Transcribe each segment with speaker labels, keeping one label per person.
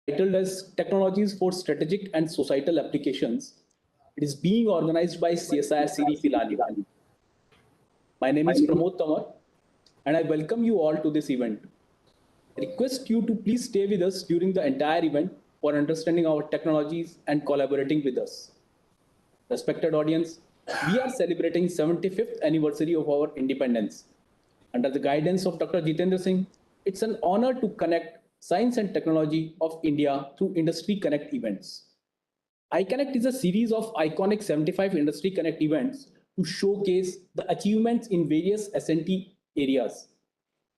Speaker 1: titled as Technologies for Strategic and Societal Applications. It is being organized by CSIR Siri Pilali. My name is Pramod Tamar, and I welcome you all to this event. I request you to please stay with us during the entire event for understanding our technologies and collaborating with us. Respected audience, we are celebrating 75th anniversary of our independence. Under the guidance of Dr. Jitendra Singh, it's an honor to connect science and technology of India through Industry Connect events. iConnect is a series of iconic 75 Industry Connect events to showcase the achievements in various S&T areas.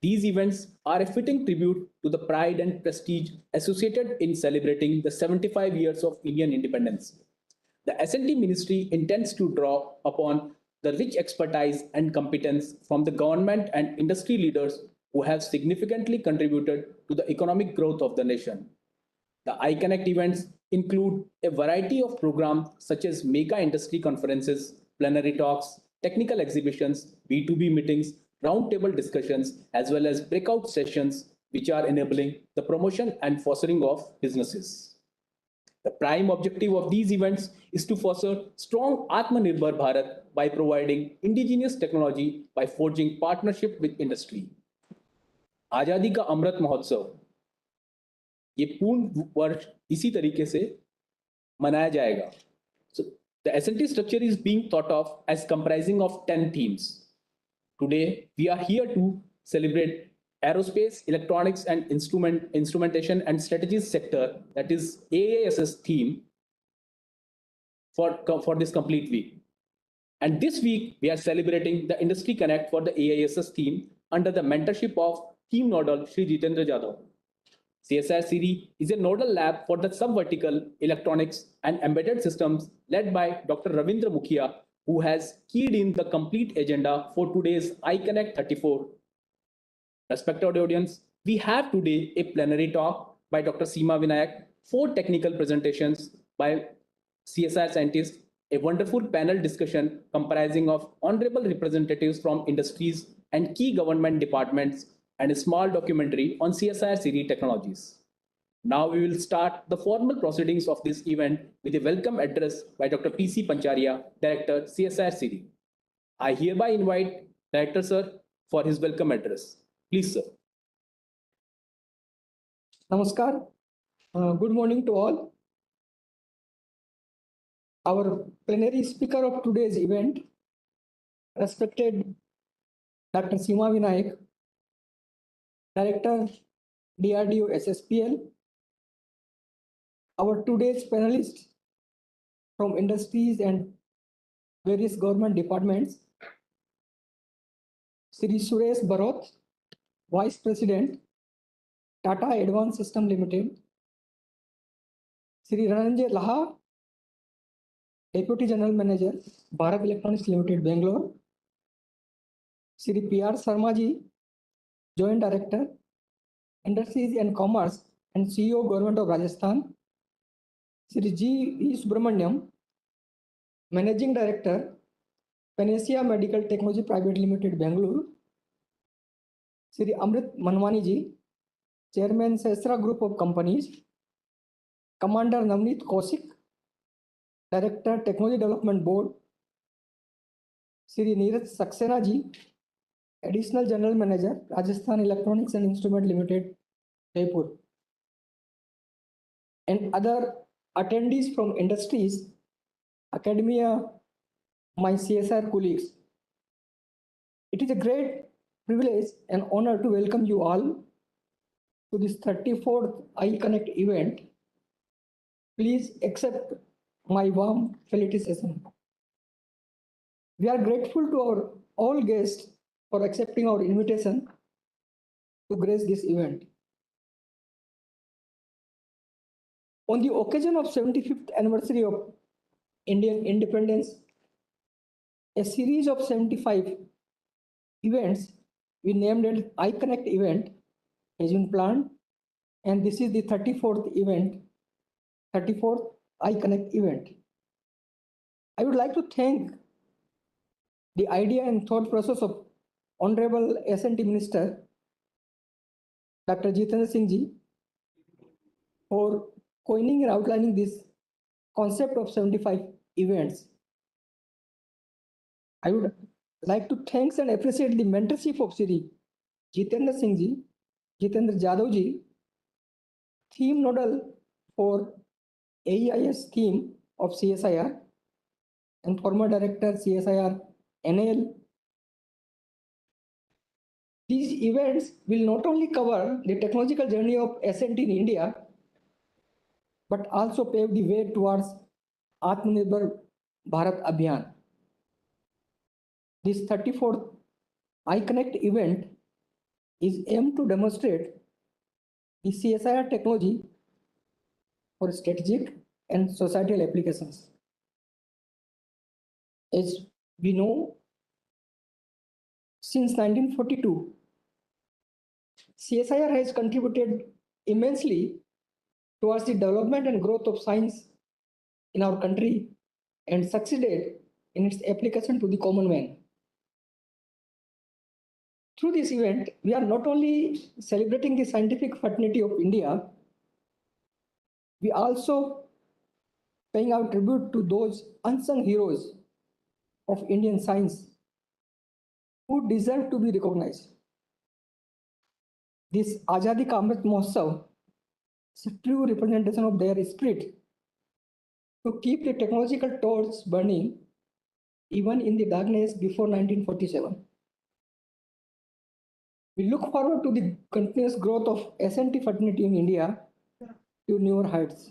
Speaker 1: These events are a fitting tribute to the pride and prestige associated in celebrating the 75 years of Indian independence. The S&T Ministry intends to draw upon the rich expertise and competence from the government and industry leaders who have significantly contributed to the economic growth of the nation. The iConnect events include a variety of programs such as mega industry conferences, plenary talks, technical exhibitions, B2B meetings, roundtable discussions, as well as breakout sessions, which are enabling the promotion and fostering of businesses. The prime objective of these events is to foster strong Atmanirbhar Bharat by providing indigenous technology by forging partnership with industry. आजादी का अमृत महोत्सव ये पूर्ण वर्ष इसी तरीके से मनाया जाएगा. So the S&T structure is being thought of as comprising of 10 themes. Today we are here to celebrate aerospace, electronics and instrumentation and strategies sector, that is AASS theme for this complete week. And this week we are celebrating the Industry Connect for the AASS theme under the mentorship of Team Nodal Shri Jitendra Jadhav. CSIR Siri is a nodal lab for the sub-vertical electronics and embedded systems led by Dr. Ravindra Mukhia, who has keyed in the complete agenda for today's iConnect 34. Respected audience, we have today a plenary talk by Dr. Seema Vinayak, 4 technical presentations by CSIR scientists, a wonderful panel discussion comprising of honorable representatives from industries and key government departments, and a small documentary on CSIR Siri technologies. Now we will start the formal proceedings of this event with a welcome address by Dr. P.C. Pancharia, Director, CSIR Siri. I hereby invite Director Sir for his welcome address. Please, sir.
Speaker 2: Namaskar. Good morning to all. Our plenary speaker of today's event, respected Dr. Seema Vinayak, Director, DRDO SSPL. Our today's panelists from industries and various government departments, Sri Suresh Baroth, Vice President, Tata Advanced System Limited, Sri Rananjay Laha, Deputy General Manager, Bharat Electronics Limited, Bangalore, Sri P.R. Sarmaji, Joint Director, Industries and Commerce and CEO, Government of Rajasthan, Sri G. E. Subramaniam, Managing Director, Panacea Medical Technology Private Limited, Bangalore, Sri Amrit Manwani ji, Chairman, Sesra Group of Companies, Commander Navneet Kaushik, Director, Technology Development Board, Sri Neeraj Saxena ji, Additional General Manager, Rajasthan Electronics and Instrument Limited, Jaipur, and other attendees from industries, academia, my CSR colleagues. It is a great privilege and honor to welcome you all to this 34th iConnect event. Please accept my warm felicitation. We are grateful to our all guests for accepting our invitation to grace this event. On the occasion of 75th anniversary of Indian independence, a series of 75 events we named it iConnect event has been planned, and this is the 34th event, 34th iConnect event. I would like to thank the idea and thought process of Honorable S&T Minister Dr. Jitendra Singh ji for coining and outlining this concept of 75 events. I would like to thank and appreciate the mentorship of Sri Jitendra Singh ji, Jitendra Jadhav ji, theme nodal for AEIS theme of CSIR, and former director CSIR NAL. These events will not only cover the technological journey of SNT in India, but also pave the way towards Atmanirbhar Bharat Abhiyan. This 34th iConnect event is aimed to demonstrate the CSIR technology for strategic and societal applications. As we know, since 1942, CSIR has contributed immensely towards the development and growth of science in our country and succeeded in its application to the common man. Through this event, we are not only celebrating the scientific fraternity of India, we also paying our tribute to those unsung heroes of Indian science who deserve to be recognized. This Azadi Ka Amrit Mahotsav is a true representation of their spirit to keep the technological torch burning even in the darkness before 1947. We look forward to the continuous growth of SNT fraternity in India to newer heights.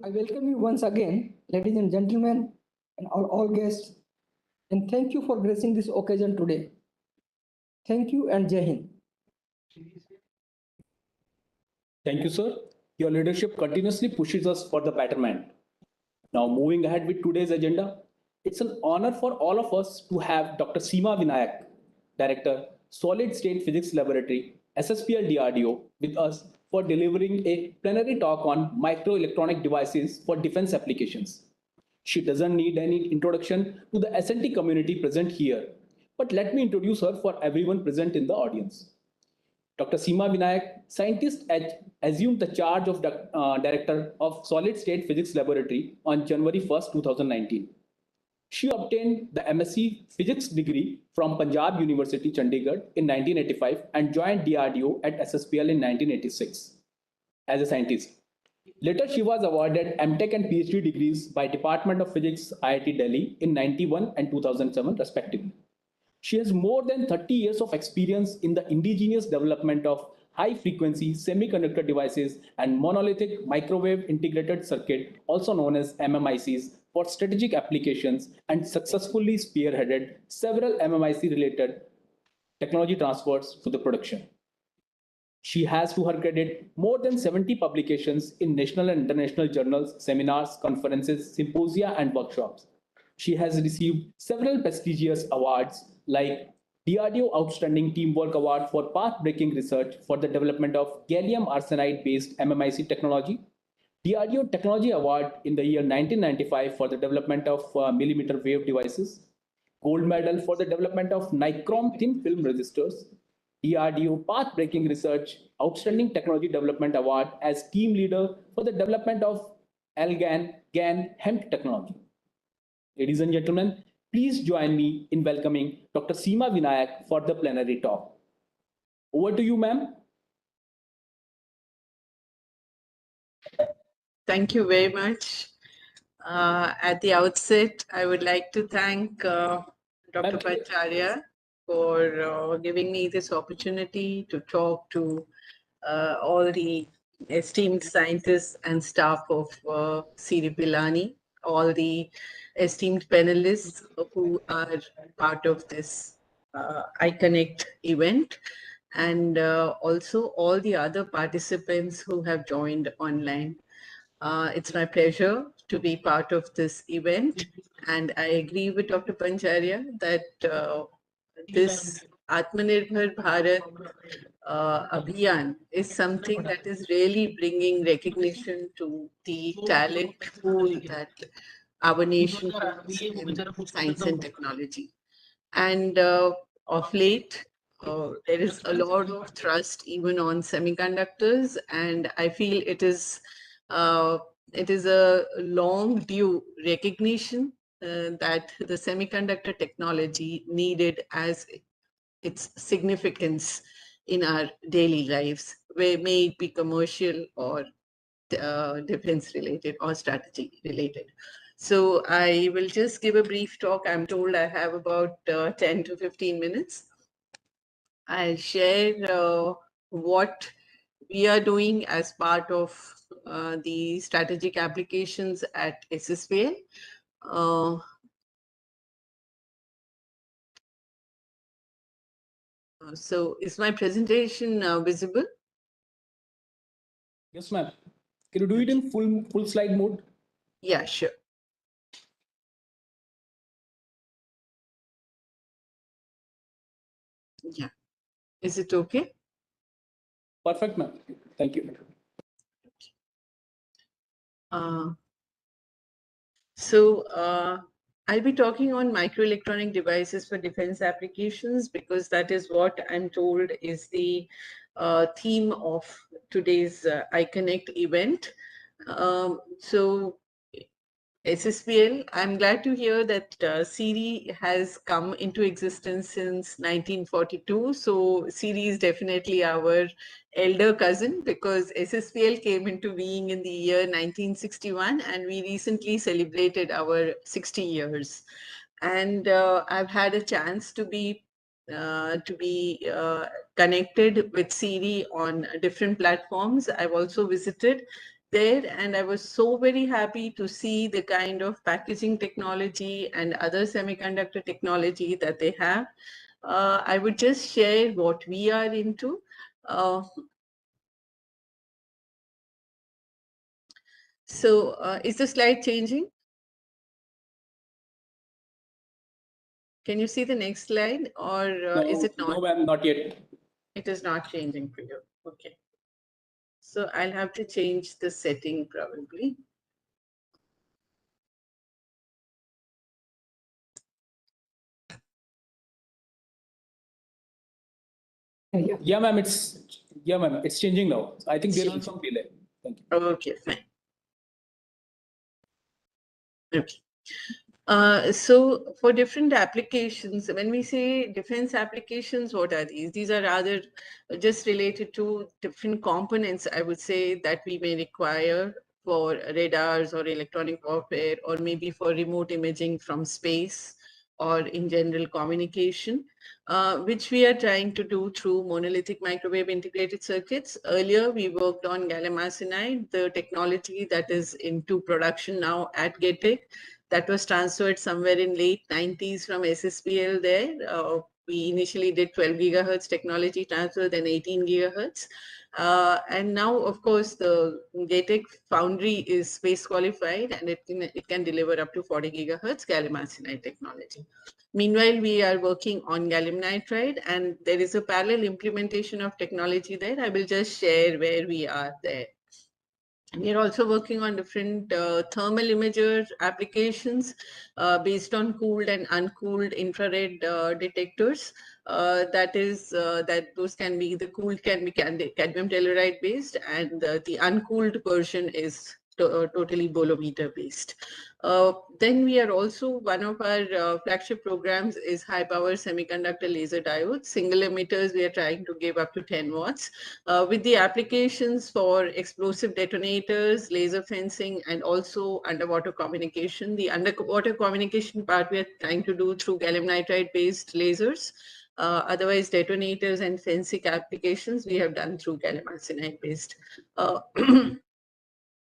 Speaker 2: I welcome you once again, ladies and gentlemen, and all guests, and thank you for gracing this occasion today. Thank you and Jai Hind.
Speaker 1: Thank you, sir. Your leadership continuously pushes us for the betterment. Now, moving ahead with today's agenda, it's an honor for all of us to have Dr. Seema Vinayak, Director, Solid State Physics Laboratory, SSPL DRDO, with us for delivering a plenary talk on microelectronic devices for defense applications. She doesn't need any introduction to the SNT community present here, but let me introduce her for everyone present in the audience. Dr. Seema Vinayak, scientist, assumed the charge of Director of Solid State Physics Laboratory on January 1st, 2019. She obtained the MSc Physics degree from Punjab University, Chandigarh in 1985 and joined DRDO at SSPL in 1986 as a scientist. Later, she was awarded MTech and PhD degrees by Department of Physics, IIT Delhi in 91 and 2007 respectively. She has more than 30 years of experience in the indigenous development of high-frequency semiconductor devices and monolithic microwave integrated circuit, also known as MMICs, for strategic applications and successfully spearheaded several MMIC-related technology transfers to the production. She has, to her credit, more than 70 publications in national and international journals, seminars, conferences, symposia, and workshops. She has received several prestigious awards like DRDO Outstanding Teamwork Award for path-breaking research for the development of gallium arsenide-based MMIC technology, DRDO Technology Award in the year 1995 for the development of millimeter wave devices, Gold Medal for the development of nichrome thin film resistors, DRDO Path-Breaking Research Outstanding Technology Development Award as Team Leader for the development of GaN hemp technology. Ladies and gentlemen, please join me in welcoming Dr. Seema Vinayak for the plenary talk. Over to you, ma'am.
Speaker 3: Thank you very much. At the outset, I would like to thank Dr. Pancharya for giving me this opportunity to talk to all the esteemed scientists and staff of Sri Pilani, all the esteemed panelists who are part of this iConnect event, and also all the other participants who have joined online. It's my pleasure to be part of this event, and I agree with Dr. Pancharya that this Atmanirbhar Bharat Abhiyan is something that is really bringing recognition to the talent pool that our nation holds in science and technology. And of late, there is a lot of thrust even on semiconductors, and I feel it is a long due recognition that the semiconductor technology needed as its significance in our daily lives, where may it be commercial or defense related or strategy related. So I will just give a brief talk. I'm told I have about 10 to 15 minutes. I'll share what we are doing as part of the strategic applications at SSPL. So is my presentation visible?
Speaker 1: Yes, ma'am. Can you do it in full slide mode?
Speaker 3: Yeah, sure. Yeah. Is it okay?
Speaker 1: Perfect, ma'am. Thank you.
Speaker 3: I'll be talking on microelectronic devices for defense applications because that is what I'm told is the theme of today's iConnect event. So SSPL, I'm glad to hear that Siri has come into existence since 1942. So Siri is definitely our elder cousin because SSPL came into being in the year 1961 and we recently celebrated our 60 years. And I've had a chance to be connected with Siri on different platforms. I've also visited there, and I was so very happy to see the kind of packaging technology and other semiconductor technology that they have. I would just share what we are into. Is the slide changing? Can you see the next slide, or is it not?
Speaker 1: No, ma'am, not yet.
Speaker 3: It is not changing for you. Okay. So I'll have to change the setting probably.
Speaker 1: Yeah, ma'am, it's changing now. I think there was some delay. Thank you.
Speaker 3: Okay, fine. Okay. So for different applications, when we say defense applications, what are these? These are rather just related to different components, I would say, that we may require for radars or electronic warfare, or maybe for remote imaging from space, or in general communication, which we are trying to do through monolithic microwave integrated circuits. Earlier, we worked on gallium arsenide, the technology that is into production now at GETEC. That was transferred somewhere in late 90s from SSPL there. We initially did 12 gigahertz technology transfer, then 18 gigahertz. And now, of course, the GATEC foundry is space qualified and it can deliver up to 40 gigahertz gallium arsenide technology. Meanwhile, we are working on gallium nitride and there is a parallel implementation of technology there. I will just share where we are there. We are also working on different thermal imager applications based on cooled and uncooled infrared detectors. That those can be, the cooled can be cadmium telluride based, and the uncooled version is totally bolometer based. Then we are also, one of our flagship programs is high power semiconductor laser diodes. Single emitters, we are trying to give up to 10 watts. With the applications for explosive detonators, laser fencing, and also underwater communication. The underwater communication part we are trying to do through gallium nitride based lasers. Otherwise, detonators and fencing applications we have done through gallium arsenide based.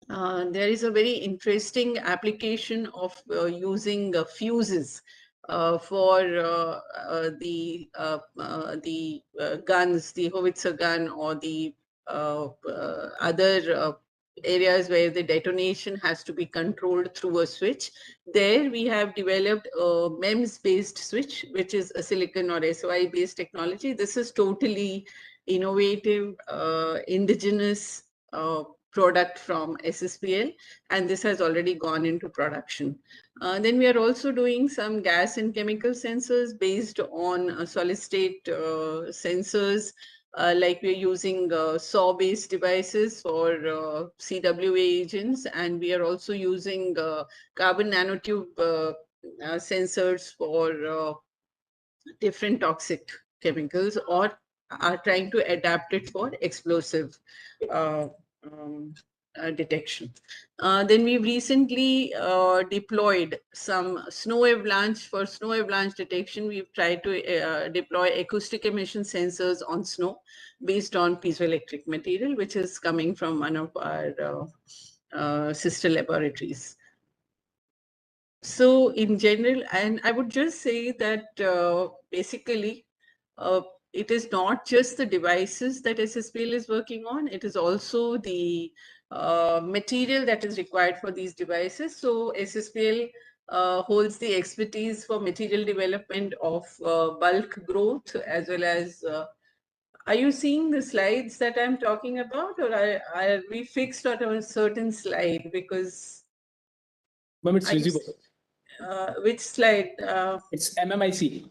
Speaker 3: There is a very interesting application of using fuses for the guns, the howitzer gun, or the other areas where the detonation has to be controlled through a switch. There we have developed a MEMS-based switch, which is a silicon or SOI-based technology. This is totally innovative, indigenous product from SSPL, and this has already gone into production. Then we are also doing some gas and chemical sensors based on solid state sensors, like we're using SAW-based devices for CWA agents, and we are also using carbon nanotube sensors for different toxic chemicals, or are trying to adapt it for explosive detection. Then we've recently deployed some snow avalanche. For snow avalanche detection, we've tried to deploy acoustic emission sensors on snow based on piezoelectric material, which is coming from one of our sister laboratories. So in general, and I would just say that basically, it is not just the devices that SSPL is working on, it is also the material that is required for these devices. So SSPL holds the expertise for material development of bulk growth, as well as are you seeing the slides that I'm talking about, or are we fixed on a certain slide? Because
Speaker 1: Ma'am, it's
Speaker 3: are you-
Speaker 1: visible.
Speaker 3: which slide?
Speaker 1: It's MMIC.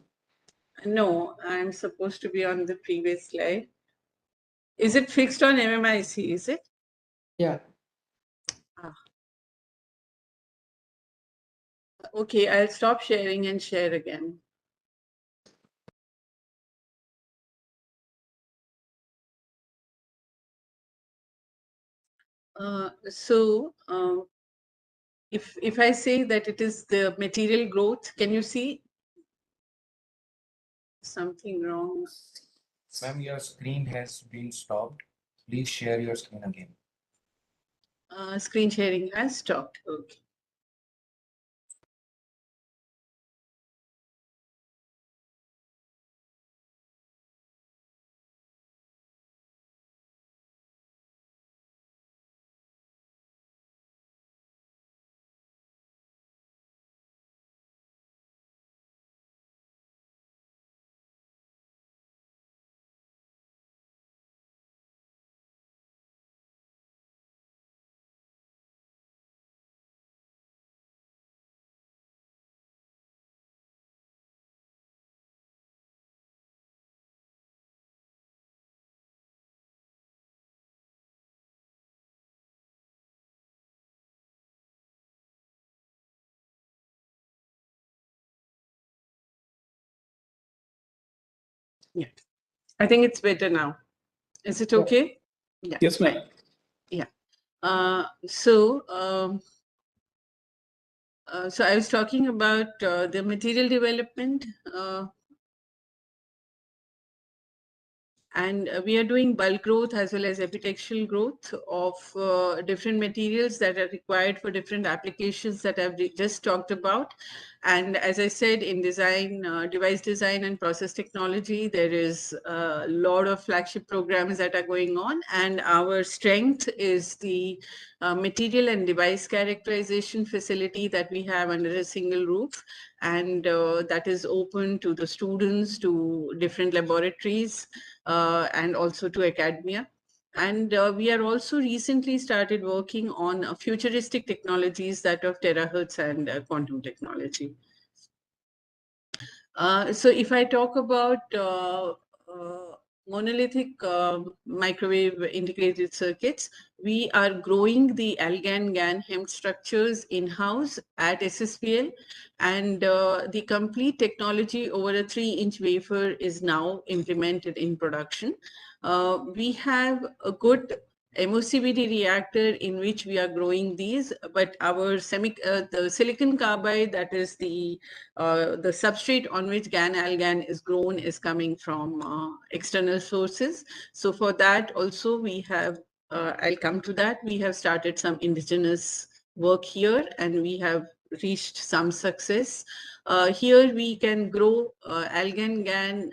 Speaker 3: No, I'm supposed to be on the previous slide. Is it fixed on MMIC, is it?
Speaker 2: Yeah.
Speaker 3: Okay, I'll stop sharing and share again. If I say that it is the material growth, can you see something wrong?
Speaker 4: Ma'am, your screen has been stopped. Please share your screen again.
Speaker 3: Screen sharing has stopped. Okay. Yeah, I think it's better now. Is it okay? Yeah.
Speaker 1: Yes, ma'am.
Speaker 3: Yeah. So I was talking about the material development, and we are doing bulk growth as well as epitextual growth of different materials that are required for different applications that I've just talked about. And as I said, in design, device design and process technology, there is a lot of flagship programs that are going on, and our strength is the material and device characterization facility that we have under a single roof, and that is open to the students, to different laboratories, and also to academia. And we are also recently started working on futuristic technologies that of terahertz and quantum technology. So if I talk about monolithic microwave integrated circuits, we are growing the ALGAN GAN HEMT structures in-house at SSPL, and the complete technology over a 3-inch wafer is now implemented in production. We have a good MOCVD reactor in which we are growing these, but our the silicon carbide, that is the substrate on which GAN-ALGAN is grown, is coming from external sources. So for that also we have, I'll come to that, we have started some indigenous work here, and we have reached some success. Here we can grow ALGAN GAN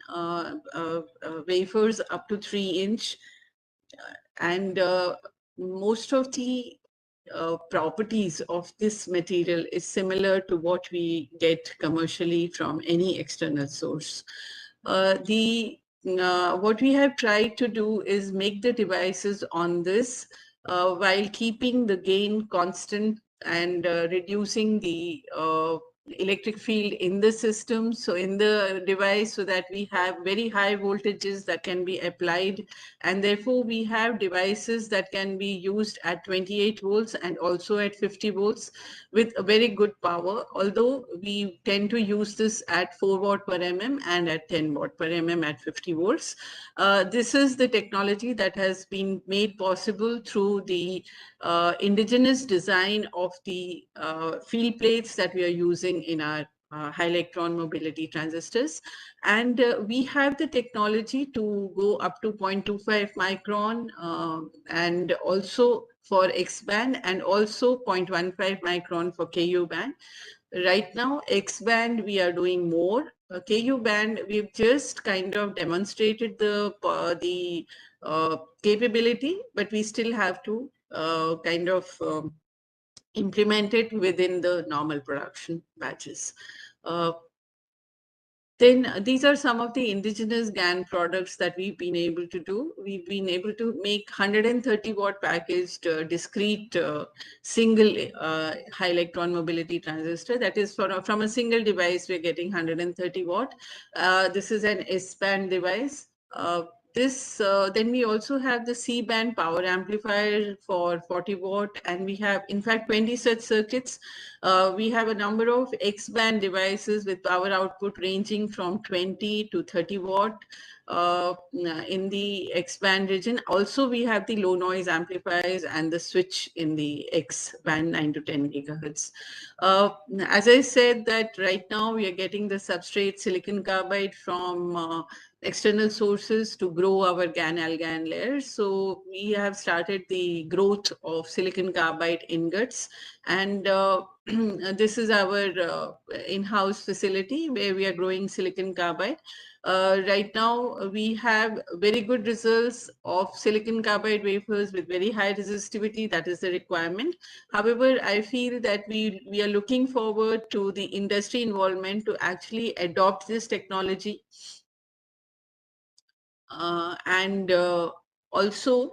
Speaker 3: wafers up to 3-inch, and most of the properties of this material is similar to what we get commercially from any external source. What we have tried to do is make the devices on this while keeping the gain constant and reducing the electric field in the system, so in the device, so that we have very high voltages that can be applied, and therefore we have devices that can be used at 28 volts and also at 50 volts with a very good power, although we tend to use this at 4 watt per mm and at 10 watt per mm at 50 volts. This is the technology that has been made possible through the indigenous design of the field plates that we are using in our high electron mobility transistors. And we have the technology to go up to 0.25 micron and also for X band, and also 0.15 micron for KU band. Right now, X band, we are doing more. KU band, we've just kind of demonstrated the capability, but we still have to kind of implement it within the normal production batches. Then these are some of the indigenous GaN products that we've been able to do. We've been able to make 130 watt packaged discrete single high electron mobility transistor. That is from a single device, we're getting 130 watt. This is an S-band device. Then we also have the C-band power amplifier for 40 watt, and we have in fact 20 such circuits. We have a number of X-band devices with power output ranging from 20 to 30 watt in the X-band region. Also, we have the low noise amplifiers and the switch in the X-band 9 to 10 gigahertz. As I said, that right now we are getting the substrate silicon carbide from external sources to grow our GaN-AlGaN layers. So we have started the growth of silicon carbide ingots, and this is our in-house facility where we are growing silicon carbide. Right now, we have very good results of silicon carbide wafers with very high resistivity. That is the requirement. However, I feel that we are looking forward to the industry involvement to actually adopt this technology. Also,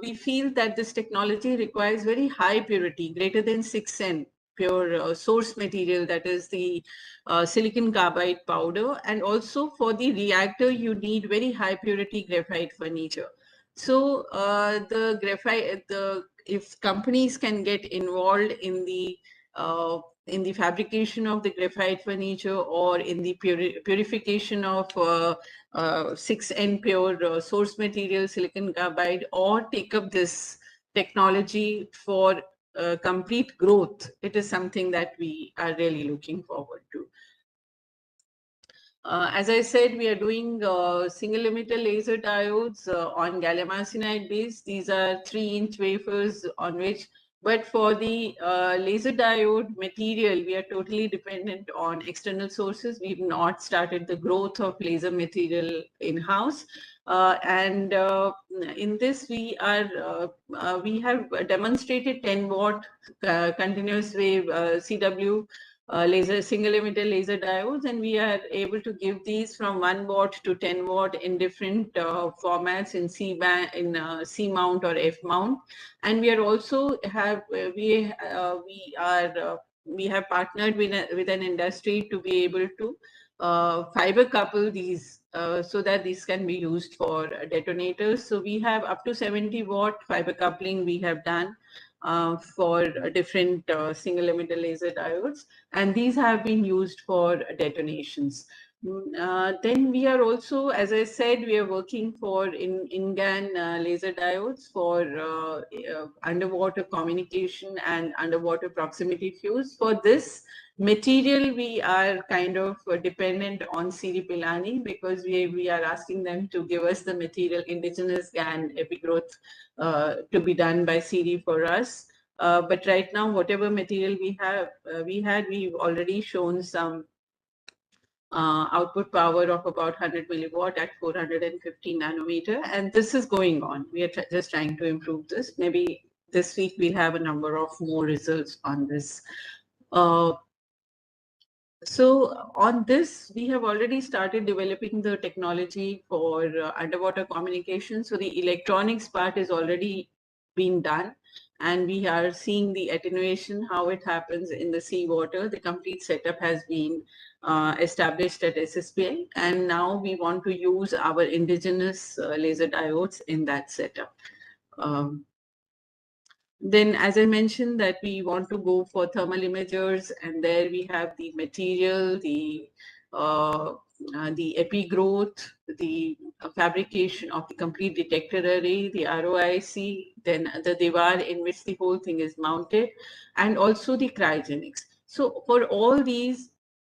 Speaker 3: we feel that this technology requires very high purity, greater than 6N pure source material, that is the silicon carbide powder. And also for the reactor, you need very high purity graphite furniture. So the graphite, if companies can get involved in the fabrication of the graphite furniture or in the purification of 6N pure source material silicon carbide, or take up this technology for complete growth, it is something that we are really looking forward to. As I said, we are doing single emitter laser diodes on gallium arsenide base. These are 3-inch wafers on which, but for the laser diode material, we are totally dependent on external sources. We've not started the growth of laser material in-house. In this, we have demonstrated 10 watt continuous wave CW single emitter laser diodes, and we are able to give these from 1 watt to 10 watt in different formats in C band, in C mount or F mount. And we are also we have partnered with an industry to be able to fiber couple these so that these can be used for detonators. So we have up to 70 watt fiber coupling we have done for different single emitter laser diodes, and these have been used for detonations. Then we are also, as I said, we are working for in-GaN laser diodes for underwater communication and underwater proximity fuse. For this material, we are kind of dependent on Siri Pilani, because we are asking them to give us the material indigenous GaN epigrowth to be done by Siri for us. But right now, whatever material we've already shown some output power of about 100 milliwatt at 450 nanometer, and this is going on. We are just trying to improve this. Maybe this week we'll have a number of more results on this. So on this, we have already started developing the technology for underwater communication. So the electronics part is already been done, and we are seeing the attenuation, how it happens in the seawater. The complete setup has been established at SSPI, and now we want to use our indigenous laser diodes in that setup. Then, as I mentioned, that we want to go for thermal imagers, and there we have the material, the epi growth, the fabrication of the complete detector array, the ROIC, then the Devar in which the whole thing is mounted, and also the cryogenics. So for all these,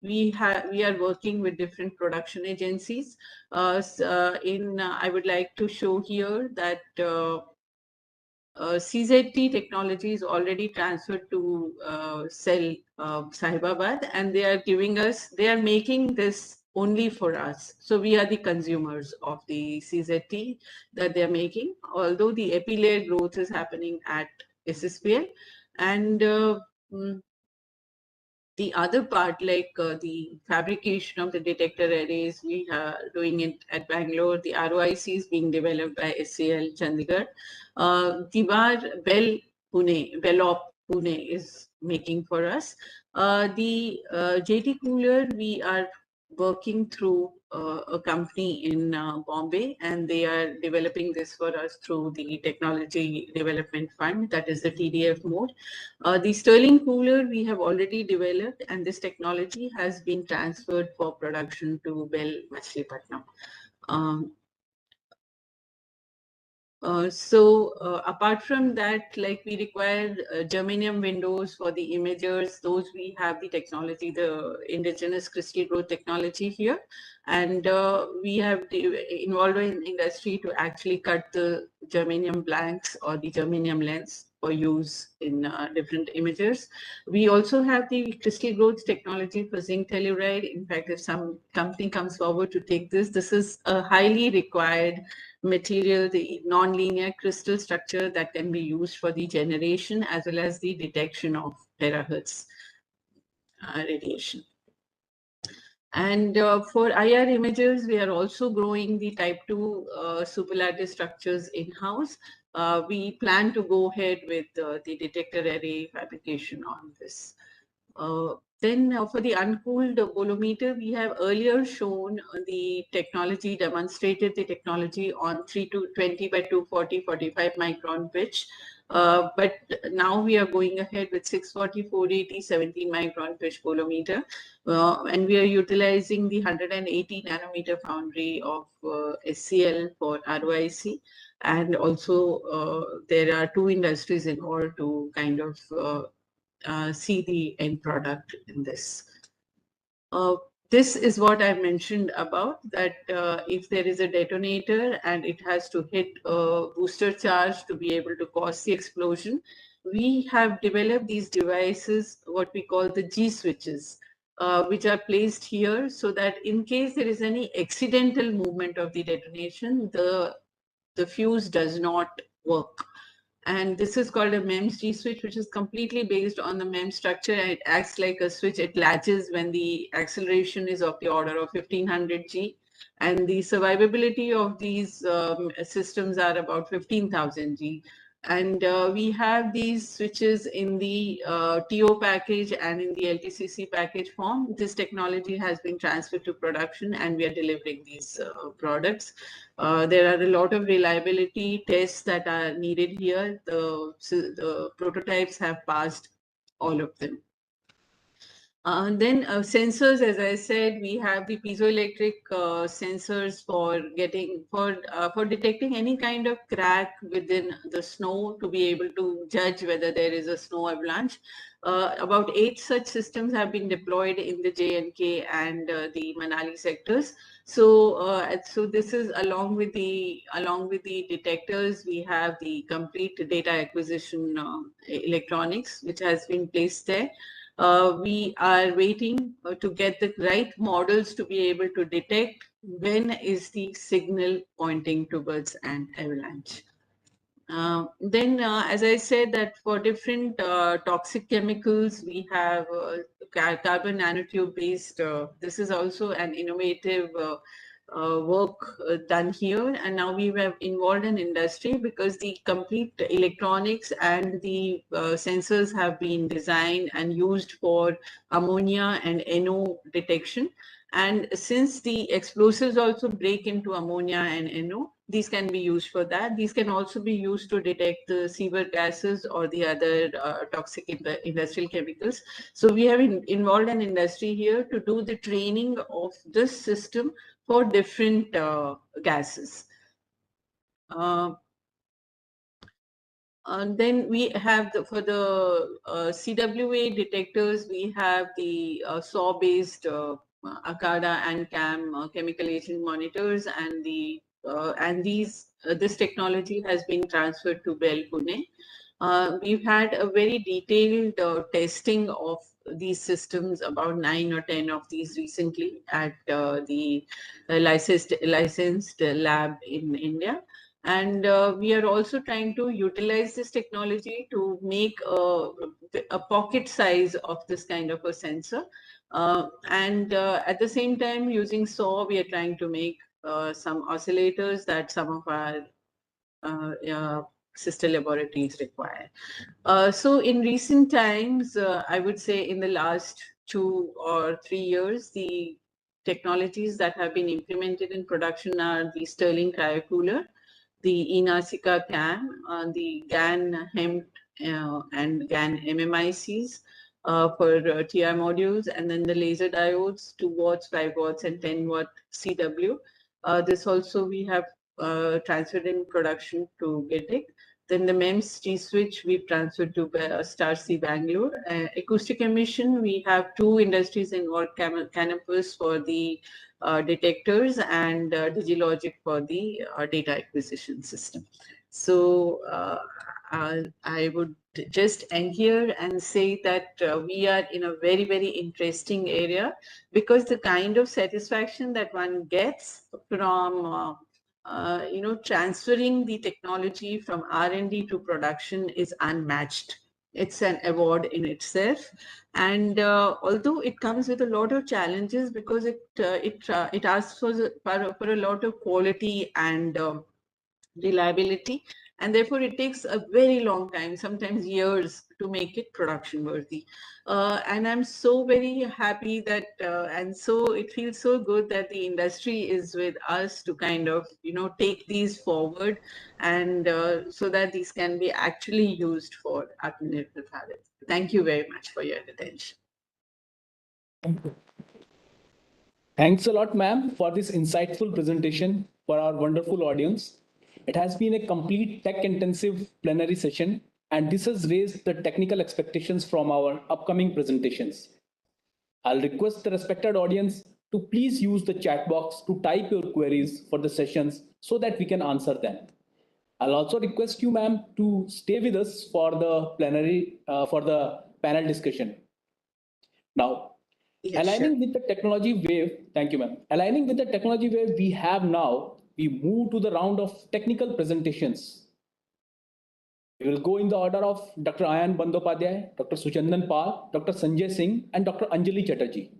Speaker 3: we are working with different production agencies. I would like to show here that CZT technology is already transferred to Cell Sahibabad, and they are making this only for us. So we are the consumers of the CZT that they are making, although the epi layer growth is happening at SSPL. And the other part, like the fabrication of the detector arrays, we are doing it at Bangalore. The ROIC is being developed by SCL Chandigarh. Divar Bellop Pune is making for us. The JT cooler, we are working through a company in Bombay, and they are developing this for us through the Technology Development Fund, that is the TDF mode. The Sterling cooler we have already developed, and this technology has been transferred for production to Bell Machilipatnam. Apart from that, like we require germanium windows for the imagers, those we have the technology, the indigenous crystal growth technology here. And we have involved in industry to actually cut the germanium blanks or the germanium lens for use in different imagers. We also have the crystal growth technology for zinc telluride. In fact, if some company comes forward to take this, this is a highly required material, the non-linear crystal structure that can be used for the generation as well as the detection of terahertz radiation. And for IR imagers, we are also growing the type 2 superlattice structures in-house. We plan to go ahead with the detector array fabrication on this. Then for the uncooled bolometer, we have earlier shown the technology, demonstrated the technology on 320 by 240, 45 micron pitch. But now we are going ahead with 640, 480, 17 micron pitch bolometer. And we are utilizing the 180 nanometer foundry of SCL for ROIC. And also there are two industries involved to kind of see the end product in this. This is what I mentioned about that if there is a detonator and it has to hit a booster charge to be able to cause the explosion, we have developed these devices, what we call the G switches, which are placed here so that in case there is any accidental movement of the detonation, the fuse does not work. And this is called a MEMS G switch, which is completely based on the MEMS structure. And it acts like a switch. It latches when the acceleration is of the order of 1500 G. And the survivability of these systems are about 15,000 G. And we have these switches in the TO package and in the LTCC package form. This technology has been transferred to production, and we are delivering these products. There are a lot of reliability tests that are needed here. The prototypes have passed all of them. Then sensors, as I said, we have the piezoelectric sensors for detecting any kind of crack within the snow to be able to judge whether there is a snow avalanche. About 8 such systems have been deployed in the J&K and the Manali sectors. So this is along with the detectors, we have the complete data acquisition electronics which has been placed there. We are waiting to get the right models to be able to detect when is the signal pointing towards an avalanche. Then, as I said, that for different toxic chemicals, we have carbon nanotube based. This is also an innovative work done here. And now we have involved in industry because the complete electronics and the sensors have been designed and used for ammonia and NO detection. And since the explosives also break into ammonia and NO, these can be used for that. These can also be used to detect the sewer gases or the other toxic industrial chemicals. So we have involved an industry here to do the training of this system for different gases. And then we have for the CWA detectors, we have the SAW-based ACADA and CAM chemical agent monitors, and this technology has been transferred to BEL Pune. We've had a very detailed testing of these systems, about 9 or 10 of these recently at the licensed lab in India. And we are also trying to utilize this technology to make a pocket size of this kind of a sensor. At the same time, using SAW, we are trying to make some oscillators that some of our sister laboratories require. So in recent times, I would say in the last 2 or 3 years, the technologies that have been implemented in production are the Stirling cryocooler, the eNASICA CAM, the GAN HEMT and GAN MMICs for TI modules, and then the laser diodes, 2 watts, 5 watts, and 10 watt CW. This also we have transferred in production to GETIC. Then the MEMS G-switch we've transferred to Star C Bangalore. Acoustic emission, we have 2 industries involved, Canopus for the detectors and DigiLogic for the data acquisition system. So I would just end here and say that we are in a very, very interesting area, because the kind of satisfaction that one gets from transferring the technology from R&D to production is unmatched. It's an award in itself. And although it comes with a lot of challenges, because it asks for a lot of quality and reliability, and therefore it takes a very long time, sometimes years, to make it production worthy. And I'm so very happy that and so it feels so good that the industry is with us to kind of take these forward, and so that these can be actually used for Atmanirbhar Bharat. Thank you very much for your attention.
Speaker 1: Thank you. Thanks a lot, ma'am, for this insightful presentation for our wonderful audience. It has been a complete tech-intensive plenary session, and this has raised the technical expectations from our upcoming presentations. I'll request the respected audience to please use the chat box to type your queries for the sessions so that we can answer them. I'll also request you, ma'am, to stay with us for the plenary, for the panel discussion. Now,
Speaker 3: Yes,
Speaker 1: aligning
Speaker 3: sure.
Speaker 1: with the technology wave, thank you, ma'am. Aligning with the technology wave we have now, we move to the round of technical presentations. We will go in the order of Dr. Ayan Bandopadhyay, Dr. Suchandan Pal, Dr. Sanjay Singh, and Dr. Anjali Chatterjee.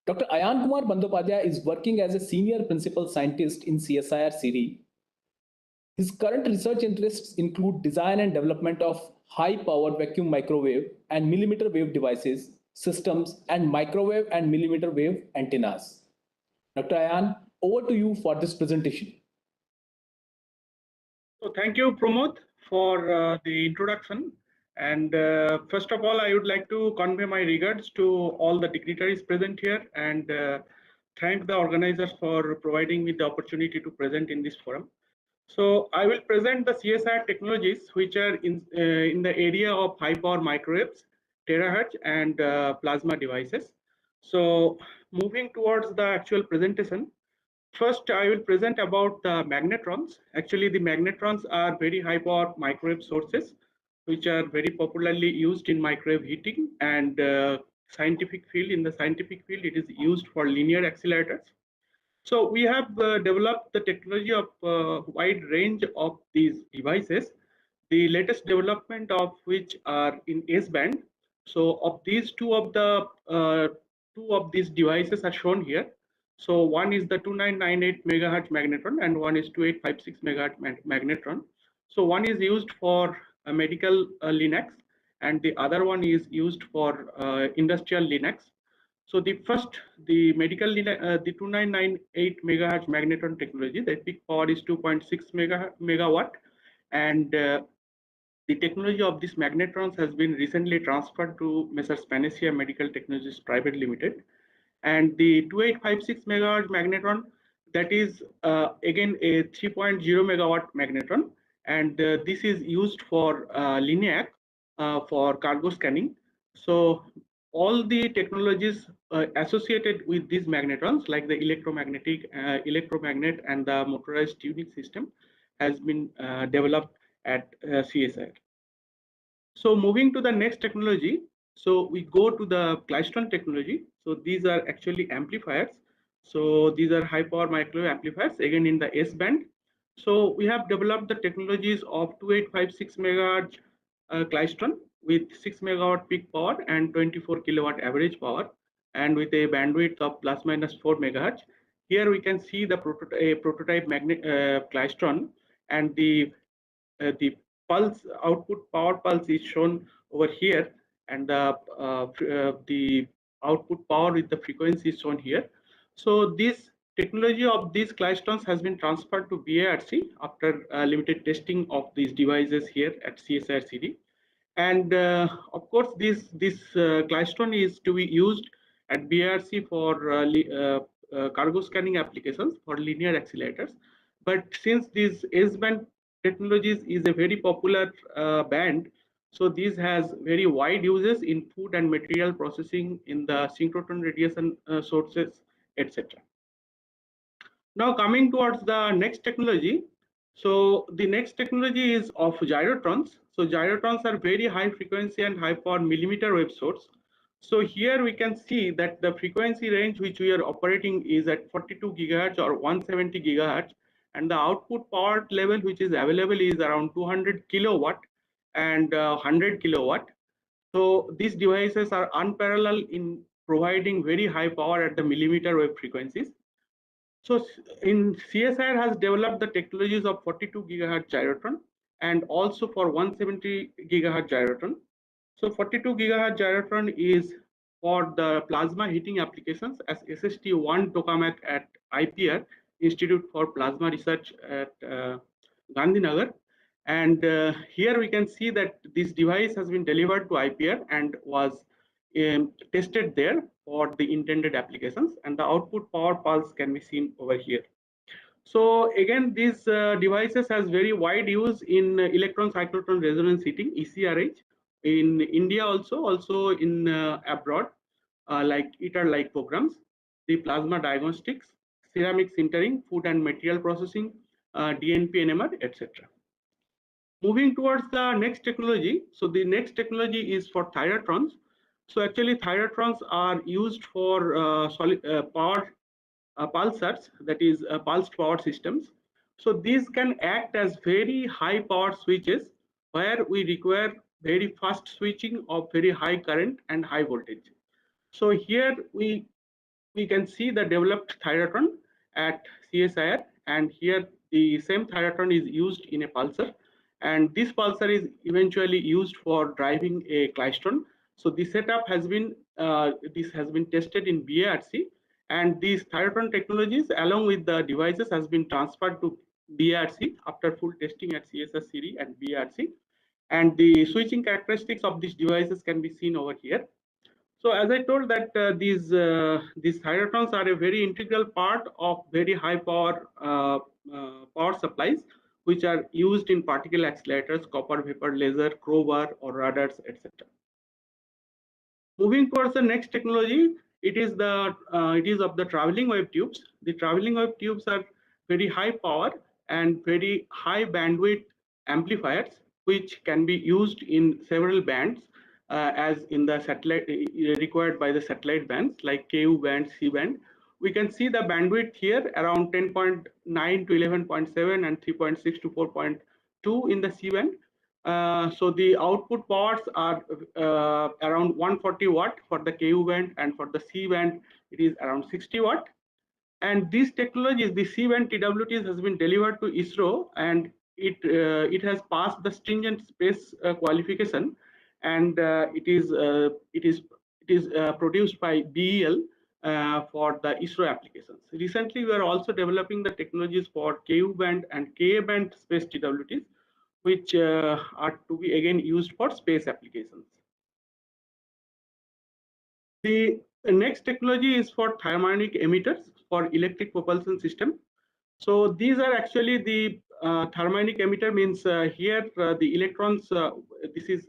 Speaker 1: Dr. Ayan Kumar Bandopadhyay is working as a senior principal scientist in CSIR CIRI. His current research interests include design and development of high-power vacuum microwave and millimeter wave devices, systems, and microwave and millimeter wave antennas. Dr. Ayan, over to you for this presentation.
Speaker 5: So thank you, Pramod, for the introduction. And first of all, I would like to convey my regards to all the dignitaries present here, and thank the organizers for providing me the opportunity to present in this forum. So I will present the CSIR technologies which are in the area of high power microwaves, terahertz, and plasma devices. So moving towards the actual presentation, first I will present about the magnetrons. Actually, the magnetrons are very high power microwave sources which are very popularly used in microwave heating and scientific field. In the scientific field, it is used for linear accelerators. So we have developed the technology of wide range of these devices, the latest development of which are in S-band. So of these two of these devices are shown here. So one is the 2998 megahertz magnetron and one is 2856 megahertz magnetron. So one is used for medical Linux and the other one is used for industrial Linux. So the medical, the 2998 megahertz magnetron technology, the peak power is 2.6 megawatt, and the technology of these magnetrons has been recently transferred to Messrs. Panacea Medical Technologies Private Limited. And the 2856 megahertz magnetron, that is again a 3.0 megawatt magnetron, and this is used for LINAC for cargo scanning. So all the technologies associated with these magnetrons, like the electromagnet and the motorized tuning system, has been developed at CSIR. So moving to the next technology, so we go to the klystron technology. So these are actually amplifiers. So these are high power microwave amplifiers, again in the S band. So we have developed the technologies of 2856 megahertz klystron with 6 megawatt peak power and 24 kilowatt average power, and with a bandwidth of plus minus 4 megahertz. Here we can see the prototype klystron, and the pulse output power pulse is shown over here, and the output power with the frequency is shown here. So this technology of these klystrons has been transferred to BARC after limited testing of these devices here at CSIR CD. And of course, this klystron is to be used at BRC for cargo scanning applications for linear accelerators. But since this S-band technologies is a very popular band, so this has very wide uses in food and material processing, in the synchrotron radiation sources, etc. Now coming towards the next technology. So the next technology is of gyrotrons. So gyrotrons are very high frequency and high power millimeter wave source. So here we can see that the frequency range which we are operating is at 42 gigahertz or 170 gigahertz, and the output power level which is available is around 200 kilowatt and 100 kilowatt. So these devices are unparalleled in providing very high power at the millimeter wave frequencies. So in CSIR has developed the technologies of 42 gigahertz gyrotron and also for 170 gigahertz gyrotron. So 42 gigahertz gyrotron is for the plasma heating applications as SST1 tokamak at IPR, Institute for Plasma Research at Gandhinagar. And here we can see that this device has been delivered to IPR and was tested there for the intended applications, and the output power pulse can be seen over here. So again, these devices has very wide use in electron cyclotron resonance heating, ECRH, in India also in abroad, like ITER-like programs, the plasma diagnostics, ceramic sintering, food and material processing, DNP, NMR, etc. Moving towards the next technology. So the next technology is for thyratrons. So actually thyratrons are used for power pulsars, that is pulsed power systems. So these can act as very high power switches where we require very fast switching of very high current and high voltage. So here we can see the developed thyratron at CSIR, and here the same thyratron is used in a pulsar, and this pulsar is eventually used for driving a klystron. So the setup has been this has been tested in BARC, and these thyratron technologies along with the devices has been transferred to BARC after full testing at CSIR CD and BARC, and the switching characteristics of these devices can be seen over here. So as I told that these thyratrons are a very integral part of very high power power supplies, which are used in particle accelerators, copper vapor laser, crowbar, or radars, etc. Moving towards the next technology, it is of the traveling wave tubes. The traveling wave tubes are very high power and very high bandwidth amplifiers, which can be used in several bands, as in the satellite required by the satellite bands like KU band, C band, we can see the bandwidth here around 10.9 to 11.7 and 3.6 to 4.2 in the C band. So the output powers are around 140 watt for the KU band, and for the C band it is around 60 watt. And these technologies, the C band TWTs, has been delivered to ISRO, and it has passed the stringent space qualification, and it is produced by BEL for the ISRO applications. Recently, we are also developing the technologies for KU band and KA band space TWTs, which are to be again used for space applications. The next technology is for thermionic emitters for electric propulsion system. So these are actually the thermionic emitter means here the electrons, this is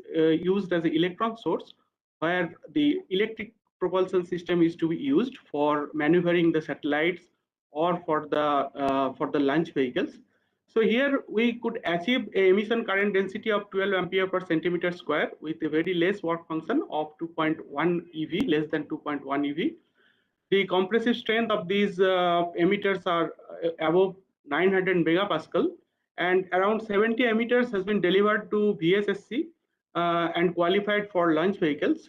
Speaker 5: used as an electron source, where the electric propulsion system is to be used for maneuvering the satellites or for the launch vehicles. So here we could achieve a emission current density of 12 ampere per centimeter square with a very less work function of 2.1 eV, less than 2.1 eV. The compressive strength of these emitters are above 900 megapascal, and around 70 emitters has been delivered to VSSC and qualified for launch vehicles.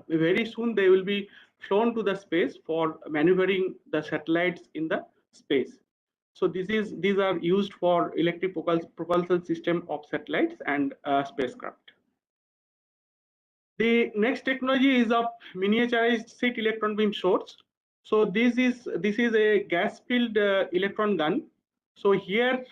Speaker 5: Very soon they will be flown to the space for maneuvering the satellites in the space. So these are used for electric propulsion system of satellites and spacecraft. The next technology is of miniaturized seat electron beam source. So this is a gas filled electron gun. So here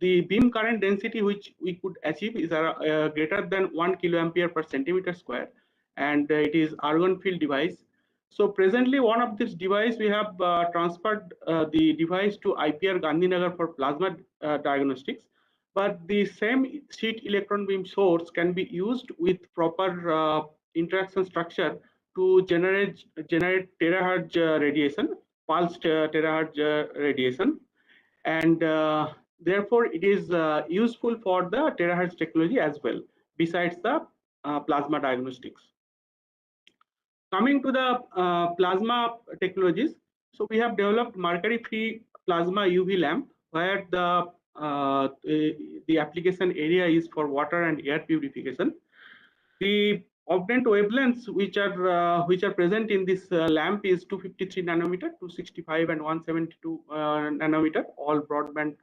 Speaker 5: the beam current density which we could achieve is greater than 1 kiloampere per centimeter square, and it is argon filled device. So presently one of this device we have transferred the device to IPR Gandhinagar for plasma diagnostics. But the same sheet electron beam source can be used with proper interaction structure to generate terahertz radiation, pulsed terahertz radiation, and therefore it is useful for the terahertz technology as well, besides the plasma diagnostics. Coming to the plasma technologies, so we have developed mercury-free plasma UV lamp, where the application area is for water and air purification. The obtained wavelengths which are present in this lamp is 253 nanometer, 265 and 172 nanometer, all broadband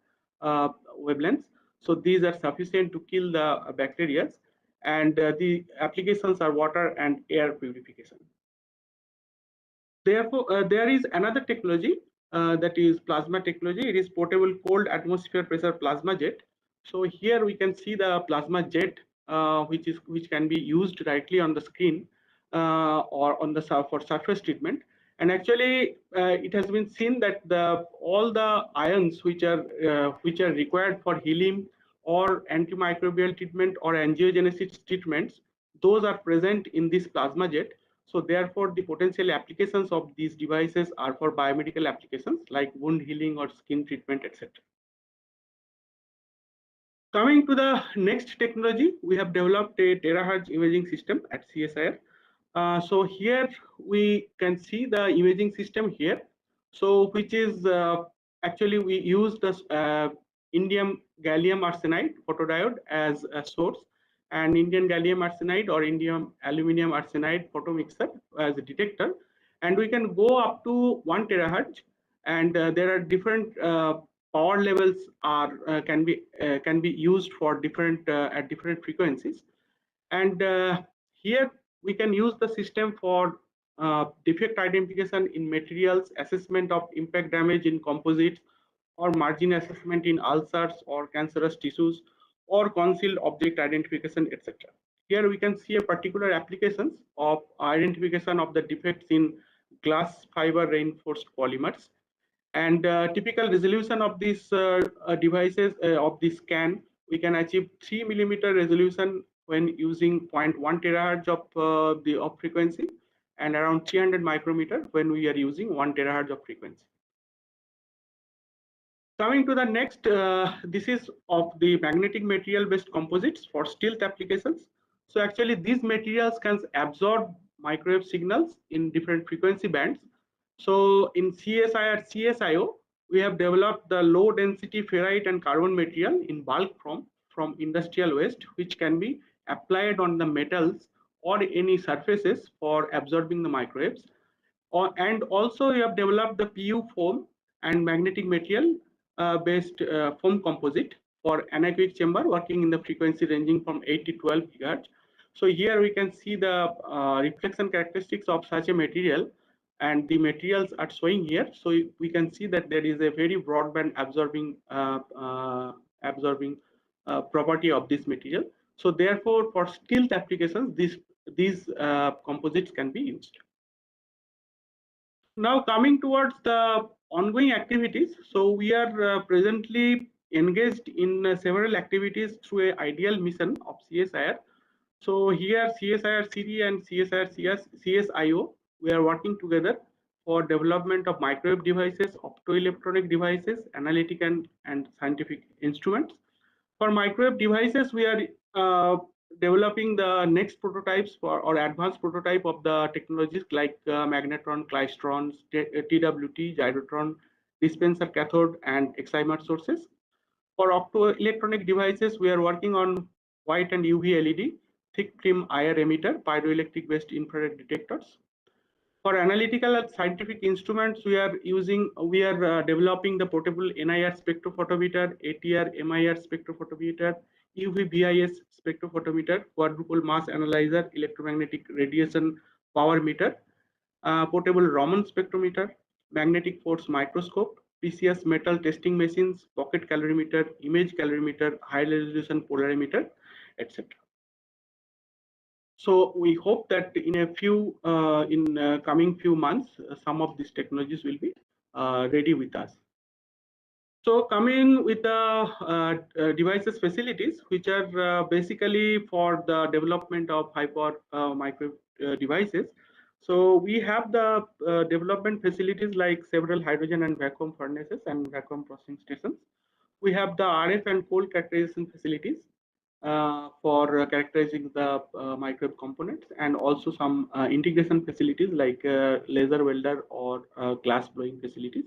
Speaker 5: wavelengths. So these are sufficient to kill the bacteria, and the applications are water and air purification. Therefore, there is another technology that is plasma technology. It is portable cold atmosphere pressure plasma jet. So here we can see the plasma jet, which can be used directly on the screen or on the for surface treatment. And actually, it has been seen that all the ions which are required for healing or antimicrobial treatment or angiogenesis treatments, those are present in this plasma jet. So therefore, the potential applications of these devices are for biomedical applications like wound healing or skin treatment, etc. Coming to the next technology, we have developed a terahertz imaging system at CSIR. So here we can see the imaging system here. So which is actually we use the indium gallium arsenide photodiode as a source, and Indian gallium arsenide or indium aluminum arsenide photomixer as a detector, and we can go up to 1 terahertz, and there are different power levels can be used for different at different frequencies, and here we can use the system for defect identification in materials, assessment of impact damage in composites, or margin assessment in ulcers or cancerous tissues, or concealed object identification, etc. Here we can see a particular applications of identification of the defects in glass fiber reinforced polymers. And typical resolution of these devices of this scan, we can achieve 3 millimeter resolution when using 0.1 terahertz of frequency, and around 300 micrometer when we are using 1 terahertz of frequency. Coming to the next, this is of the magnetic material based composites for stealth applications. So actually these materials can absorb microwave signals in different frequency bands. So in CSIR, CSIO, we have developed the low density ferrite and carbon material in bulk from industrial waste, which can be applied on the metals or any surfaces for absorbing the microwaves. And also we have developed the PU foam and magnetic material based foam composite for anechoic chamber working in the frequency ranging from 8 to 12 GHz. So here we can see the reflection characteristics of such a material, and the materials are showing here. So we can see that there is a very broadband absorbing property of this material. So therefore, for stealth applications, these composites can be used. Now coming towards the ongoing activities, so we are presently engaged in several activities through an ideal mission of CSIR. So here CSIR CD and CSIO, we are working together for development of microwave devices, optoelectronic devices, analytic and scientific instruments. For microwave devices, we are developing the next prototypes or advanced prototype of the technologies like magnetron, klystrons, TWT, gyrotron, dispenser cathode, and excimer sources. For optoelectronic devices, we are working on white and UV LED, thick film IR emitter, pyroelectric based infrared detectors. For analytical and scientific instruments, we are developing the portable NIR spectrophotometer, ATR MIR spectrophotometer, UV BIS spectrophotometer, quadruple mass analyzer, electromagnetic radiation power meter, portable Raman spectrometer, magnetic force microscope, precious metal testing machines, pocket calorimeter, image calorimeter, high resolution polarimeter, etc. So we hope that in a few coming few months, some of these technologies will be ready with us. So coming with the devices facilities, which are basically for the development of high power microwave devices. So we have the development facilities like several hydrogen and vacuum furnaces and vacuum processing stations. We have the RF and cold characterization facilities for characterizing the microwave components, and also some integration facilities like laser welder or glass blowing facilities.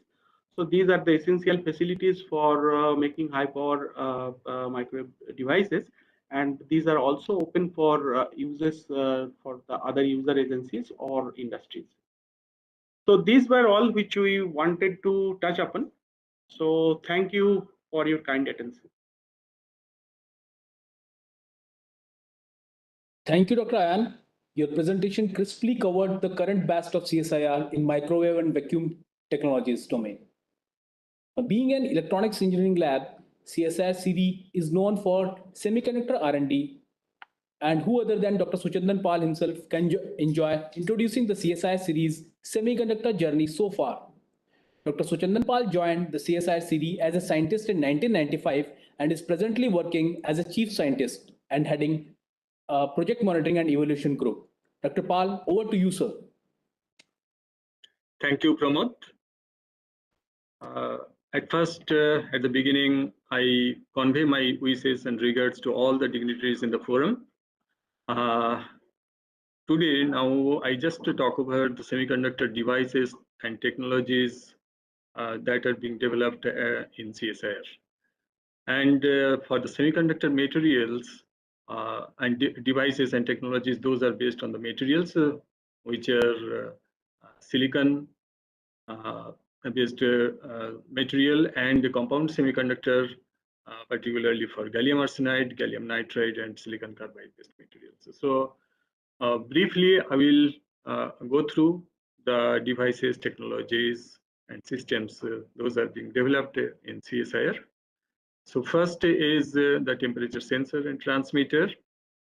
Speaker 5: So these are the essential facilities for making high power microwave devices, and these are also open for uses for the other user agencies or industries. So these were all which we wanted to touch upon. So thank you for your kind attention.
Speaker 1: Thank you, Dr. Ayan. Your presentation crisply covered the current best of CSIR in microwave and vacuum technologies domain. Being an electronics engineering lab, CSIR CD is known for semiconductor R&D, and who other than Dr. Suchandan Pal himself can enjoy introducing the CSIR series semiconductor journey so far. Dr. Suchandan Pal joined the CSIR CD as a scientist in 1995 and is presently working as a chief scientist and heading project monitoring and evaluation group. Dr. Pal, over to you, sir.
Speaker 6: Thank you, Pramod. At first, at the beginning, I convey my wishes and regards to all the dignitaries in the forum. Today, now, I just to talk about the semiconductor devices and technologies that are being developed in CSIR. And for the semiconductor materials and devices and technologies, those are based on the materials which are silicon based material and the compound semiconductor, particularly for gallium arsenide, gallium nitride, and silicon carbide based materials. So briefly, I will go through the devices, technologies, and systems. Those are being developed in CSIR. So first is the temperature sensor and transmitter.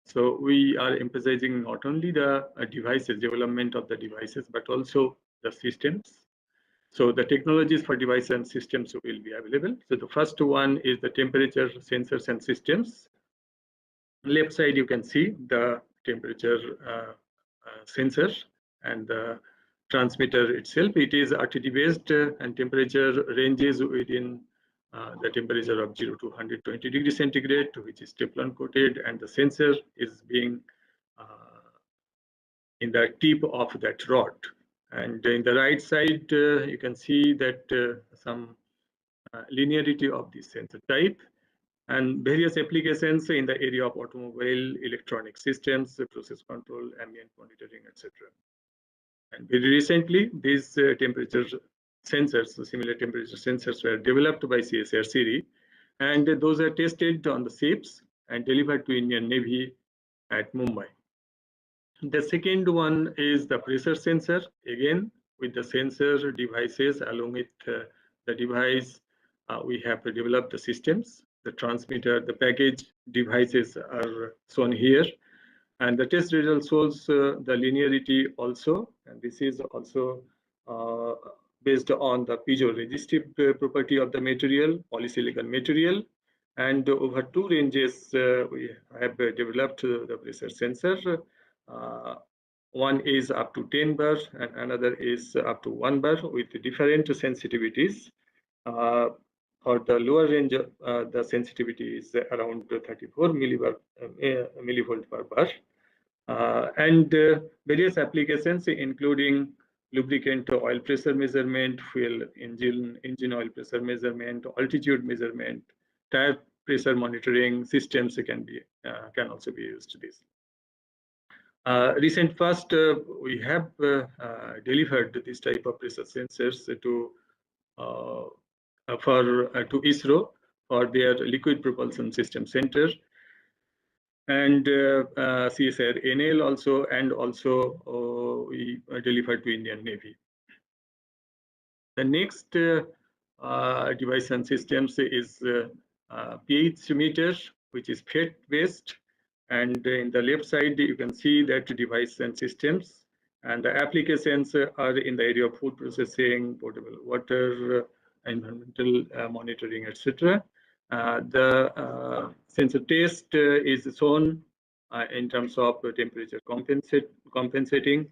Speaker 6: So we are emphasizing not only the devices, development of the devices, but also the systems. So the technologies for devices and systems will be available. So the first one is the temperature sensors and systems. Left side, you can see the temperature sensor and the transmitter itself. It is RTD based and temperature ranges within the temperature of 0 to 120 degrees centigrade, which is Teflon coated, and the sensor is being in the tip of that rod. And in the right side, you can see that some linearity of the sensor type and various applications in the area of automobile, electronic systems, process control, ambient monitoring, etc. And very recently, these temperature sensors, similar temperature sensors, were developed by CSIR CIRI, and those are tested on the ships and delivered to Indian Navy at Mumbai. The second one is the pressure sensor. Again, with the sensor devices, along with the device, we have developed the systems. The transmitter, the package devices are shown here. And the test result shows the linearity also. And this is also based on the piezoresistive property of the material, polysilicon material. And over two ranges, we have developed the pressure sensor. One is up to 10 bar and another is up to 1 bar with different sensitivities. For the lower range, the sensitivity is around 34 millivolt per bar. And various applications, including lubricant oil pressure measurement, fuel engine oil pressure measurement, altitude measurement, tire pressure monitoring systems can also be used to this. Recent past, we have delivered this type of pressure sensors to ISRO for their liquid propulsion system center, and CSIR NL also, and also we delivered to Indian Navy. The next device and systems is pH meter, which is FET based. And in the left side, you can see that device and systems. And the applications are in the area of food processing, potable water, environmental monitoring, etc. The sensor test is shown in terms of temperature compensating,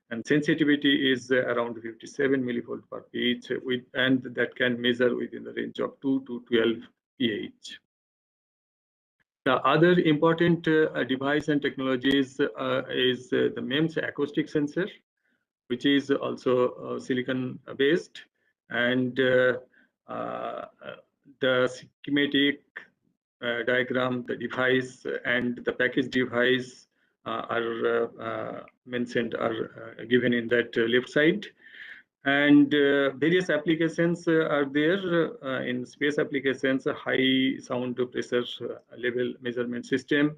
Speaker 6: and sensitivity is around 57 millivolt per pH, and that can measure within the range of 2 to 12 pH. The other important device and technologies is the MEMS acoustic sensor, which is also silicon based, and the schematic diagram, the device and the package device are mentioned, are given in that left side. And various applications are there in space applications, high sound pressure level measurement system,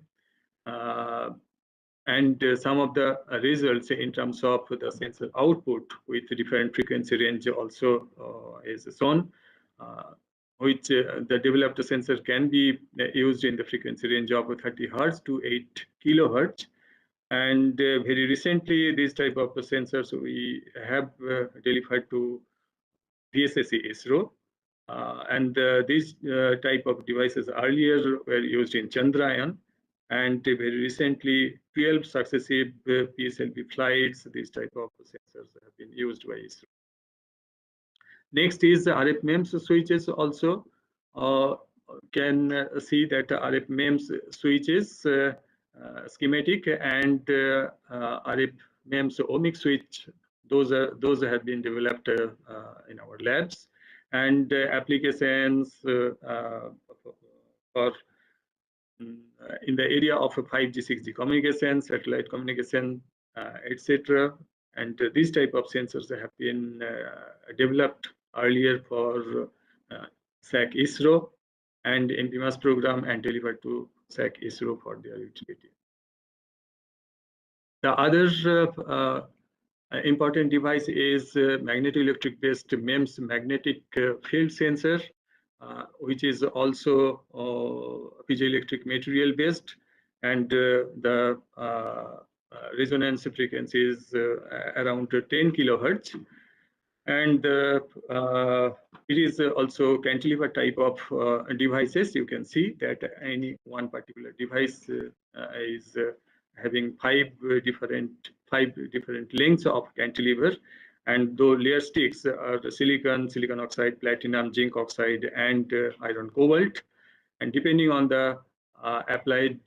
Speaker 6: and some of the results in terms of the sensor output with different frequency range also is shown, which the developed sensor can be used in the frequency range of 30 Hertz to 8 kilohertz. And very recently, these type of sensors we have delivered to VSSC ISRO. And these type of devices earlier were used in Chandrayaan. And very recently, 12 successive PSLV flights, these type of sensors have been used by ISRO. Next is RF MEMS switches also. Can see that RF MEMS switches schematic and RF MEMS ohmic switch, those have been developed in our labs, and applications for in the area of 5G, 6G communication, satellite communication, etc. And these type of sensors have been developed earlier for SAC ISRO and NPMAS program and delivered to SAC ISRO for their utility. The other important device is magnetoelectric based MEMS magnetic field sensor, which is also piezoelectric material based, and the resonance frequency is around 10 kilohertz. And it is also cantilever type of devices. You can see that any one particular device is having five different lengths of cantilever, and those layer sticks are the silicon oxide, platinum, zinc oxide, and iron cobalt. And depending on the applied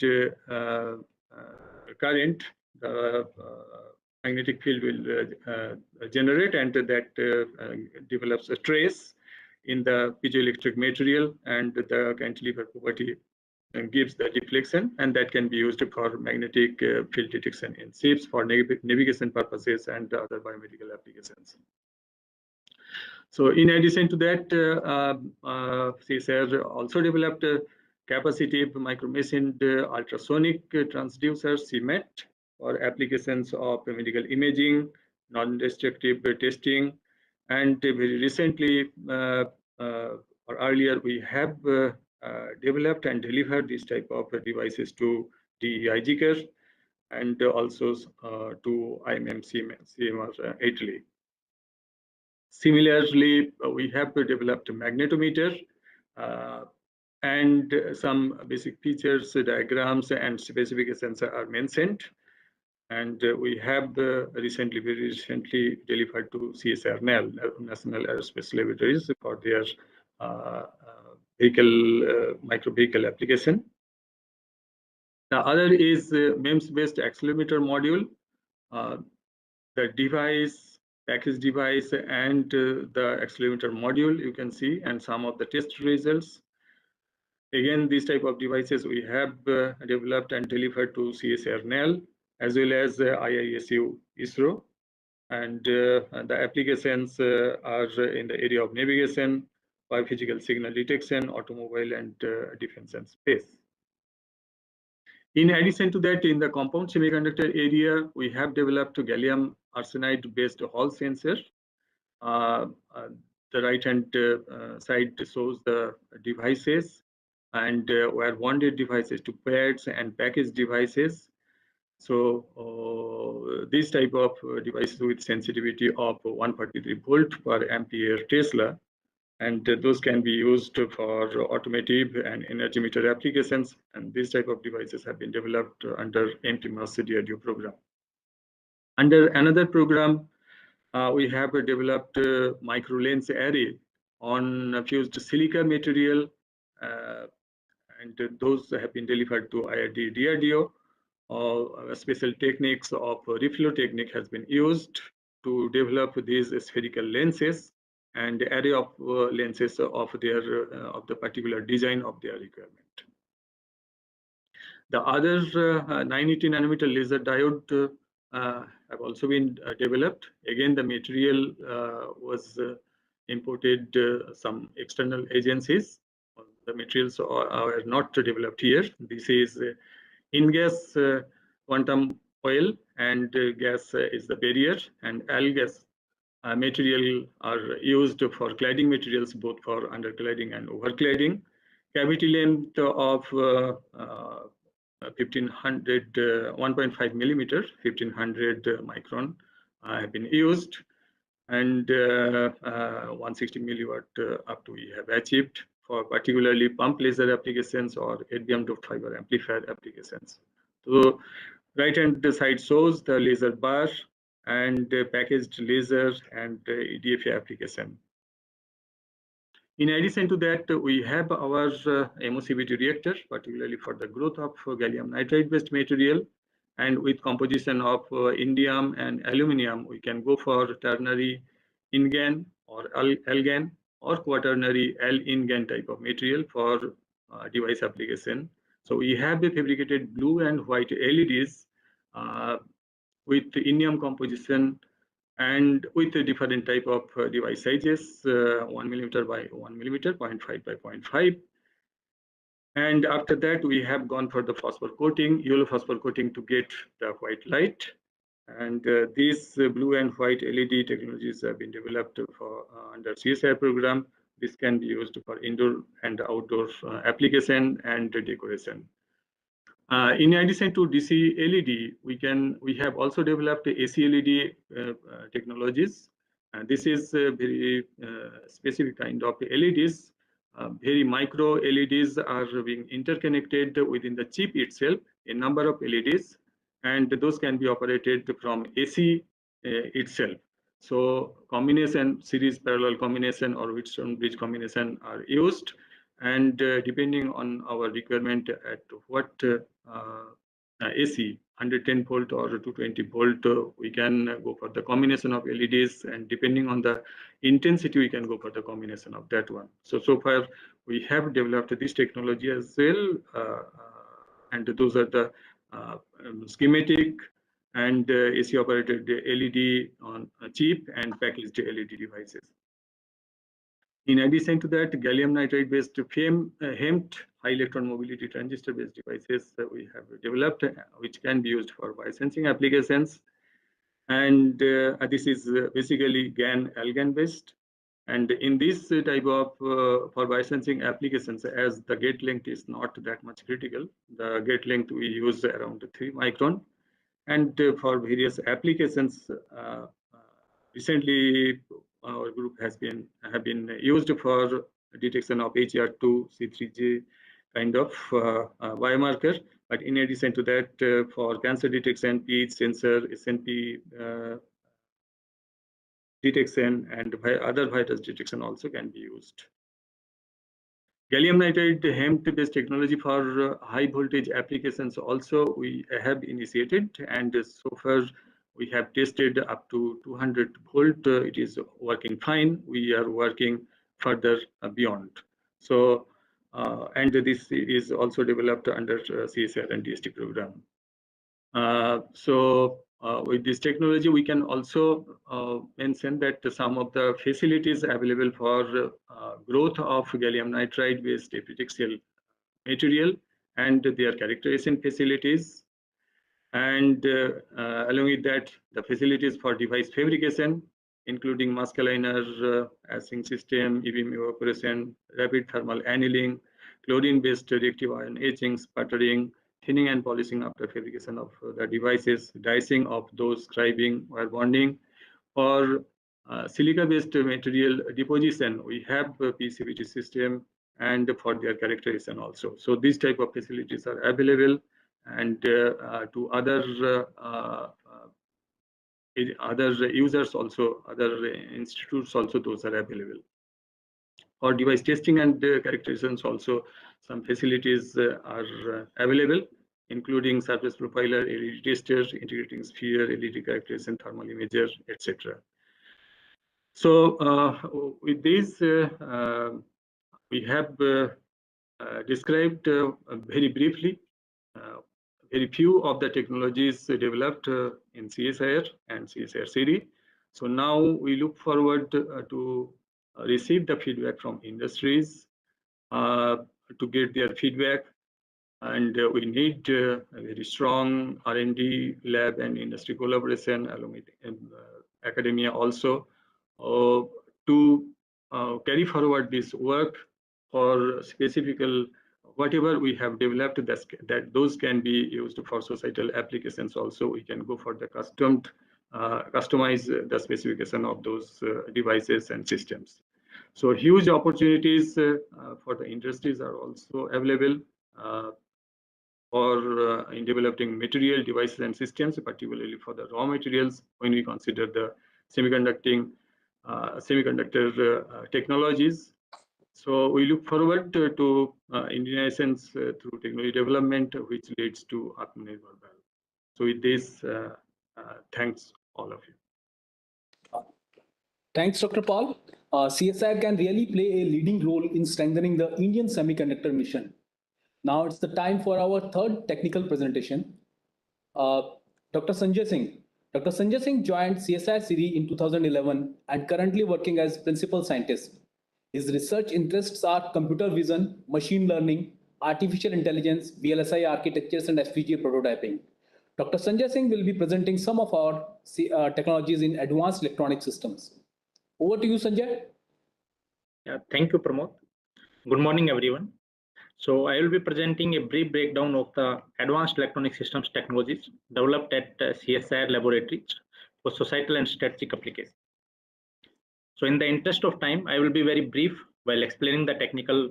Speaker 6: current, the magnetic field will generate, and that develops a trace in the piezoelectric material, and the cantilever property gives the deflection, and that can be used for magnetic field detection in ships for navigation purposes and other biomedical applications. So in addition to that, CSIR also developed a capacitive micro-machined ultrasonic transducer CMET for applications of medical imaging, non-destructive testing, and very recently or earlier we have developed and delivered this type of devices to DEIGCAR and also to IMM-CMR Italy. Similarly, we have developed a magnetometer and some basic features, diagrams, and specifications are mentioned. And we have very recently delivered to CSIR NAL, National Aerospace Laboratories, for their micro vehicle application. The other is MEMS-based accelerometer module. The device, package device, and the accelerometer module you can see, and some of the test results. Again, these type of devices we have developed and delivered to CSIR NAL as well as IISU ISRO. And the applications are in the area of navigation, biophysical signal detection, automobile, and defense and space. In addition to that, in the compound semiconductor area, we have developed a gallium arsenide-based Hall sensor. The right-hand side shows the devices and were bonded devices to pads and packaged devices. So this type of devices with sensitivity of 143 volt per ampere Tesla, and those can be used for automotive and energy meter applications. And this type of devices have been developed under MTMAS DRDO program. Under another program, we have developed a micro lens array on fused silica material, and those have been delivered to IRD DRDO. Special techniques of reflow technique has been used to develop these spherical lenses and array of lenses of the particular design of their requirement. The other 980 nanometer laser diode have also been developed. Again, the material was imported some external agencies. The materials are not developed here. This is in-gas quantum oil, and gas is the barrier, and L-gas material are used for cladding materials, both for undercladding and overcladding. Cavity length of 1.5 millimeter, 1500 micron have been used, and 160 milliwatt up to we have achieved for particularly pump laser applications or erbium doped fiber amplifier applications. So right hand side shows the laser bar and packaged laser and EDFA application. In addition to that, we have our MOCVD reactor, particularly for the growth of gallium nitride based material, and with composition of indium and aluminum, we can go for ternary InGaN or LGaN or quaternary L-InGaN type of material for device application. So we have the fabricated blue and white LEDs with indium composition and with a different type of device sizes, 1 millimeter by 1 millimeter, 0.5 by 0.5. And after that, we have gone for the phosphor coating, yellow phosphor coating to get the white light. And these blue and white LED technologies have been developed for under CSIR program. This can be used for indoor and outdoor application and decoration. In addition to DC LED, we have also developed AC LED technologies. This is a very specific kind of LEDs. Very micro LEDs are being interconnected within the chip itself, a number of LEDs, and those can be operated from AC itself. So combination, series parallel combination or Wheatstone bridge combination are used, and depending on our requirement at what AC, 110 volt or 220 volt, we can go for the combination of LEDs, and depending on the intensity, we can go for the combination of that one. So far, we have developed this technology as well, and those are the schematic and AC operated LED on a chip and packaged LED devices. In addition to that, gallium nitride based HEMT, high electron mobility transistor based devices we have developed, which can be used for biosensing applications. And this is basically GaN-AlGaN based. And in this type of for biosensing applications, as the gate length is not that much critical, the gate length we use around 3 micron. And for various applications, recently our group have been used for detection of HER2, C3G kind of biomarker. But in addition to that, for cancer detection, pH sensor, SNP detection, and other virus detection also can be used. Gallium nitride HEMT based technology for high voltage applications also we have initiated, and so far we have tested up to 200 volt. It is working fine. We are working further beyond. So, and this is also developed under CSR and DST program. With this technology, we can also mention that some of the facilities available for growth of gallium nitride based epitaxial material and their characterization facilities. And along with that, the facilities for device fabrication, including mask aligner, assing system, e-beam evaporation, rapid thermal annealing, chlorine-based reactive ion etching, sputtering, thinning and polishing after fabrication of the devices, dicing of those, scribing, wire bonding, or silica-based material deposition. We have a PCBT system and for their characterization also. So these type of facilities are available, and to other users also, other institutes also, those are available. For device testing and characterizations also, some facilities are available, including surface profiler, LED tester, integrating sphere, LED characterization, thermal imager, etc. So with this, we have described very briefly very few of the technologies developed in CSIR and CSIR series. So now we look forward to receive the feedback from industries, to get their feedback, and we need a very strong R&D lab and industry collaboration along with academia also to carry forward this work for specific whatever we have developed, that those can be used for societal applications also. We can go for the customize the specification of those devices and systems. So huge opportunities for the industries are also available for in developing material devices and systems, particularly for the raw materials when we consider the semiconductor technologies. So we look forward to Indianations through technology development, which leads to Atmanirbhar Bharat. So with this, thanks all of you.
Speaker 1: Thanks, Dr. Paul. CSIR can really play a leading role in strengthening the Indian semiconductor mission. Now it's the time for our third technical presentation. Dr. Sanjay Singh. Dr. Sanjay Singh joined CSIR series in 2011 and currently working as principal scientist. His research interests are computer vision, machine learning, artificial intelligence, VLSI architectures, and FPGA prototyping. Dr. Sanjay Singh will be presenting some of our technologies in advanced electronic systems. Over to you, Sanjay.
Speaker 7: Yeah, thank you, Pramod. Good morning, everyone. So I will be presenting a brief breakdown of the advanced electronic systems technologies developed at CSIR laboratories for societal and strategic applications. So in the interest of time, I will be very brief while explaining the technical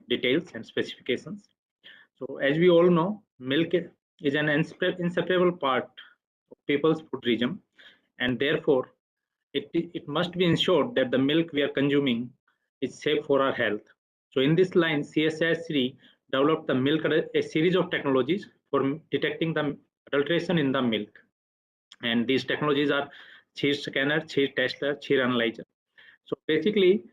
Speaker 7: details and specifications. So as we all know, milk is an inseparable part of people's food regime, and therefore it must be ensured that the milk we are consuming is safe for our health. So in this line, CSIR developed the milk, a series of technologies for detecting the adulteration in the milk. And these technologies are cheese scanner, cheese tester, cheese analyzer. So basically,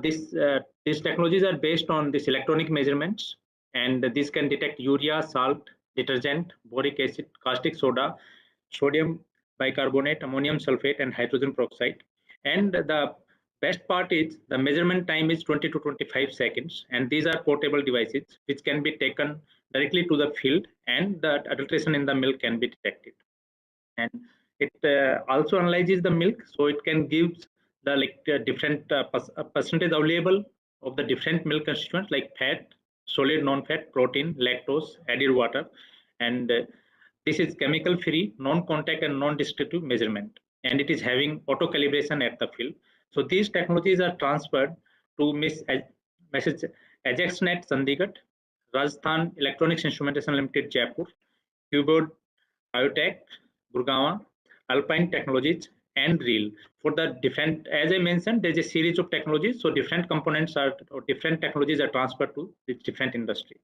Speaker 7: these technologies are based on these electronic measurements, and this can detect urea, salt, detergent, boric acid, caustic soda, sodium bicarbonate, ammonium sulfate, and hydrogen peroxide. And the best part is the measurement time is 20 to 25 seconds, and these are portable devices which can be taken directly to the field, and the adulteration in the milk can be detected. And it also analyzes the milk, so it can give the different percentage available of the different milk constituents like fat, solid, non-fat, protein, lactose, added water, and this is chemical free, non-contact and non-destructive measurement, and it is having auto calibration at the field. So these technologies are transferred to Message AjaxNet Chandigarh, Rajasthan Electronics Instrumentation Limited Jaipur, Qboard Biotech Gurgaon, Alpine Technologies, and Reel. For the different, as I mentioned, there's a series of technologies, so different components are or different technologies are transferred to the different industries.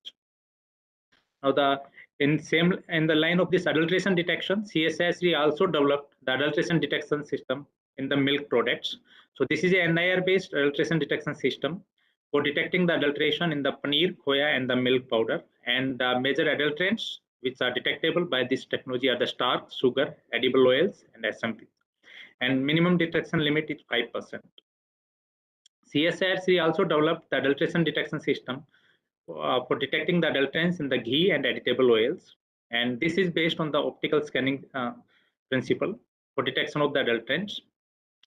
Speaker 7: Now, in the line of this adulteration detection, CSIRC also developed the adulteration detection system in the milk products. So this is a NIR-based adulteration detection system for detecting the adulteration in the paneer, khoya, and the milk powder. And the major adulterants which are detectable by this technology are the starch, sugar, edible oils, and SMP. And minimum detection limit is 5%. CSIRC also developed the adulteration detection system for detecting the adulterants in the ghee and edible oils, and this is based on the optical scanning principle for detection of the adulterants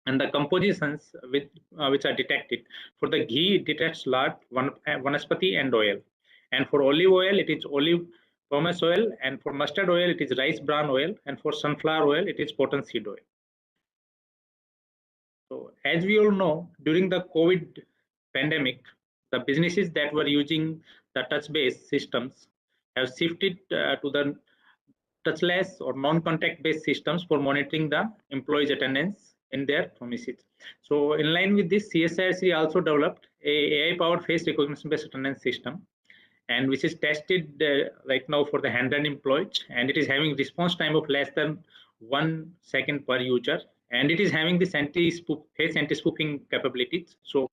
Speaker 7: and the compositions which are detected. For the ghee, it detects lard, vanaspati, and oil, and for olive oil, it is olive pomace oil, and for mustard oil, it is rice bran oil, and for sunflower oil, it is cotton seed oil. So, as we all know, during the COVID pandemic, the businesses that were using the touch-based systems have shifted to the touchless or non-contact based systems for monitoring the employees' attendance in their premises. So in line with this, CSIRC also developed a AI-powered face recognition-based attendance system, and which is tested right now for the handheld employees, and it is having response time of less than 1 second per user, and it is having this face anti-spoofing capabilities, so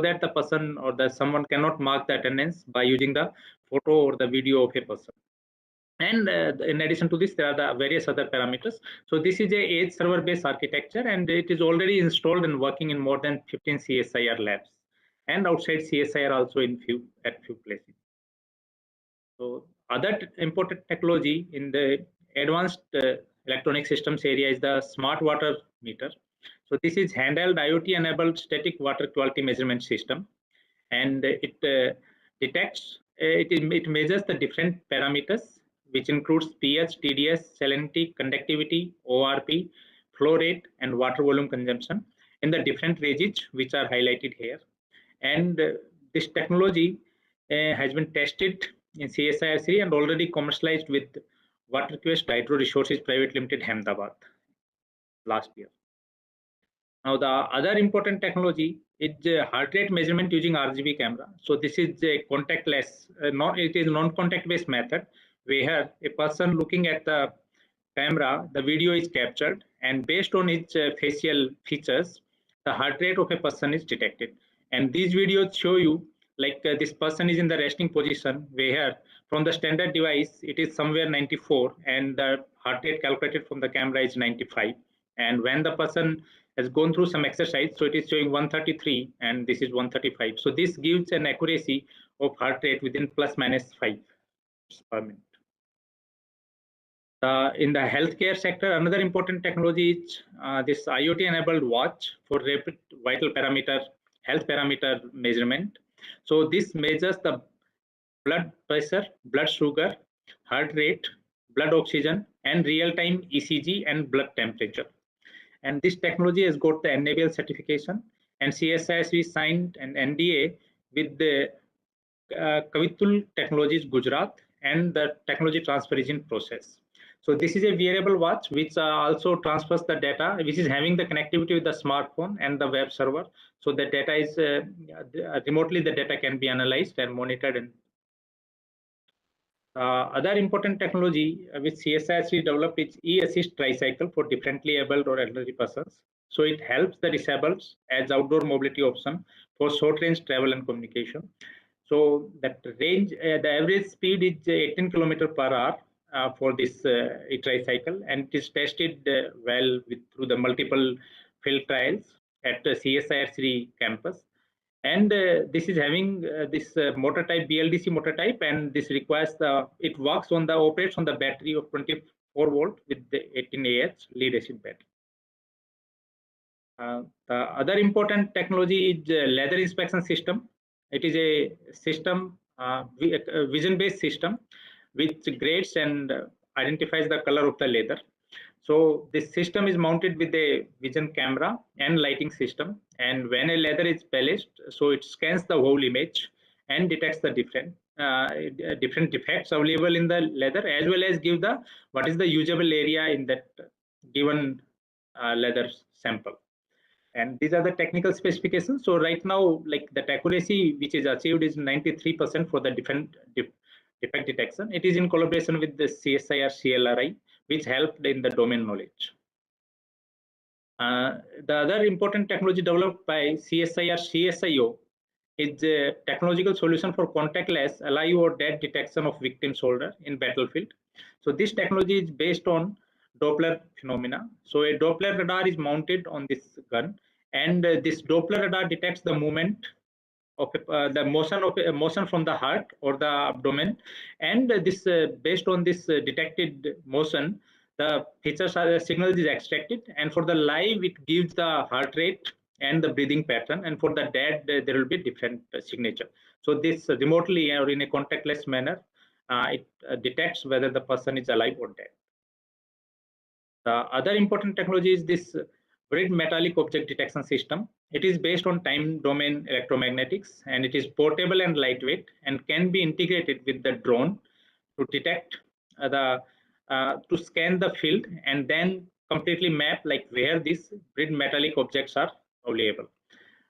Speaker 7: that the person or someone cannot mark the attendance by using the photo or the video of a person. And in addition to this, there are the various other parameters. So this is a edge server based architecture, and it is already installed and working in more than 15 CSIR labs and outside CSIR also at few places. So other important technology in the advanced electronic systems area is the smart water meter. So this is handheld IoT enabled static water quality measurement system, and it detects, it measures the different parameters, which includes pH, TDS, salinity, conductivity, ORP, flow rate, and water volume consumption in the different ranges which are highlighted here. And this technology has been tested in CSIRC and already commercialized with WaterQuest Hydro Resources Private Limited, Ahmedabad, last year. Now, the other important technology is heart rate measurement using RGB camera. So this is a contactless, it is non-contact based method where a person looking at the camera, the video is captured, and based on its facial features, the heart rate of a person is detected. And these videos show you like this person is in the resting position, where from the standard device it is somewhere 94, and the heart rate calculated from the camera is 95. And when the person has gone through some exercise, so it is showing 133, and this is 135. So this gives an accuracy of heart rate within plus minus 5 per minute. In the healthcare sector, another important technology is this IoT-enabled watch for rapid vital parameter, health parameter measurement. So this measures the blood pressure, blood sugar, heart rate, blood oxygen, and real-time ECG and blood temperature. And this technology has got the NABL certification, and CSIRC signed an NDA with the Kavitul Technologies Gujarat, and the technology transfer is in process. So this is a wearable watch which also transfers the data, which is having the connectivity with the smartphone and the web server. So the data is remotely, the data can be analyzed and monitored and Other important technology which CSIRC developed is e-assist tricycle for differently abled or elderly persons. So it helps the disabled as outdoor mobility option for short range travel and communication. So that range, the average speed is 18 km/h for this e-tricycle, and it is tested well through the multiple field trials at the CSIR3 campus. And this is having this motor type, BLDC motor type, and this requires it operates on the battery of 24 volt with the 18 Ah lead acid battery. The other important technology is leather inspection system. It is a system, vision-based system, which grades and identifies the color of the leather. So this system is mounted with a vision camera and lighting system, and when a leather is polished, so it scans the whole image and detects the different defects available in the leather, as well as give the what is the usable area in that given leather sample. And these are the technical specifications. So right now, like the accuracy which is achieved is 93% for the defect detection. It is in collaboration with the CSIR CLRI, which helped in the domain knowledge. The other important technology developed by CSIR CSIO is a technological solution for contactless alive or dead detection of victim shoulder in battlefield. So this technology is based on Doppler phenomena. So a Doppler radar is mounted on this gun, and this Doppler radar detects the movement of the motion from the heart or the abdomen, and this based on this detected motion, the features signals is extracted, and for the live it gives the heart rate and the breathing pattern, and for the dead there will be different signature. So this remotely or in a contactless manner, it detects whether the person is alive or dead. The other important technology is this grid metallic object detection system. It is based on time domain electromagnetics, and it is portable and lightweight and can be integrated with the drone to detect to scan the field and then completely map like where these grid metallic objects are available.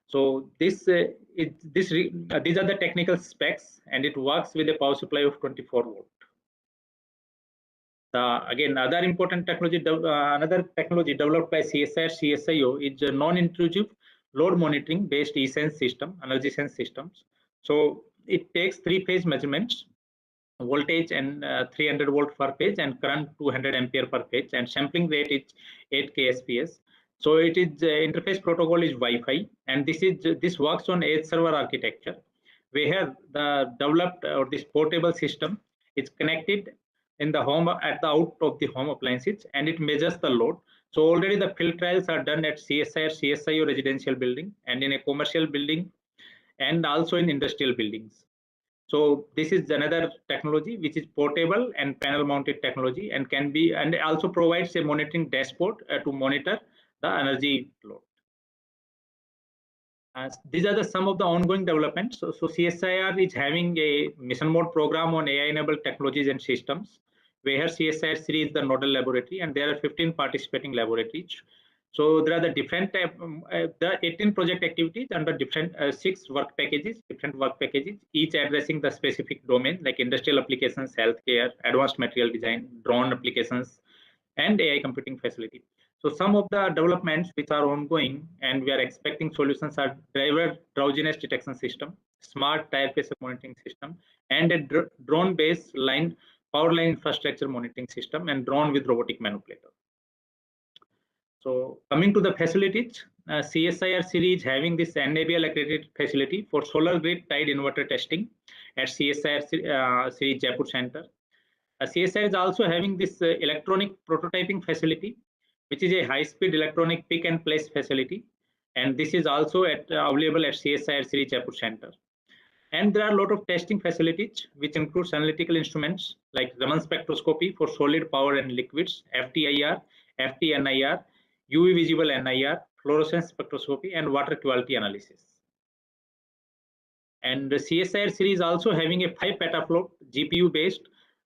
Speaker 7: So these are the technical specs, and it works with a power supply of 24 volt. Again, other important technology, another technology developed by CSIR CSIO is a non-intrusive load monitoring based iCEN system, energy sense systems. So it takes 3-phase measurements, voltage and 300 volt per phase and current 200 ampere per phase, and sampling rate is 8 kSPS. So it is interface protocol is Wi-Fi, and this works on edge server architecture, where the developed or this portable system is connected in the home at the out of the home appliances, and it measures the load. So already the field trials are done at CSIR CSIO residential building and in a commercial building and also in industrial buildings. So this is another technology which is portable and panel mounted technology, and can be, and also provides a monitoring dashboard to monitor the energy load. These are some of the ongoing developments. So CSIR is having a mission mode program on AI enabled technologies and systems, where CSIR3 is the nodal laboratory, and there are 15 participating laboratories. So there are the different the 18 project activities under different 6 work packages, different work packages, each addressing the specific domain like industrial applications, healthcare, advanced material design, drone applications, and AI computing facility. So some of the developments which are ongoing and we are expecting solutions are driver drowsiness detection system, smart tire pressure monitoring system, and a drone-based power line infrastructure monitoring system, and drone with robotic manipulator. So coming to the facilities, CSIR series having this NABL accredited facility for solar grid tied inverter testing at CSIR series Jaipur Center. CSIR is also having this electronic prototyping facility, which is a high-speed electronic pick and place facility, and this is also available at CSIR series Jaipur Center. And there are a lot of testing facilities which includes analytical instruments like Raman spectroscopy for solid, power, and liquids, FTIR, FTNIR, UV visible NIR, fluorescence spectroscopy, and water quality analysis. And the CSIR series also having a 5 petaflop GPU based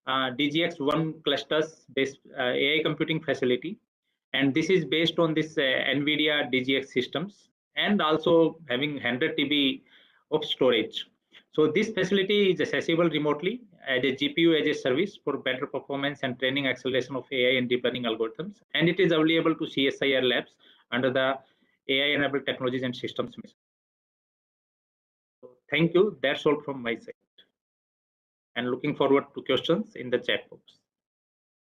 Speaker 7: DGX1 clusters based AI computing facility, and this is based on this NVIDIA DGX systems, and also having 100 TB of storage. So this facility is accessible remotely as a GPU as a service for better performance and training acceleration of AI and deep learning algorithms. And it is available to CSIR labs under the AI-enabled technologies and systems mission. So thank you. That's all from my side. And looking forward to questions in the chat box.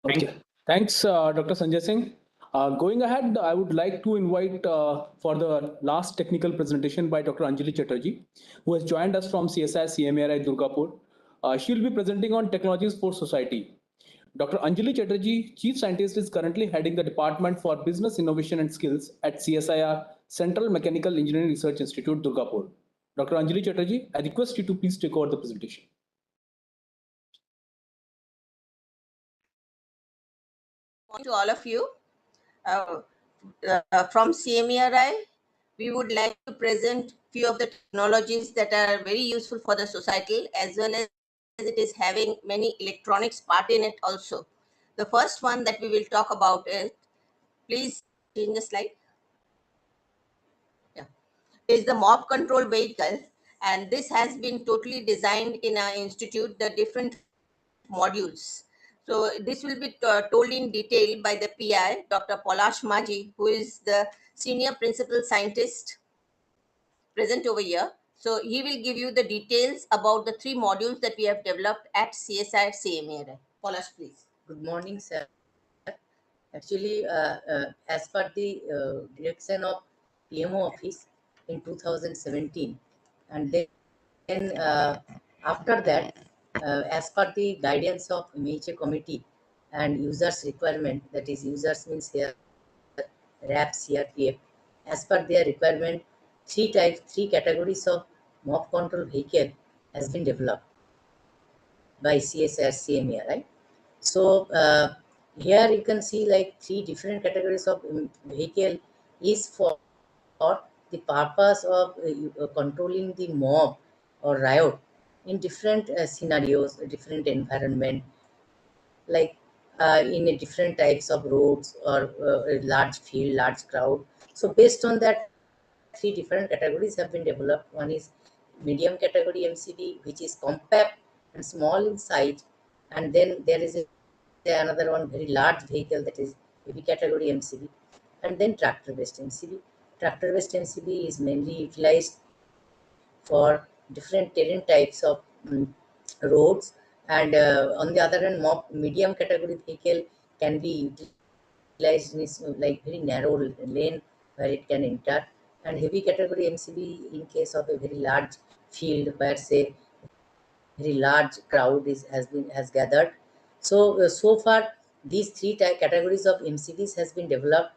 Speaker 1: Okay. Thanks, Dr. Sanjay Singh. Going ahead, I would like to invite for the last technical presentation by Dr. Anjali Chatterjee, who has joined us from CSI CMARI Durgapur. She will be presenting on technologies for society. Dr. Anjali Chatterjee, Chief Scientist, is currently heading the Department for Business Innovation and Skills at CSIR Central Mechanical Engineering Research Institute, Durgapur. Dr. Anjali Chatterjee, I request you to please take over the presentation.
Speaker 8: To all of you. From CMARI, we would like to present few of the technologies that are very useful for the society, as well as it is having many electronics part in it also. The first one that we will talk about is, please change the slide. Yeah, is the mob control vehicle, and this has been totally designed in our institute, the different modules. So this will be told in detail by the PI, Dr. Polash Maji, who is the senior principal scientist present over here. So he will give you the details about the 3 modules that we have developed at CSI CMARI. Polash, please.
Speaker 9: Good morning, sir. Actually, as per the direction of PMO office in 2017, and then after that, as per the guidance of MHA committee and users requirement, that is users means here RAP, CRPF, as per their requirement, 3 categories of mob control vehicle has been developed by CSR CMA, right? So here you can see like 3 different categories of vehicle is for the purpose of controlling the mob or riot in different scenarios, different environment, like in a different types of roads or a large field, large crowd. So based on that, 3 different categories have been developed. One is medium category MCV, which is compact and small in size, and then there is another one very large vehicle, that is heavy category MCV, and then tractor based MCV. Tractor based MCV is mainly utilized for different terrain types of roads, and on the other hand, medium category vehicle can be utilized in like very narrow lane where it can enter, and heavy category MCV in case of a very large field where say very large crowd has gathered. So so far these 3 categories of MCVs has been developed.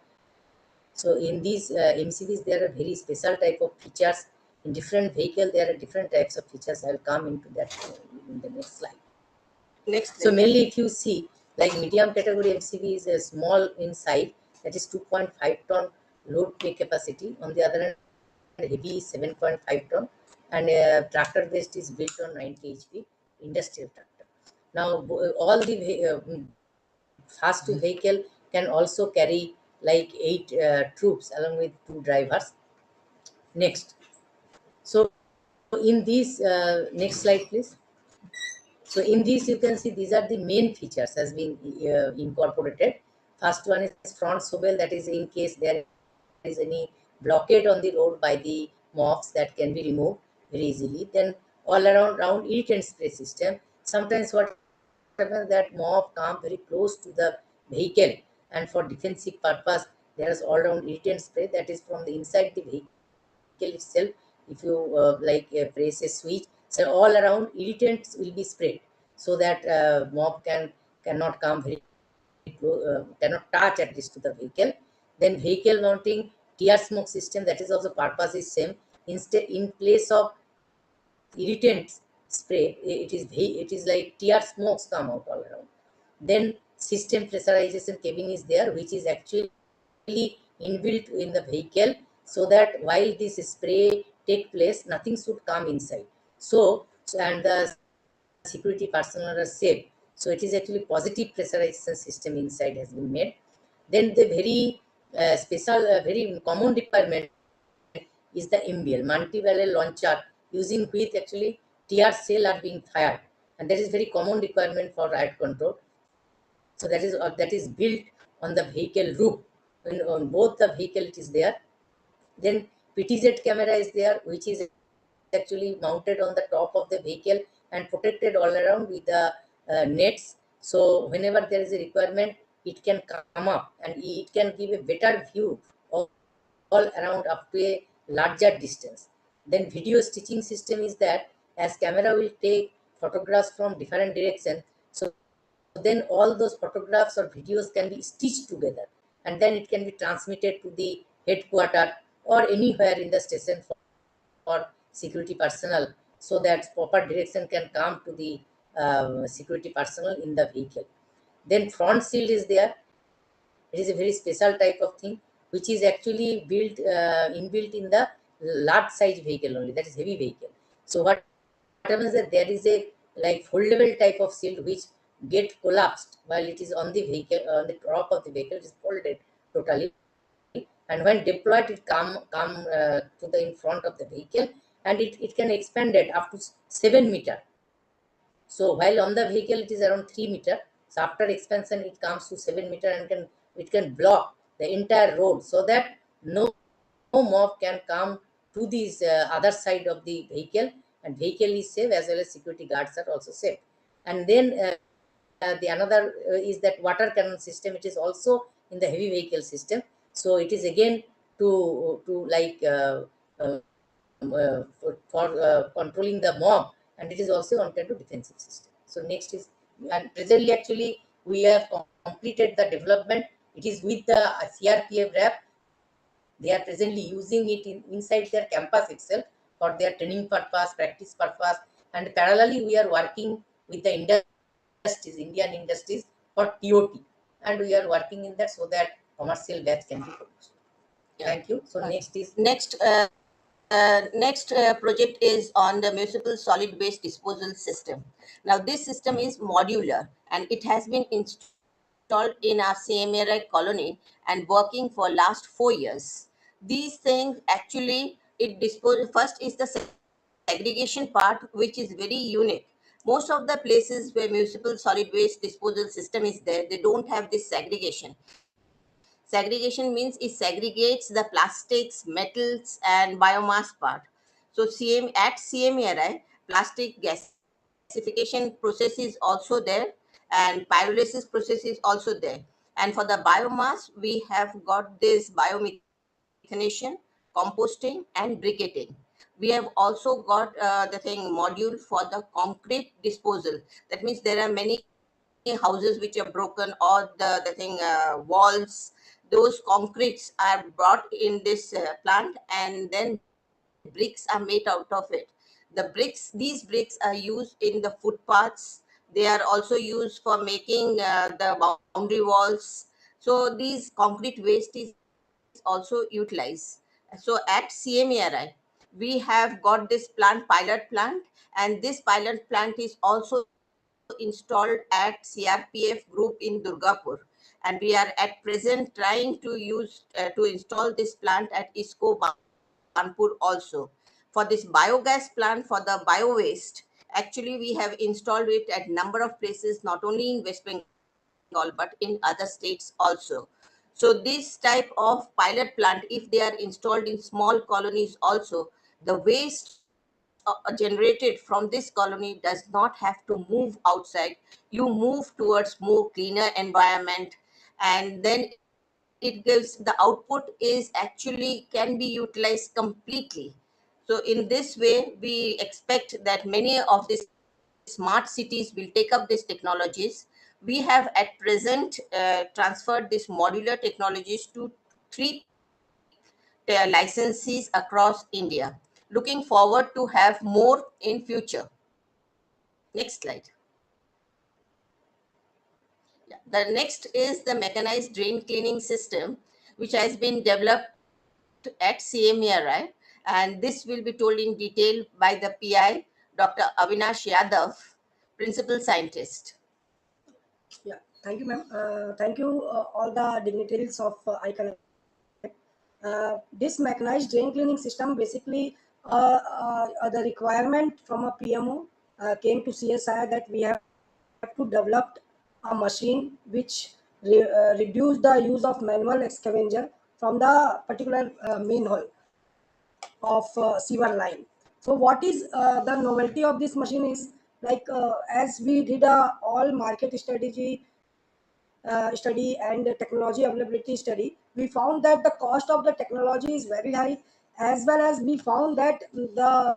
Speaker 9: So in these MCVs there are very special type of features. In different vehicle there are different types of features. I'll come into that in the next slide.
Speaker 8: Next.
Speaker 9: So mainly if you see, like medium category MCV is a small in size, that is 2.5 ton load pay capacity. On the other hand, heavy is 7.5 ton, and tractor based is built on 90 HP industrial tractor. Now all the fast vehicle can also carry like 8 troops along with 2 drivers. Next. So in these next slide please. So in this you can see these are the main features has been incorporated. First one is front shovel, that is in case there is any blockade on the road by the mobs, that can be removed very easily. Then all around irritant spray system. Sometimes what happens that mob come very close to the vehicle, and for defensive purpose there is all around irritant spray, that is from the inside the vehicle itself. If you press a switch, so all around irritants will be sprayed, so that mob cannot come very close, cannot touch at least to the vehicle. Then vehicle mounting tear smoke system, that is also purpose is same. Instead, in place of irritants spray, it is like tear smokes come out all around. Then system pressurization cabin is there, which is actually inbuilt in the vehicle, so that while this spray take place, nothing should come inside. So and the security personnel are safe. So it is actually positive pressurization system inside has been made. Then the very special, very common requirement is the MBL, multi-barrel launcher, using which actually tear cell are being fired, and that is very common requirement for riot control. So that is built on the vehicle roof. On both the vehicle it is there. Then PTZ camera is there, which is actually mounted on the top of the vehicle and protected all around with the nets. So whenever there is a requirement, it can come up and it can give a better view of all around up to a larger distance. Then video stitching system is that as camera will take photographs from different directions, so then all those photographs or videos can be stitched together, and then it can be transmitted to the headquarters or anywhere in the station for security personnel, so that proper direction can come to the security personnel in the vehicle. Then front shield is there. It is a very special type of thing, which is actually built inbuilt in the large size vehicle only, that is heavy vehicle. So what happens that there is a like foldable type of shield which get collapsed while it is on the vehicle, on the top of the vehicle, it is folded totally, and when deployed it come to the in front of the vehicle, and it can expand it up to 7 meter. So while on the vehicle it is around 3 meter, so after expansion it comes to 7 meter and it can block the entire road, so that no mob can come to this other side of the vehicle, and vehicle is safe as well as security guards are also safe. And then the another is that water cannon system. It is also in the heavy vehicle system, so it is again to like for controlling the mob, and it is also on kind of defensive system. So next is, and presently actually we have completed the development. It is with the CRPF RAP. They are presently using it inside their campus itself for their training purpose, practice purpose, and parallelly we are working with the industries, Indian industries, for TOT, and we are working in that so that commercial batch can be produced. Thank you. So next is
Speaker 8: next project is on the municipal solid waste disposal system. Now this system is modular and it has been installed in our CMRI colony and working for last 4 years. These things actually, it disposes, first is the segregation part, which is very unique. Most of the places where municipal solid waste disposal system is there, they don't have this segregation. Segregation means it segregates the plastics, metals, and biomass part. So at CMRI, plastic gasification process is also there, and pyrolysis process is also there. And for the biomass, we have got this biomethanation, composting, and briquetting. We have also got the thing module for the concrete disposal. That means there are many houses which are broken, or the thing walls, those concretes are brought in this plant, and then bricks are made out of it. These bricks are used in the footpaths. They are also used for making the boundary walls. So these concrete waste is also utilized. So at CMRI, we have got this pilot plant, and this pilot plant is also installed at CRPF group in Durgapur, and we are at present trying to use to install this plant at ISCO Kanpur also. For this biogas plant for the bio waste, actually we have installed it at number of places, not only in West Bengal but in other states also. So this type of pilot plant, if they are installed in small colonies also, the waste generated from this colony does not have to move outside. You move towards more cleaner environment, and then it gives the output is actually can be utilized completely. So in this way, we expect that many of these smart cities will take up these technologies. We have at present transferred these modular technologies to 3 licensees across India. Looking forward to have more in future. Next slide. Yeah. The next is the mechanized drain cleaning system, which has been developed at CMRI, and this will be told in detail by the PI, Dr. Avinash Yadav, principal scientist.
Speaker 10: Yeah, thank you, ma'am. Thank you, all the dignitaries of iCEN. This mechanized drain cleaning system basically the requirement from a PMO came to CSI that we have to develop a machine which reduce the use of manual excavator from the particular main hole of sewer line. So what is the novelty of this machine is like as we did a all market study and technology availability study, we found that the cost of the technology is very high, as well as we found that the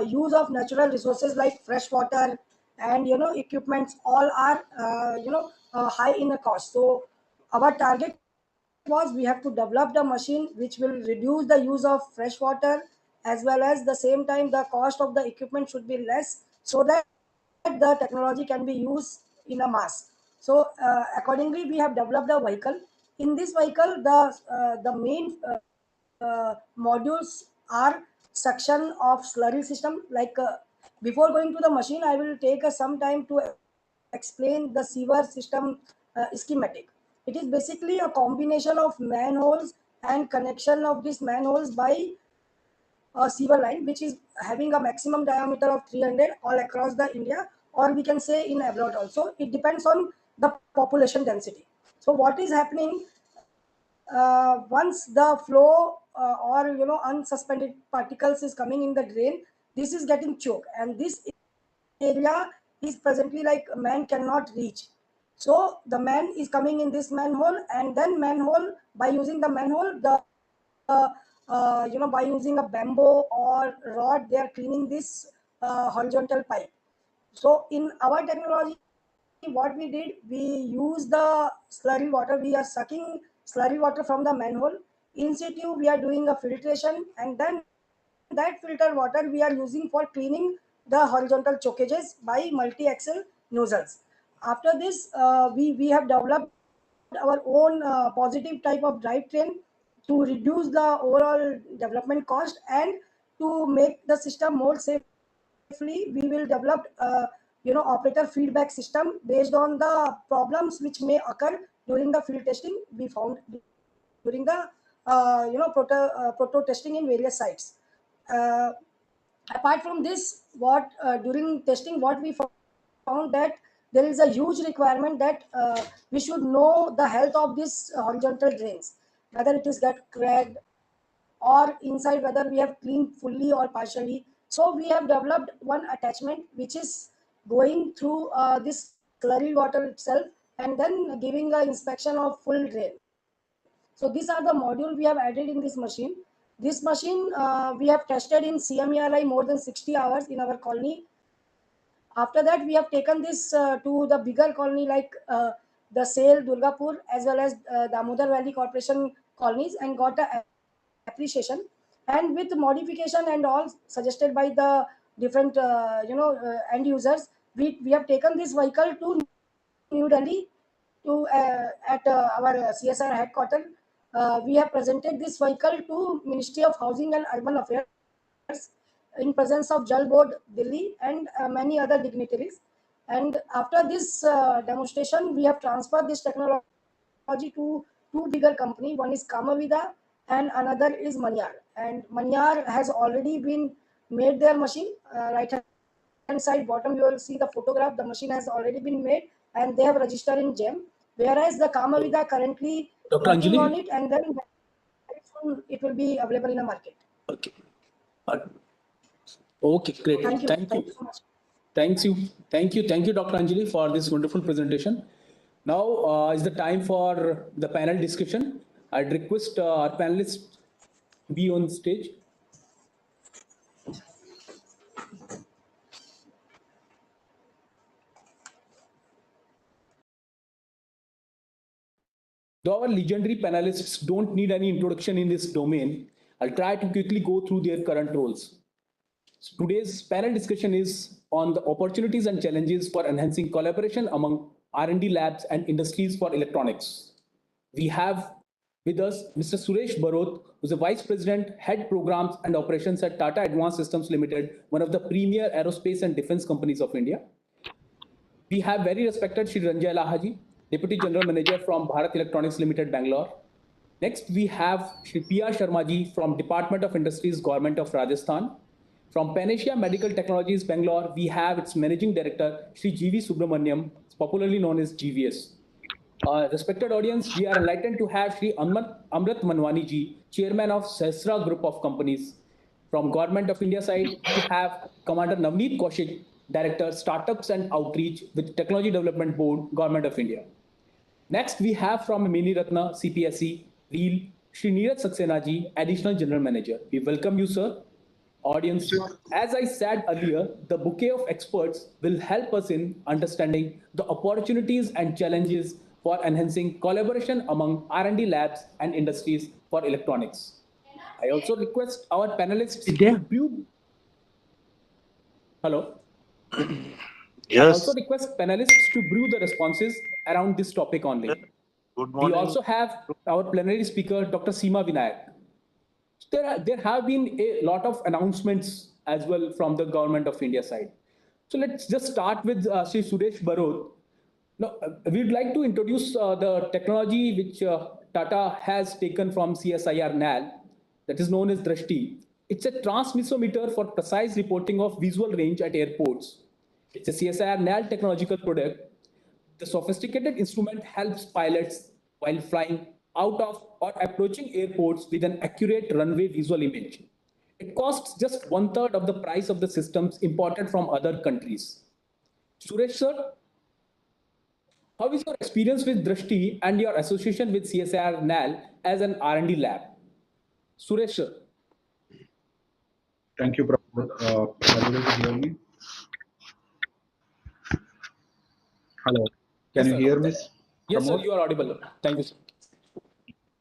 Speaker 10: use of natural resources like fresh water and equipments all are high in the cost. So our target was we have to develop the machine which will reduce the use of fresh water, as well as the same time the cost of the equipment should be less, so that the technology can be used in a mass. So accordingly we have developed a vehicle. In this vehicle the main modules are section of slurry system. Like before going to the machine, I will take some time to explain the sewer system schematic. It is basically a combination of manholes and connection of these manholes by a sewer line, which is having a maximum diameter of 300 all across the India, or we can say in abroad also. It depends on the population density. So what is happening once the flow or unsuspended particles is coming in the drain, this is getting choked, and this area is presently like man cannot reach. So the man is coming in this manhole, and then manhole, by using the manhole, the by using a bamboo or rod, they are cleaning this horizontal pipe. So in our technology, what we did, we use the slurry water. We are sucking slurry water from the manhole. In situ, we are doing a filtration, and then that filter water we are using for cleaning the horizontal chokages by multi-axle nozzles. After this, we have developed our own positive type of drivetrain to reduce the overall development cost, and to make the system more safely, we will develop operator feedback system based on the problems which may occur during the field testing we found during the proto testing in various sites. uh, Apart from this, what during testing what we found that there is a huge requirement that we should know the health of this horizontal drains, whether it is get cracked or inside whether we have cleaned fully or partially. So we have developed one attachment which is going through this slurry water itself, and then giving the inspection of full drain. So these are the module we have added in this machine. This machine we have tested in CMERI more than 60 hours in our colony. After that, we have taken this to the bigger colony like the Sale, Durgapur, as well as Damodar Valley Corporation colonies, and got a appreciation. And with modification and all suggested by the different end users, we have taken this vehicle to New Delhi to at our CSR headquarters. We have presented this vehicle to Ministry of Housing and Urban Affairs in presence of Jal Board Delhi and many other dignitaries. And after this demonstration, we have transferred this technology to two bigger companies. One is Kamavida and another is Manyar. And Manyar has already been made their machine. Right hand side bottom, you will see the photograph. The machine has already been made and they have registered in GEM. Whereas the Kamavida currently
Speaker 1: Dr.
Speaker 10: working
Speaker 1: Anjali?
Speaker 10: on it, and then very soon it will be available in the market.
Speaker 1: Okay. Okay, great.
Speaker 10: Thank you.
Speaker 1: Thank
Speaker 10: Thank
Speaker 1: you.
Speaker 10: you so much.
Speaker 1: Thank you, Dr. Anjali, for this wonderful presentation. Now is the time for the panel discussion. I'd request our panelists to be on stage. Though our legendary panelists don't need any introduction in this domain, I'll try to quickly go through their current roles. So today's panel discussion is on the opportunities and challenges for enhancing collaboration among R&D labs and industries for electronics. We have with us Mr. Suresh Barot, who's the Vice President, Head Programs and Operations at Tata Advanced Systems Limited, one of the premier aerospace and defense companies of India. We have very respected Shri Ranjay Lahaji, Deputy General Manager from Bharat Electronics Limited, Bangalore. Next, we have Shri P.R. Sharma from Department of Industries, Government of Rajasthan. From Panacea Medical Technologies, Bangalore, we have its Managing Director, Shri G.V. Subramaniam, popularly known as GVS. Respected audience, we are enlightened to have Shri Amrit Manwani ji, Chairman of Sahasra Group of Companies. From Government of India side, we have Commander Navneet Kaushik, Director, Startups and Outreach with Technology Development Board, Government of India. Next, we have from Mini Ratna, CPSE, Real, Shri Neeraj Saxena ji, Additional General Manager. We welcome you, sir. Audience, as I said earlier, the bouquet of experts will help us in understanding the opportunities and challenges for enhancing collaboration among R&D labs and industries for electronics. I also request our panelists to view. Hello.
Speaker 11: Yes.
Speaker 1: I also request panelists to brew the responses around this topic only.
Speaker 11: Good morning.
Speaker 1: We also have our plenary speaker, Dr. Seema Vinayak. There have been a lot of announcements as well from the government of India side. So let's just start with Sri Suresh Barot. Now, we'd like to introduce the technology which Tata has taken from CSIR NAL, that is known as Drashti. It's a transmissometer for precise reporting of visual range at airports. It's a CSIR NAL technological product. The sophisticated instrument helps pilots while flying out of or approaching airports with an accurate runway visual image. It costs just one-third of the price of the systems imported from other countries. Suresh sir, how is your experience with Drashti and your association with CSIR NAL as an R&D lab? Suresh sir.
Speaker 12: Thank you, Prabhu. Are you able to hear me? Hello. Can
Speaker 1: Yes,
Speaker 12: you
Speaker 1: sir.
Speaker 12: hear me?
Speaker 1: Yes, sir,
Speaker 12: Pramod?
Speaker 1: you are audible. Thank you, sir.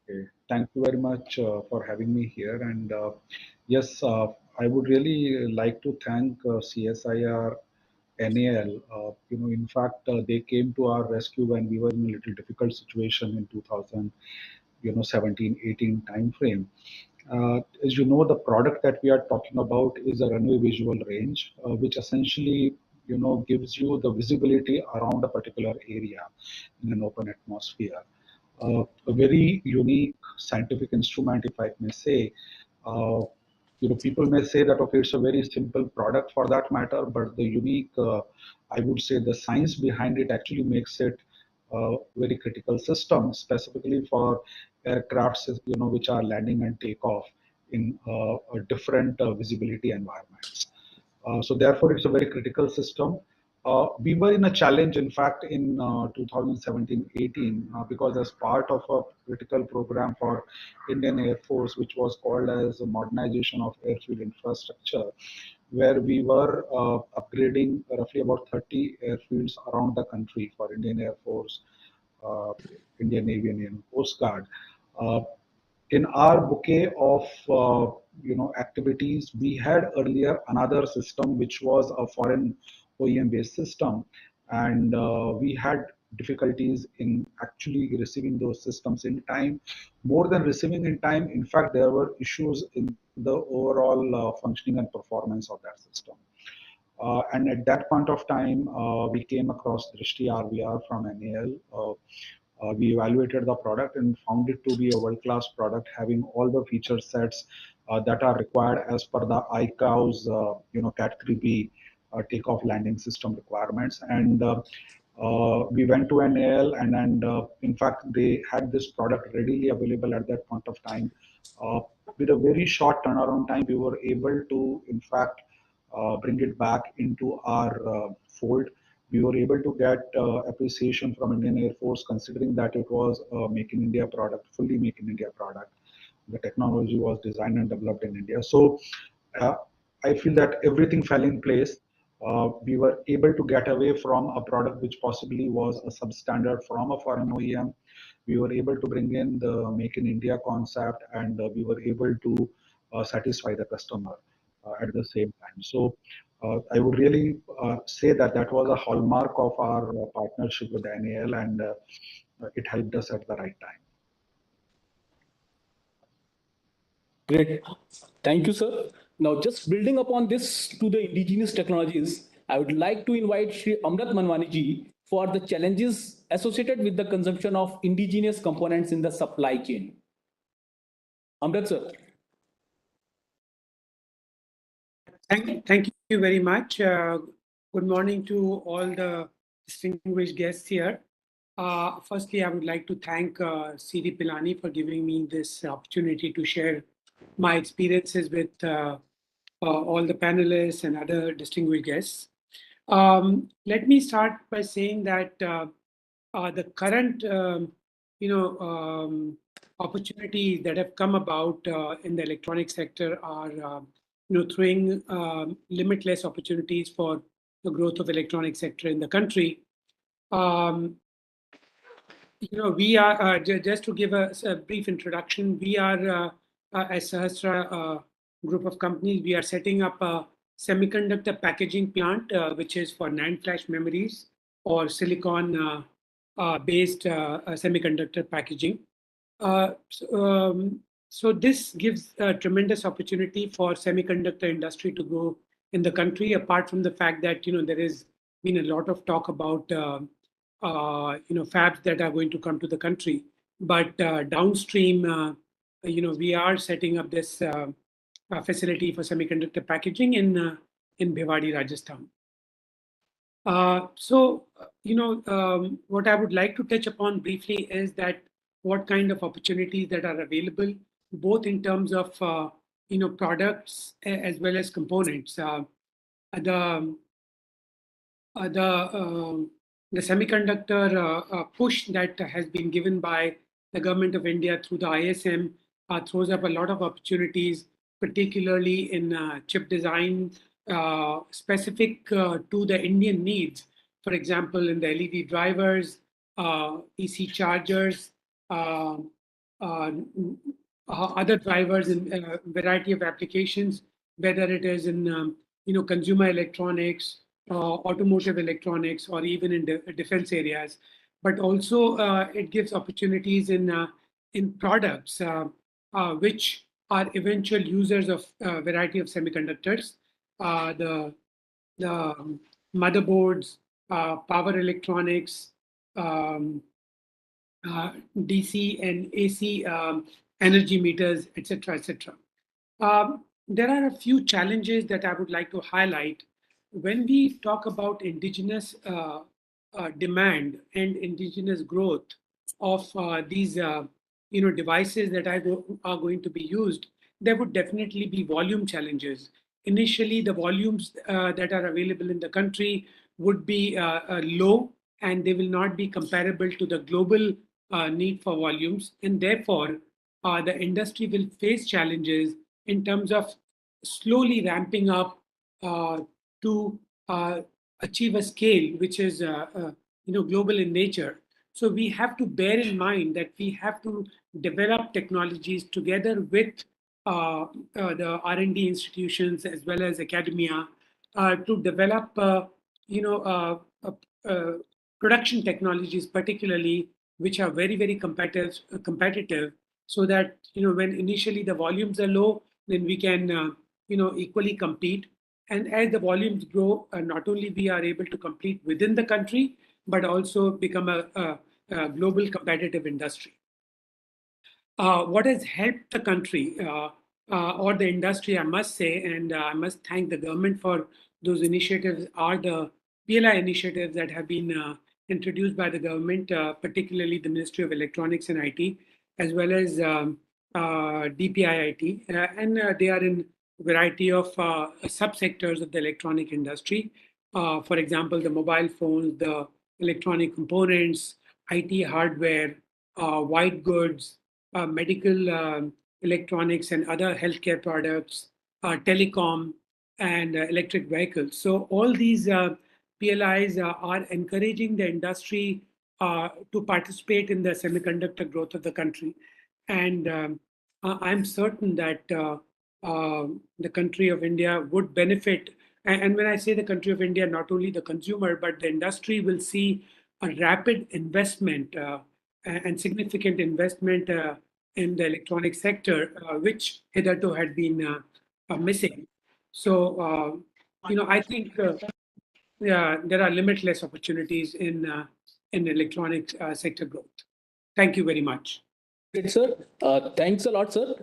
Speaker 12: Okay. Thank you very much for having me here. And yes, I would really like to thank CSIR NAL. In fact, they came to our rescue when we were in a little difficult situation in 2000, 17, 18 timeframe. As you know, the product that we are talking about is a runway visual range, which essentially, gives you the visibility around a particular area in an open atmosphere. A very unique scientific instrument, if I may say. People may say that, okay, it's a very simple product for that matter, but the unique, I would say the science behind it actually makes it a very critical system, specifically for aircrafts, which are landing and takeoff in a different visibility environments. So therefore, it's a very critical system. We were in a challenge, in fact, in 2017-18, because as part of a critical program for Indian Air Force, which was called as a modernization of airfield infrastructure, where we were upgrading roughly about 30 airfields around the country for Indian Air Force, Indian Navy, and Indian Coast Guard. In our bouquet of activities, we had earlier another system which was a foreign OEM based system, and we had difficulties in actually receiving those systems in time. More than receiving in time, in fact, there were issues in the overall functioning and performance of that system. And at that point of time, we came across Drishti RVR from NAL. We evaluated the product and found it to be a world-class product, having all the feature sets that are required as per the ICAO's, Cat 3B takeoff landing system requirements. And we went to NAL, and in fact, they had this product readily available at that point of time. With a very short turnaround time, we were able to, in fact, bring it back into our fold. We were able to get appreciation from Indian Air Force, considering that it was a Make in India product, fully Make in India product. The technology was designed and developed in India. So I feel that everything fell in place. We were able to get away from a product which possibly was a substandard from a foreign OEM. We were able to bring in the Make in India concept, and we were able to satisfy the customer at the same time. So I would really say that that was a hallmark of our partnership with NAL, and it helped us at the right time.
Speaker 1: Great. Thank you, sir. Now, just building upon this to the indigenous technologies, I would like to invite Shri Amrit Manwani ji for the challenges associated with the consumption of indigenous components in the supply chain. Amrit sir.
Speaker 13: Thank you very much. Good morning to all the distinguished guests here. Firstly, I would like to thank CD Pilani for giving me this opportunity to share my experiences with all the panelists and other distinguished guests. Let me start by saying that the current, opportunities that have come about in the electronic sector are, throwing limitless opportunities for the growth of electronic sector in the country. We are just to give a brief introduction. We are as Sahasra group of companies. We are setting up a semiconductor packaging plant, which is for NAND flash memories or silicon based semiconductor packaging. So this gives a tremendous opportunity for semiconductor industry to grow in the country. Apart from the fact that there has been a lot of talk about fabs that are going to come to the country, but downstream, we are setting up this facility for semiconductor packaging in Bhiwadi, Rajasthan. What I would like to touch upon briefly is that what kind of opportunities that are available, both in terms of products as well as components. The semiconductor push that has been given by the government of India through the ISM throws up a lot of opportunities, particularly in chip design, specific to the Indian needs. For example, in the LED drivers, EC chargers, other drivers in a variety of applications, whether it is in consumer electronics, automotive electronics, or even in defense areas. But also it gives opportunities in products which are eventual users of a variety of semiconductors. The motherboards, power electronics, DC and AC energy meters, etc., etc. There are a few challenges that I would like to highlight. When we talk about indigenous demand and indigenous growth of these devices that are going to be used, there would definitely be volume challenges. Initially, the volumes that are available in the country would be low, and they will not be comparable to the global need for volumes. And therefore, the industry will face challenges in terms of slowly ramping up to achieve a scale which is global in nature. So we have to bear in mind that we have to develop technologies together with the R&D institutions as well as academia to develop production technologies, particularly which are very, very competitive, so that when initially the volumes are low, then we can equally compete. And as the volumes grow, not only we are able to compete within the country, but also become a global competitive industry. What has helped the country or the industry, I must say, and I must thank the government for those initiatives, are the PLI initiatives that have been introduced by the government, particularly the Ministry of Electronics and IT, as well as DPIIT. And they are in a variety of subsectors of the electronic industry. For example, the mobile phones, the electronic components, IT hardware, white goods, medical electronics and other healthcare products, telecom, and electric vehicles. So all these PLIs are encouraging the industry to participate in the semiconductor growth of the country. And I'm certain that the country of India would benefit. And when I say the country of India, not only the consumer, but the industry will see a rapid investment and significant investment in the electronic sector, which hitherto had been missing. So, I think there are limitless opportunities in electronic sector growth. Thank you very much.
Speaker 1: Great, sir. Thanks a lot, sir.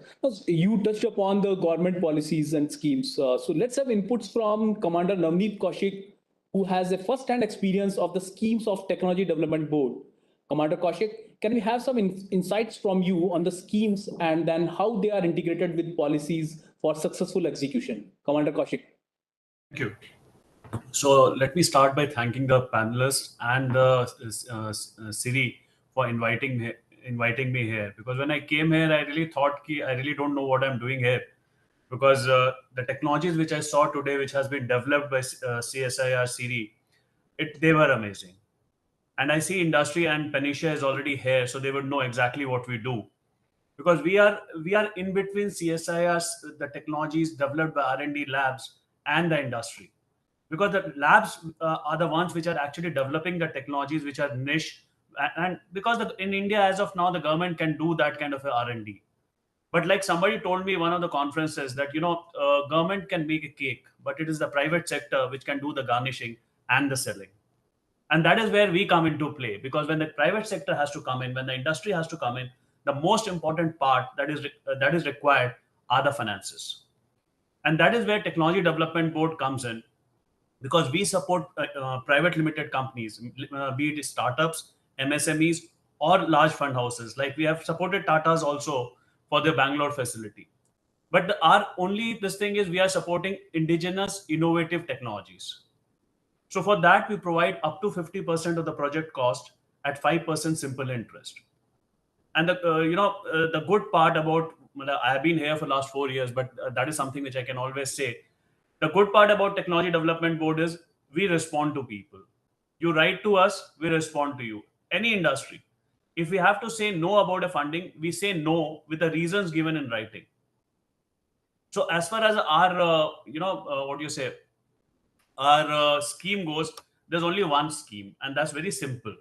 Speaker 1: You touched upon the government policies and schemes. So let's have inputs from Commander Navneet Kaushik, who has a first-hand experience of the schemes of Technology Development Board. Commander Kaushik, can we have some insights from you on the schemes and then how they are integrated with policies for successful execution? Commander Kaushik.
Speaker 14: Thank you. So let me start by thanking the panelists and Siri for inviting me here, because when I came here, I really thought I really don't know what I'm doing here, because the technologies which I saw today, which has been developed by CSIR Siri, they were amazing. And I see industry and Panisha is already here, so they would know exactly what we do, because we are in between CSIR's the technologies developed by R&D labs and the industry, because the labs are the ones which are actually developing the technologies which are niche, and because in India as of now the government can do that kind of a R&D. But like somebody told me one of the conferences that government can make a cake, but it is the private sector which can do the garnishing and the selling. And that is where we come into play, because when the private sector has to come in, when the industry has to come in, the most important part that is required are the finances. And that is where Technology Development Board comes in, because we support private limited companies, be it startups, MSMEs, or large fund houses. Like we have supported Tata's also for their Bangalore facility. But our only this thing is we are supporting indigenous innovative technologies. So for that, we provide up to 50% of the project cost at 5% simple interest. And the good part about, I have been here for the last 4 years, but that is something which I can always say. The good part about Technology Development Board is we respond to people. You write to us, we respond to you. Any industry. If we have to say no about a funding, we say no with the reasons given in writing. So as far as our, our scheme goes, there's only one scheme, and that's very simple.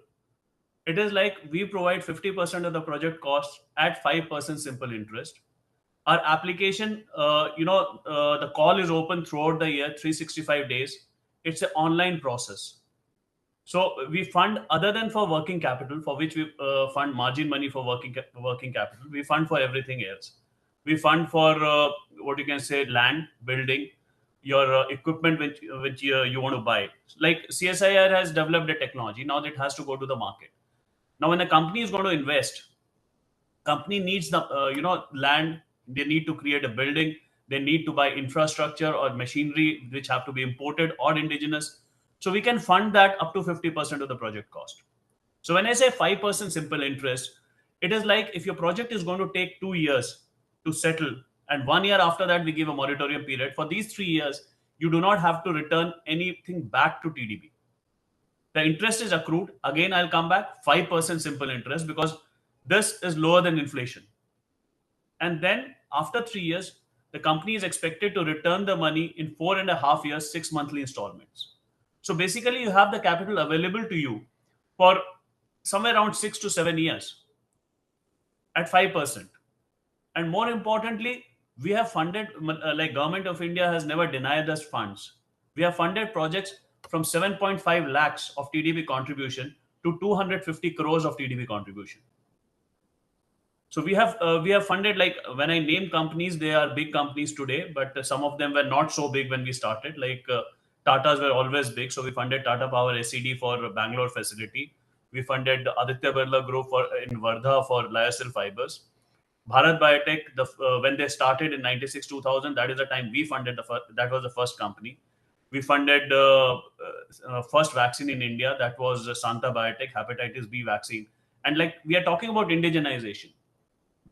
Speaker 14: It is like we provide 50% of the project cost at 5% simple interest. Our application, the call is open throughout the year, 365 days. It's an online process. So we fund, other than for working capital, for which we fund margin money for working capital, we fund for everything else. We fund for land, building, your equipment which you want to buy. Like CSIR has developed a technology, now it has to go to the market. Now when a company is going to invest, company needs the land, they need to create a building, they need to buy infrastructure or machinery which have to be imported or indigenous. So we can fund that up to 50% of the project cost. So when I say 5% simple interest, it is like if your project is going to take 2 years to settle, and 1 year after that we give a moratorium period. For these 3 years, you do not have to return anything back to TDB. The interest is accrued. Again, I'll come back, 5% simple interest, because this is lower than inflation. And then after 3 years, the company is expected to return the money in 4.5 years, 6 monthly installments. So basically, you have the capital available to you for somewhere around 6 to 7 years at 5%. And more importantly, we have funded, like Government of India has never denied us funds. We have funded projects from 7.5 lakhs of TDB contribution to 250 crores of TDB contribution. So we have funded, like when I name companies, they are big companies today, but some of them were not so big when we started. Like Tata's were always big, so we funded Tata Power SED for Bangalore facility. We funded Aditya Birla Group in Wardha for lyocell fibers. Bharat Biotech, when they started in 96-2000, that is the time we funded that was the first company. We funded first vaccine in India, that was Santa Biotech hepatitis B vaccine. And like we are talking about indigenization.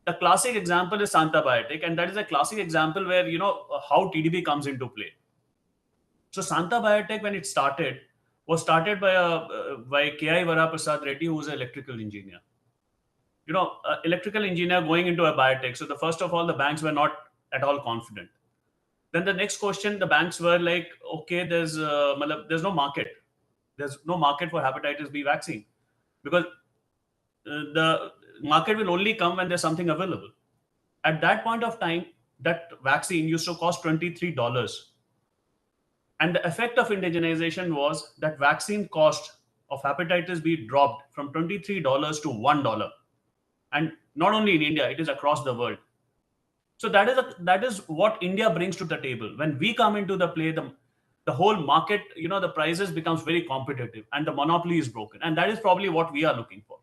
Speaker 14: The classic example is Santa Biotech, and that is a classic example where how TDB comes into play. So Santa Biotech, when it started, was started by K.I. Varaprasad Reddy, who was an electrical engineer. Electrical engineer going into a biotech. So first of all, the banks were not at all confident. Then the next question, the banks were like, okay, there's no market. There's no market for hepatitis B vaccine, because the market will only come when there's something available. At that point of time, that vaccine used to cost $23. And the effect of indigenization was that vaccine cost of hepatitis B dropped from $23 to $1. and not only in India, it is across the world. So that is what India brings to the table. When we come into the play, the whole market, the prices becomes very competitive and the monopoly is broken. And that is probably what we are looking for.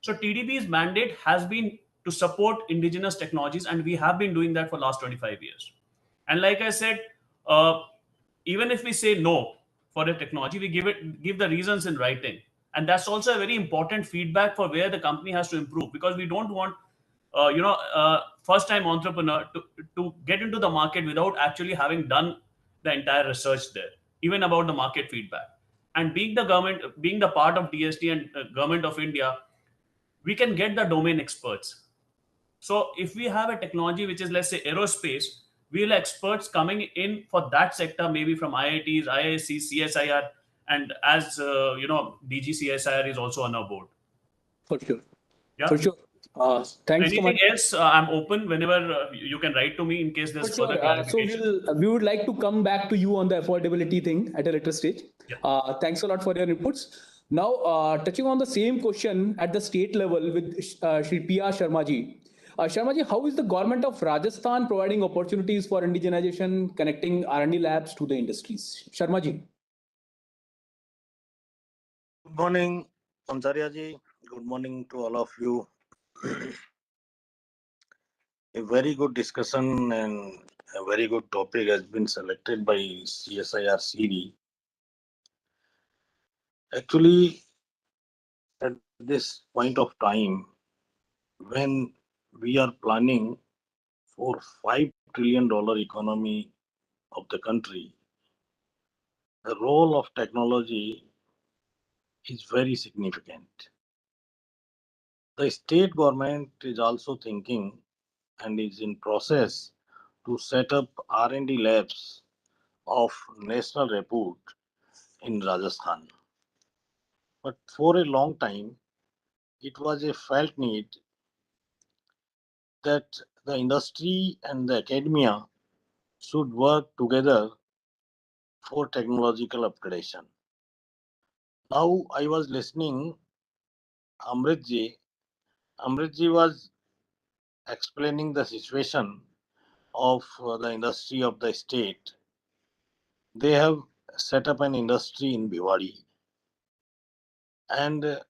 Speaker 14: So TDB's mandate has been to support indigenous technologies, and we have been doing that for last 25 years. And like I said, even if we say no for a technology, we give the reasons in writing. And that's also a very important feedback for where the company has to improve, because we don't want first time entrepreneur to get into the market without actually having done the entire research there, even about the market feedback. And being the part of DST and government of India, we can get the domain experts. So if we have a technology which is, let's say, aerospace, we'll have experts coming in for that sector, maybe from IITs, IISc, CSIR, and as DG CSIR is also on our board.
Speaker 1: For sure.
Speaker 14: Yeah.
Speaker 1: For sure. Thanks so
Speaker 14: Anything
Speaker 1: much.
Speaker 14: else? I'm open whenever you can write to me in case there's
Speaker 1: For
Speaker 14: further
Speaker 1: sure.
Speaker 14: clarification.
Speaker 1: We would like to come back to you on the affordability thing at a later stage.
Speaker 14: Yeah.
Speaker 1: Thanks a lot for your inputs. Now, touching on the same question at the state level with Shri P.R. Sharma-ji. Sharma-ji, how is the government of Rajasthan providing opportunities for indigenization, connecting R&D labs to the industries? Sharma-ji.
Speaker 11: Good morning, Pancharya ji. Good morning to all of you. A very good discussion and a very good topic has been selected by CSIR CD. Actually, at this point of time, when we are planning for $5 trillion economy of the country, the role of technology is very significant. The state government is also thinking and is in process to set up R&D labs of national repute in Rajasthan. But for a long time, it was a felt need that the industry and the academia should work together for technological upgradation. Now I was listening Amritji. Amritji was explaining the situation of the industry of the state. They have set up an industry in Bhiwadi, and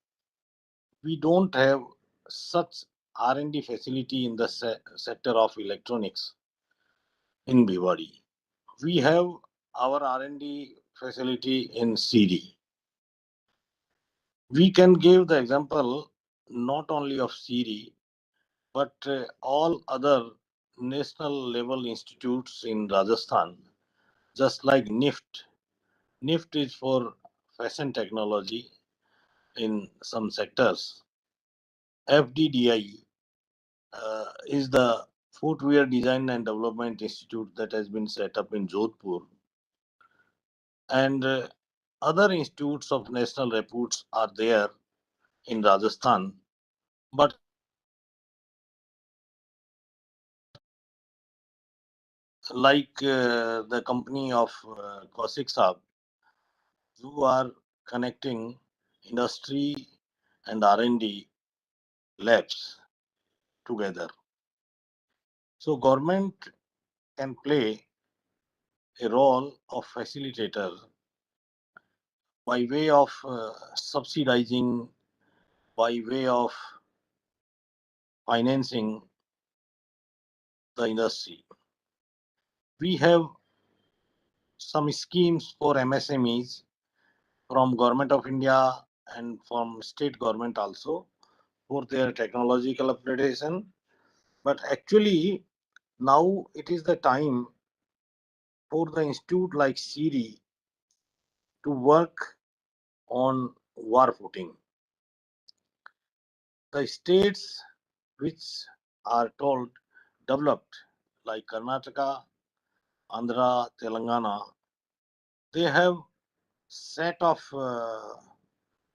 Speaker 11: we don't have such R&D facility in the sector of electronics in Bhiwadi. We have our R&D facility in CD. We can give the example not only of CD, but all other national level institutes in Rajasthan, just like NIFT. NIFT is for fashion technology in some sectors. FDDI is the Footwear Design and Development Institute that has been set up in Jodhpur. And other institutes of national reputes are there in Rajasthan. But like the company of Kaushik Saab, who are connecting industry and R&D labs together. So government can play a role of facilitator by way of subsidizing, by way of financing the industry. We have some schemes for MSMEs from Government of India and from state government also for their technological upgradation. But actually, now it is the time for the institute like CIRI to work on war footing. The states which are told developed, like Karnataka, Andhra, Telangana, they have set of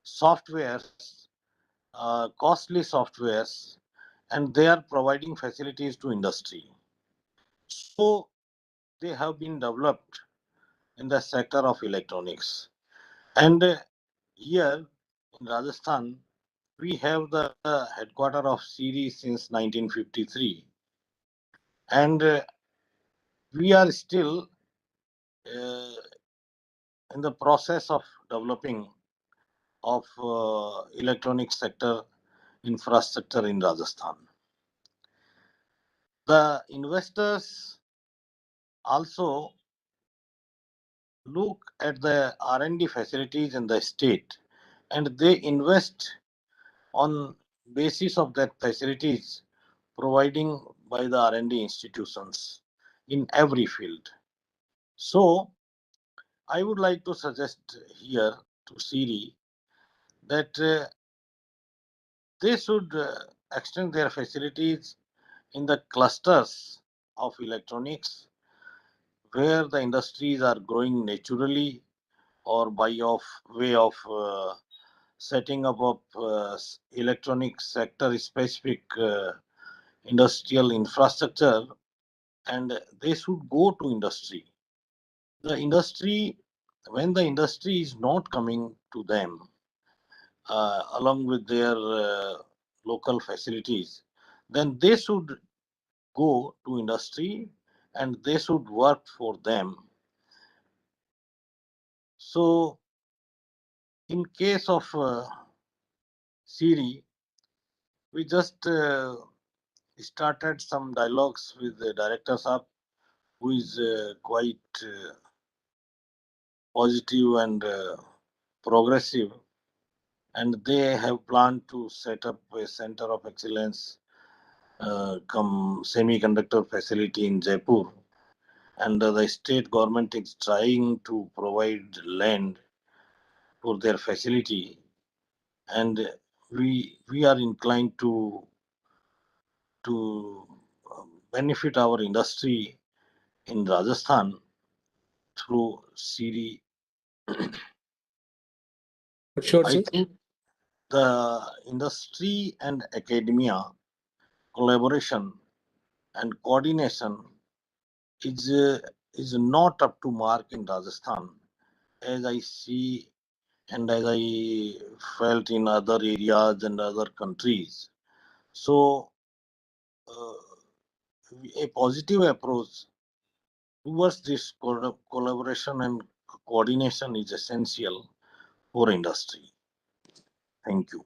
Speaker 11: softwares, costly softwares, and they are providing facilities to industry. So they have been developed in the sector of electronics. And here in Rajasthan, we have the headquarters of CIRI since 1953, and we are still in the process of developing of electronic sector infrastructure in Rajasthan. The investors also look at the R&D facilities in the state, and they invest on basis of that facilities providing by the R&D institutions in every field. So I would like to suggest here to CIRI that they should extend their facilities in the clusters of electronics where the industries are growing naturally or by way of setting up of electronic sector specific industrial infrastructure, and they should go to industry. The industry, when the industry is not coming to them along with their local facilities, then they should go to industry and they should work for them. So in case of CIRI, we just started some dialogues with the director Saab, who is quite positive and progressive, and they have planned to set up a center of excellence come semiconductor facility in Jaipur, and the state government is trying to provide land for their facility, and we are inclined to benefit our industry in Rajasthan through CIRI.
Speaker 1: Sure,
Speaker 11: I
Speaker 1: sir.
Speaker 11: think the industry and academia collaboration and coordination is not up to mark in Rajasthan, as I see and as I felt in other areas and other countries. So, a positive approach towards this collaboration and coordination is essential for industry. Thank you.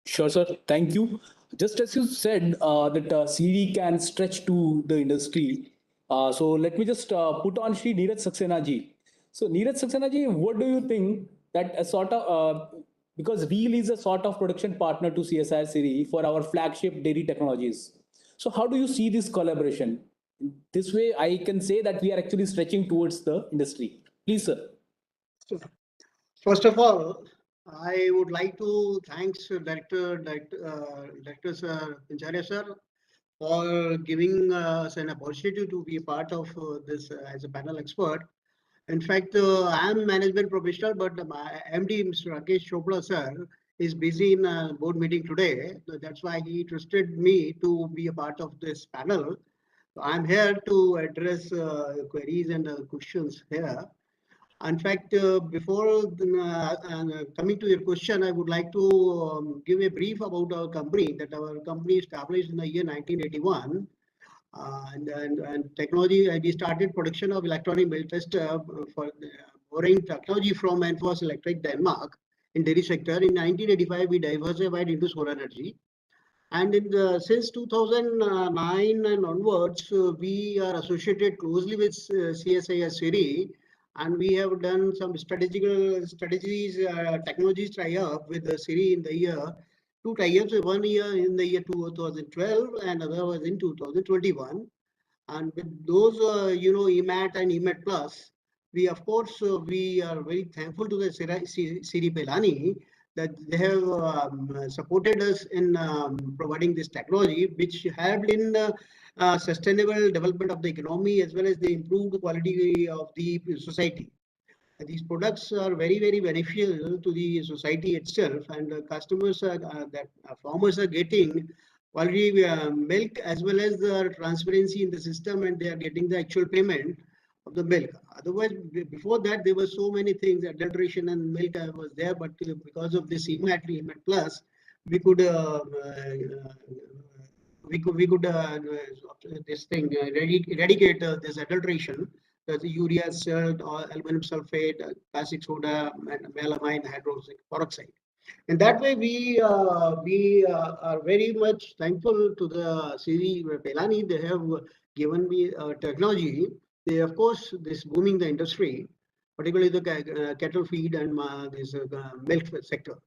Speaker 1: Sure, sir. Thank you. Just as you said that CD can stretch to the industry. So let me just put on Shri Neeraj Saxena ji. So Neeraj Saxena ji, what do you think that a sort of because REAL is a sort of production partner to CSIR Siri for our flagship dairy technologies. So how do you see this collaboration? This way, I can say that we are actually stretching towards the industry. Please, sir.
Speaker 15: First of all, I would like to thank Director Sir Pincharia sir for giving us an opportunity to be a part of this as a panel expert. In fact, I am management professional, but my MD, Mr. Rakesh Chopra sir, is busy in a board meeting today. So that's why he trusted me to be a part of this panel. So I'm here to address queries and questions here. In fact, before coming to your question, I would like to give a brief about our company. That our company established in the year 1981, and technology. We started production of electronic milk test for borrowing technology from Enforce Electric Denmark in dairy sector. In 1985, we diversified into solar energy. And since 2009 and onwards, we are associated closely with CSIR Siri, and we have done some strategies, technologies tie-up with the Siri in the year, 2 tie-ups, 1 year in the year 2012 and other was in 2021. And with those, EMAT and EMAT Plus, we of course we are very thankful to the Siri Pelani that they have supported us in providing this technology, which helped in sustainable development of the economy as well as the improved quality of the society. These products are very, very beneficial to the society itself, and customers are, that farmers are getting quality milk as well as the transparency in the system, and they are getting the actual payment of the milk. Otherwise, before that, there were so many things, adulteration and milk was there, but because of this EMAT Plus, we could this thing eradicate this adulteration, the urea salt or aluminum sulfate, caustic soda, and melamine hydroxide peroxide. In that way, we are very much thankful to the Siri Pelani. They have given me technology. They, of course, this booming the industry, particularly the cattle feed and this milk sector.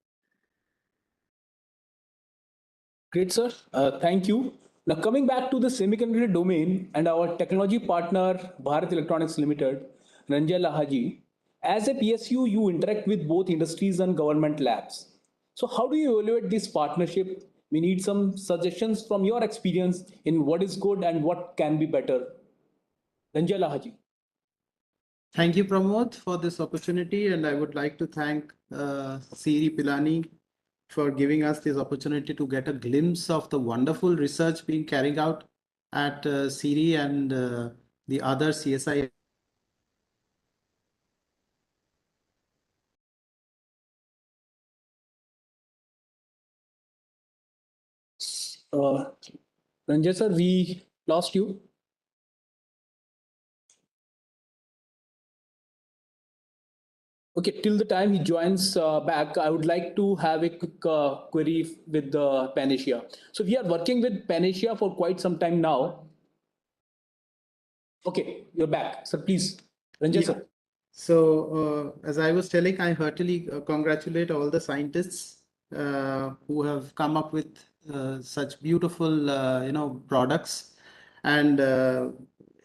Speaker 1: Great, sir. Thank you. Now, coming back to the semiconductor domain and our technology partner, Bharat Electronics Limited, Ranjay Lahaji, as a PSU, you interact with both industries and government labs. So, how do you evaluate this partnership? We need some suggestions from your experience in what is good and what can be better. Ranjay Lahaji.
Speaker 16: Thank you, Pramod, for this opportunity, and I would like to thank Siri Pilani for giving us this opportunity to get a glimpse of the wonderful research being carried out at Siri and the other CSI.
Speaker 1: Ranjay sir, we lost you. Okay, till the time he joins back, I would like to have a quick query with the Panacea. So we are working with Panacea for quite some time now. Okay, you're back. So please, Ranjay sir.
Speaker 16: So as I was telling, I heartily congratulate all the scientists who have come up with such beautiful, products. And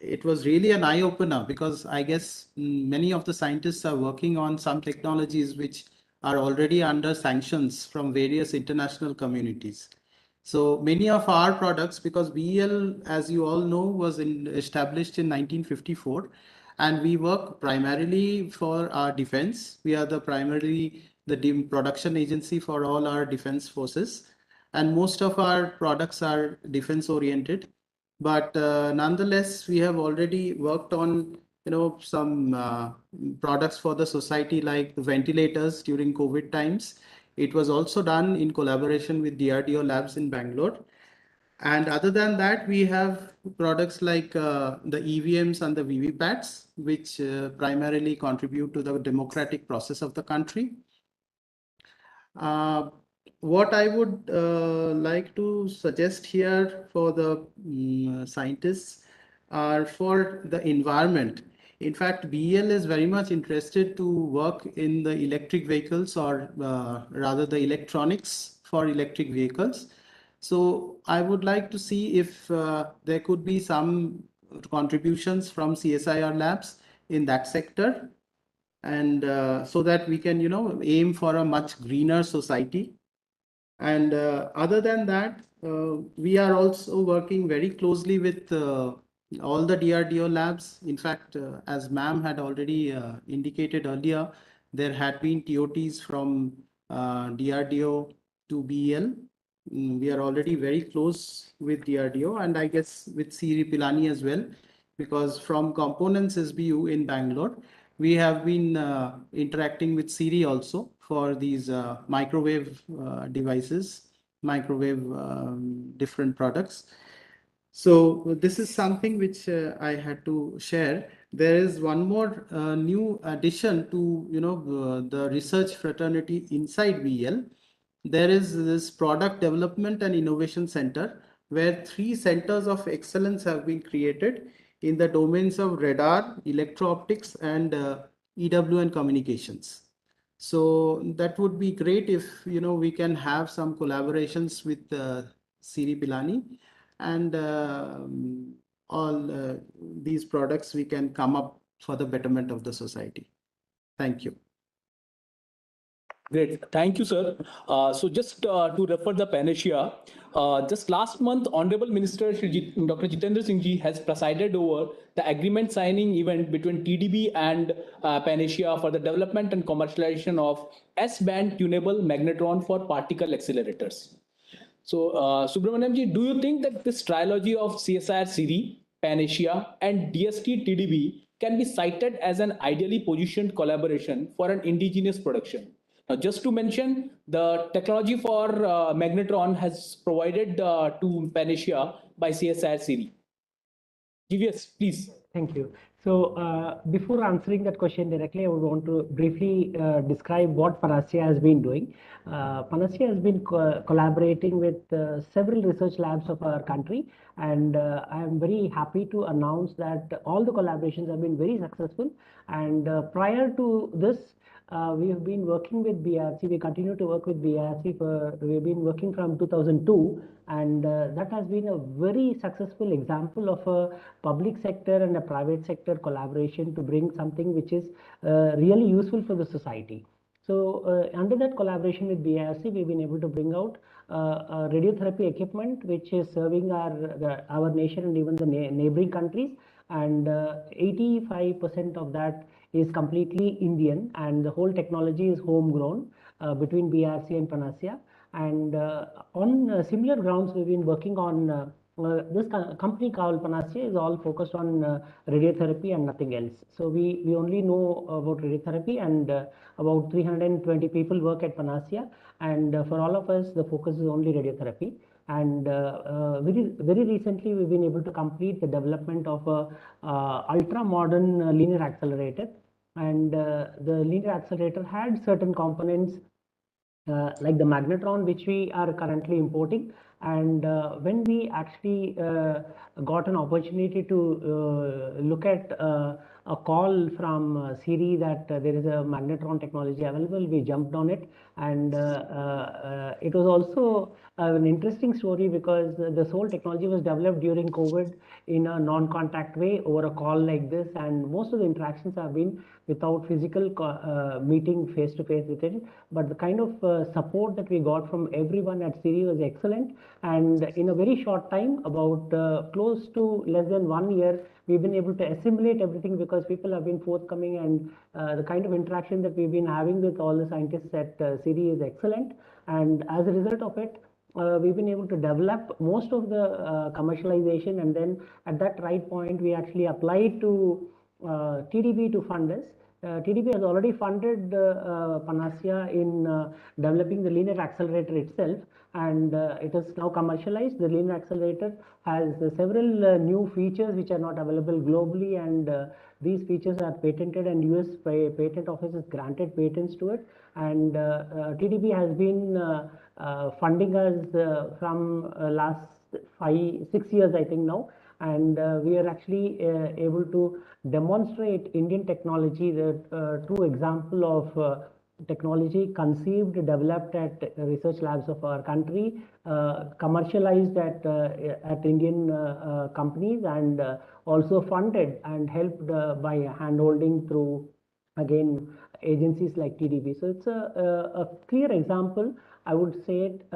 Speaker 16: it was really an eye opener because I guess many of the scientists are working on some technologies which are already under sanctions from various international communities. So many of our products, because BEL, as you all know, was established in 1954, and we work primarily for our defense. We are primarily the production agency for all our defense forces, and most of our products are defense oriented. But nonetheless, we have already worked on some products for the society like the ventilators during COVID times. It was also done in collaboration with DRDO labs in Bangalore. And other than that, we have products like the EVMs and the VVPATs, which primarily contribute to the democratic process of the country. What I would like to suggest here for the scientists are for the environment. In fact, BEL is very much interested to work in the electric vehicles or rather the electronics for electric vehicles. So I would like to see if there could be some contributions from CSIR labs in that sector, and so that we can, aim for a much greener society. And other than that, we are also working very closely with all the DRDO labs. In fact, as ma'am had already indicated earlier, there had been TOTs from DRDO to BEL. We are already very close with DRDO, and I guess with Siri Pilani as well, because from Components SBU in Bangalore, we have been interacting with Siri also for these microwave devices, microwave different products. So this is something which I had to share. There is one more new addition to the research fraternity inside BEL. There is this product development and innovation center where 3 centers of excellence have been created in the domains of radar, electro-optics, and EWN communications. So that would be great if we can have some collaborations with Siri Pilani, and all these products we can come up for the betterment of the society. Thank you.
Speaker 1: Great. Thank you, sir. So just to refer the Panacea, just last month, Honorable Minister Dr. Jitendra Singh Ji has presided over the agreement signing event between TDB and Panacea for the development and commercialization of S-band tunable magnetron for particle accelerators. So, Subramaniam Ji, do you think that this trilogy of CSIR Siri, Panacea, and DST TDB can be cited as an ideally positioned collaboration for an indigenous production? Just to mention, the technology for magnetron has provided to Panacea by CSIR series. GVS, please.
Speaker 17: Thank you. So before answering that question directly, I would want to briefly describe what Panacea has been doing. Panacea has been collaborating with several research labs of our country, and I am very happy to announce that all the collaborations have been very successful. And prior to this, we have been working with BRC. We continue to work with BRC we've been working from 2002, and that has been a very successful example of a public sector and a private sector collaboration to bring something which is really useful for the society. So under that collaboration with BRC, we've been able to bring out radiotherapy equipment which is serving our nation and even the neighboring countries, and 85% of that is completely Indian, and the whole technology is homegrown between BRC and Panacea. And on similar grounds, we've been working on this company called Panacea is all focused on radiotherapy and nothing else. So we only know about radiotherapy, and about 320 people work at Panacea. And for all of us, the focus is only radiotherapy. And very recently, we've been able to complete the development of a ultra modern linear accelerator. And the linear accelerator had certain components like the magnetron, which we are currently importing. And when we actually got an opportunity to look at a call from Siri that there is a magnetron technology available, we jumped on it. And it was also an interesting story because this whole technology was developed during COVID in a non-contact way over a call like this. And most of the interactions have been without physical meeting face to face with it. But the kind of support that we got from everyone at Siri was excellent. And in a very short time, about close to less than 1 year, we've been able to assimilate everything because people have been forthcoming, and the kind of interaction that we've been having with all the scientists at Siri is excellent. And as a result of it, we've been able to develop most of the commercialization, and then at that right point, we actually applied to TDB to fund us. TDB has already funded Panacea in developing the linear accelerator itself, and it is now commercialized. The linear accelerator has several new features which are not available globally, and these features are patented, and US Patent Office has granted patents to it. And TDB has been funding us from last 5-6 years, I think now. And we are actually able to demonstrate Indian technology, the true example of technology conceived, developed at research labs of our country, commercialized at Indian companies, and also funded and helped by handholding through, again, agencies like TDB. So it's a clear example, I would say it,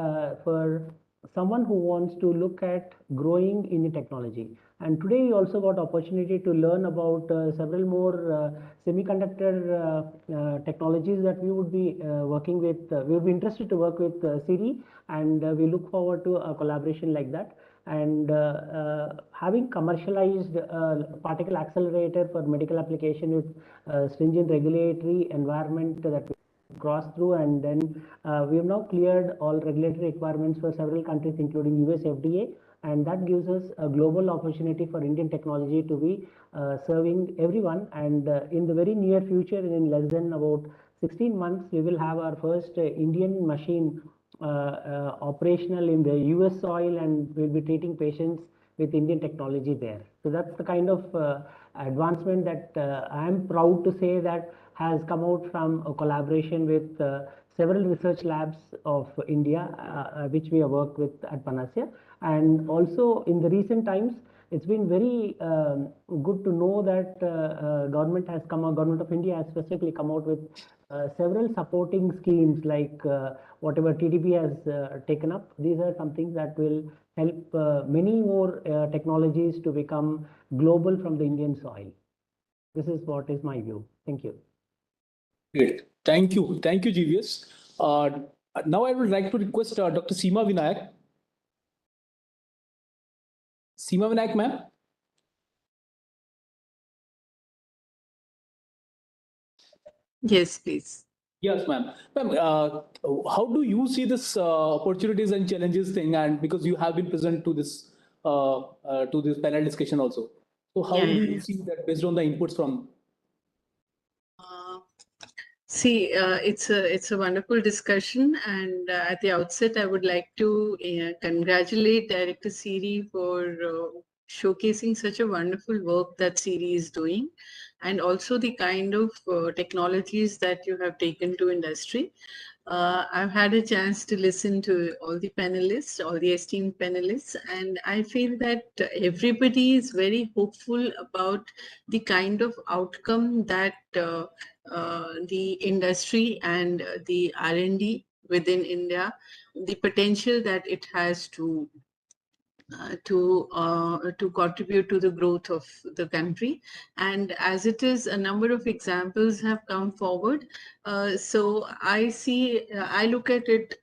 Speaker 17: for someone who wants to look at growing in the technology. And today we also got opportunity to learn about several more semiconductor technologies that we would be working with. We would be interested to work with Siri, and we look forward to a collaboration like that. And having commercialized particle accelerator for medical application with stringent regulatory environment that we crossed through, and then we have now cleared all regulatory requirements for several countries, including US FDA, and that gives us a global opportunity for Indian technology to be serving everyone. And in the very near future, in less than about 16 months, we will have our first Indian machine operational in the US soil, and we'll be treating patients with Indian technology there. So that's the kind of advancement that I am proud to say that has come out from a collaboration with several research labs of India, which we have worked with at Panacea. And also in the recent times, it's been very good to know that government of India has specifically come out with several supporting schemes like whatever TDB has taken up. These are some things that will help many more technologies to become global from the Indian soil. This is what is my view. Thank you.
Speaker 1: Great. Thank you. Thank you, GVS. Now I would like to request Dr. Seema Vinayak. Seema Vinayak, ma'am.
Speaker 3: Yes, please.
Speaker 1: Yes, ma'am. Ma'am, how do you see this opportunities and challenges thing? And because you have been present to this panel discussion also, so how
Speaker 3: Yeah,
Speaker 1: do
Speaker 3: yeah,
Speaker 1: you
Speaker 3: yeah.
Speaker 1: see that based on the inputs from?
Speaker 3: See, it's a wonderful discussion, and at the outset, I would like to congratulate Director Siri for showcasing such a wonderful work that Siri is doing, and also the kind of technologies that you have taken to industry. I've had a chance to listen to all the panelists, all the esteemed panelists, and I feel that everybody is very hopeful about the kind of outcome that the industry and the R&D within India, the potential that it has to contribute to the growth of the country. And as it is, a number of examples have come forward. So I look at it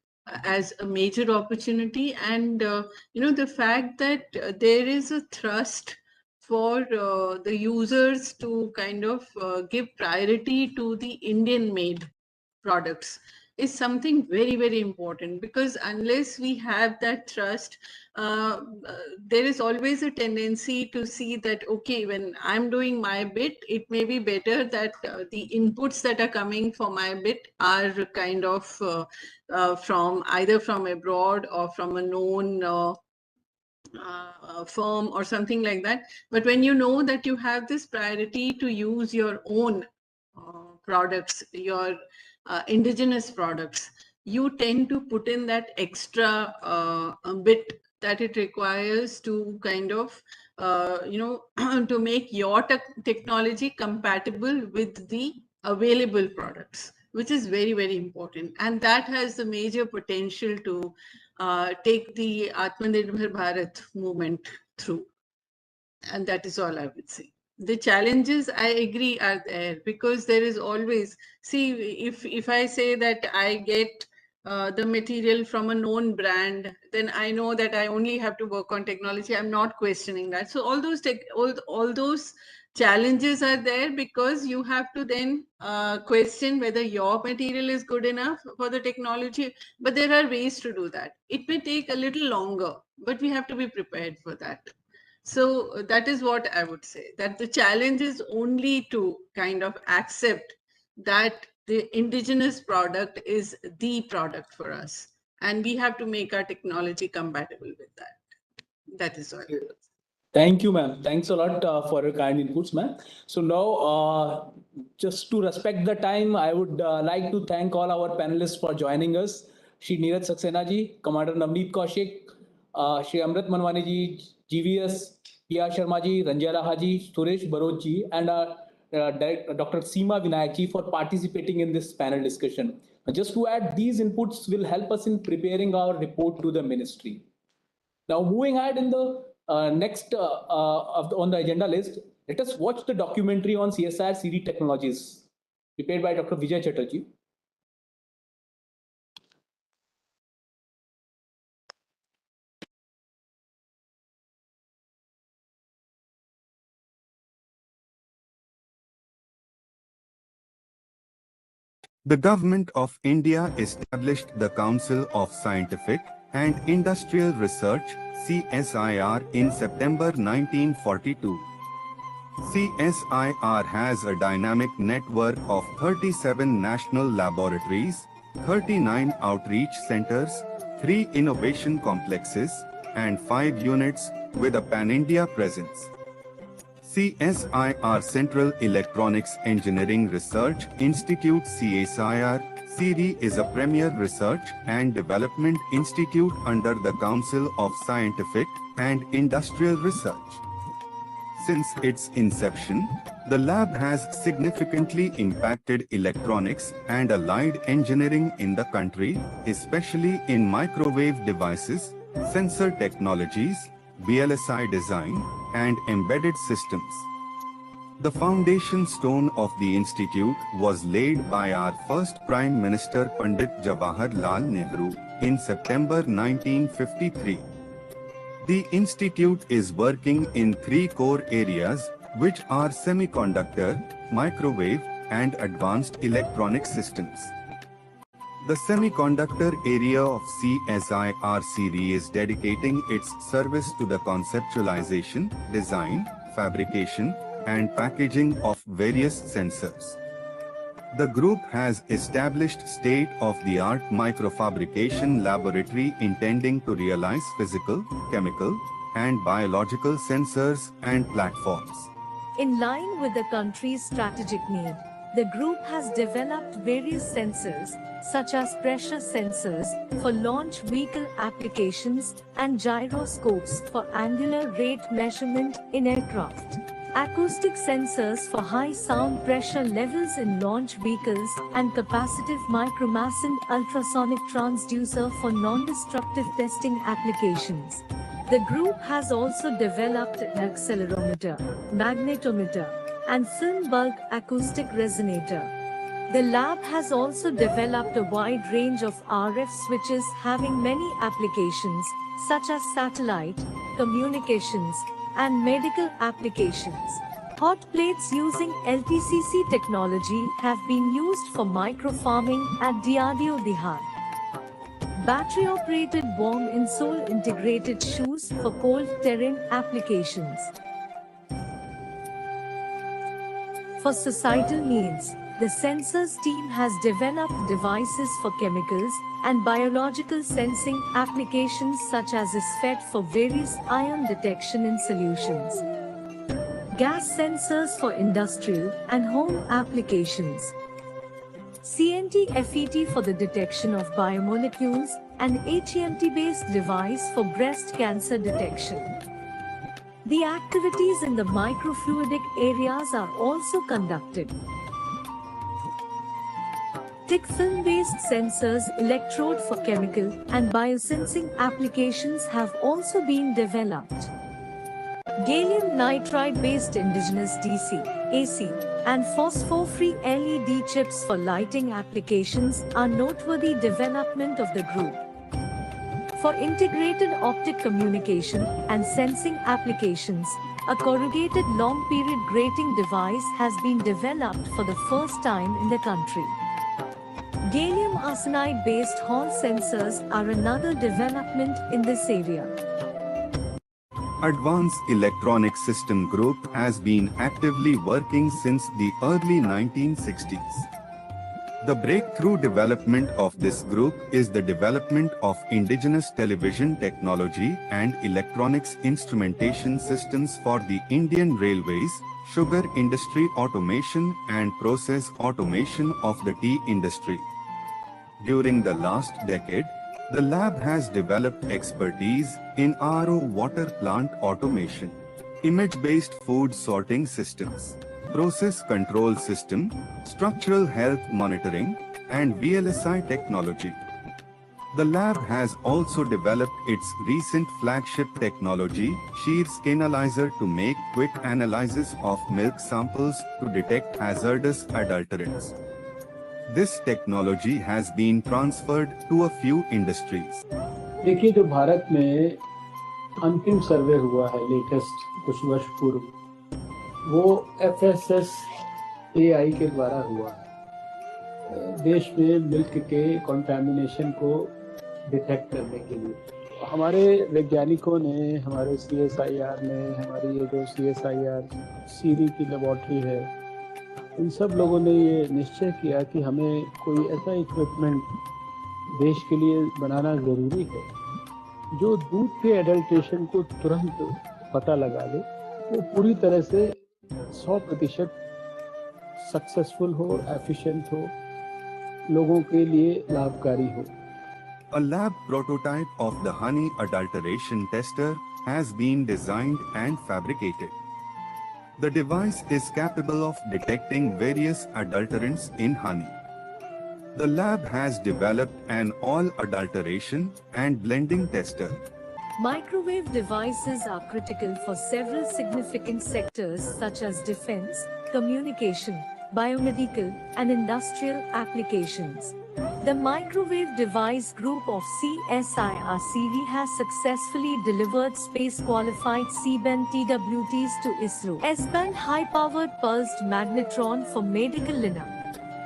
Speaker 3: as a major opportunity, and the fact that there is a thrust for the users to kind of give priority to the Indian made products is something very, very important, because unless we have that trust, there is always a tendency to see that, okay, when I'm doing my bit, it may be better that the inputs that are coming for my bit are kind of from either from abroad or from a known firm or something like that. But when you know that you have this priority to use your own products, your indigenous products, you tend to put in that extra bit that it requires to kind of to make your technology compatible with the available products, which is very, very important, and that has the major potential to take the Atmanirbhar Bharat movement through. And that is all I would say. The challenges, I agree, are there, because there is always, see, if I say that I get the material from a known brand, then I know that I only have to work on technology. I'm not questioning that. So all those challenges are there, because you have to then question whether your material is good enough for the technology. But there are ways to do that. It may take a little longer, but we have to be prepared for that. So that is what I would say, that the challenge is only to kind of accept that the indigenous product is the product for us, and we have to make our technology compatible with that. That is all.
Speaker 1: Thank you, ma'am. Thanks a lot for your kind inputs, ma'am. So now, just to respect the time, I would like to thank all our panelists for joining us. Shri Neeraj Saxena ji, Commander Navneet Kaushik, Shri Amrit Manwani ji, GVS, P.R. Sharma ji, Ranjana Haji, Suresh Baroj ji, and Dr. Seema Vinayak ji for participating in this panel discussion. Just to add, these inputs will help us in preparing our report to the ministry. Now, moving ahead in the next on the agenda list, let us watch the documentary on CSIR CD technologies, prepared by Dr. Vijay Chatterjee.
Speaker 18: The Government of India established the Council of Scientific and Industrial Research (CSIR) in September 1942. CSIR has a dynamic network of 37 national laboratories, 39 outreach centers, 3 innovation complexes, and 5 units with a pan-India presence. CSIR Central Electronics Engineering Research Institute CSIR CERI is a premier research and development institute under the Council of Scientific and Industrial Research. Since its inception, the lab has significantly impacted electronics and allied engineering in the country, especially in microwave devices, sensor technologies, VLSI design, and embedded systems. The foundation stone of the institute was laid by our first Prime Minister Pandit Jawaharlal Nehru in September 1953. The institute is working in 3 core areas, which are semiconductor, microwave, and advanced electronic systems. The semiconductor area of CSIR series is dedicating its service to the conceptualization, design, fabrication, and packaging of various sensors. The group has established state-of-the-art microfabrication laboratory intending to realize physical, chemical, and biological sensors and platforms.
Speaker 19: In line with the country's strategic need, the group has developed various sensors, such as pressure sensors for launch vehicle applications and gyroscopes for angular rate measurement in aircraft. Acoustic sensors for high sound pressure levels in launch vehicles and capacitive micromass and ultrasonic transducer for non-destructive testing applications. The group has also developed an accelerometer, magnetometer, and film bulk acoustic resonator. The lab has also developed a wide range of RF switches having many applications, such as satellite, communications, and medical applications. Hot plates using LTCC technology have been used for microfarming at DRDO Dihar. Battery-operated bomb insole integrated shoes for cold terrain applications. For societal needs, the sensors team has developed devices for chemicals and biological sensing applications such as ISFET for various ion detection in solutions. Gas sensors for industrial and home applications. CNT-FET for the detection of biomolecules and HEMT-based device for breast cancer detection. The activities in the microfluidic areas are also conducted. Thick film-based sensors, electrode for chemical and biosensing applications have also been developed. Gallium nitride-based indigenous DC, AC, and phosphor-free LED chips for lighting applications are noteworthy development of the group. For integrated optic communication and sensing applications, a corrugated long-period grating device has been developed for the first time in the country. Gallium arsenide-based Hall sensors are another development in this area.
Speaker 18: Advanced Electronic System Group has been actively working since the early 1960s. The breakthrough development of this group is the development of indigenous television technology and electronics instrumentation systems for the Indian Railways, sugar industry automation and process automation of the tea industry. During the last decade, the lab has developed expertise in RO water plant automation, image-based food sorting systems, process control system, structural health monitoring, and VLSI technology. The lab has also developed its recent flagship technology, shear scanalizer, to make quick analysis of milk samples to detect hazardous adulterants. This technology has been transferred to a few industries.
Speaker 20: देखिए, जो भारत में अंतिम सर्वे हुआ है latest कुछ वर्ष पूर्व, वो FSSAI के द्वारा हुआ है देश में मिल्क के कंटामिनेशन को डिटेक्ट करने के लिए। हमारे वैज्ञानिकों ने, हमारे CSIR ने, हमारी ये जो CSIR सीरी की लेबॉर्ट्री है, इन सब लोगों ने ये निश्चय किया कि हमें कोई ऐसा इक्विपमेंट देश के लिए बनाना ज़रूरी है जो दूध के एडल्ट्रेशन को तुरंत पता लगा ले, वो पूरी तरह से 100% सक्सेसफुल हो, एफिशिएंट हो, लोगों के लिए लाभकारी हो।
Speaker 18: A lab prototype of the honey adulteration tester has been designed and fabricated. The device is capable of detecting various adulterants in honey. The lab has developed an all-adulteration and blending tester.
Speaker 19: Microwave devices are critical for several significant sectors such as defense, communication, biomedical, and industrial applications. The microwave device group of CSIR CV has successfully delivered space-qualified C-band TWTs to ISRO. S-band high-powered pulsed magnetron for medical lineup.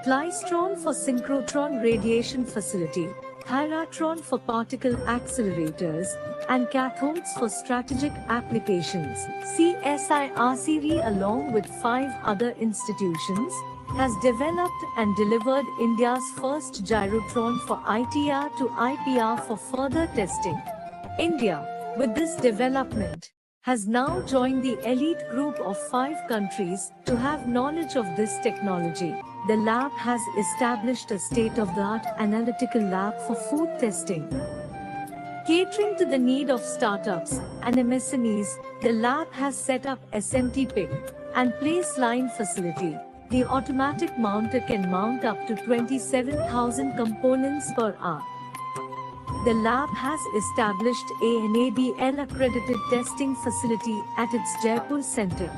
Speaker 19: Klystron for synchrotron radiation facility, Hyratron for particle accelerators, and cathodes for strategic applications. CSIR along with 5 other institutions has developed and delivered India's first gyrotron for ITR to IPR for further testing. India, with this development, has now joined the elite group of 5 countries to have knowledge of this technology. The lab has established a state-of-the-art analytical lab for food testing. Catering to the need of startups and MSMEs, the lab has set up SMT pick and place line facility. The automatic mounter can mount up to 27,000 components per hour. The lab has established a NABL accredited testing facility at its Jaipur center.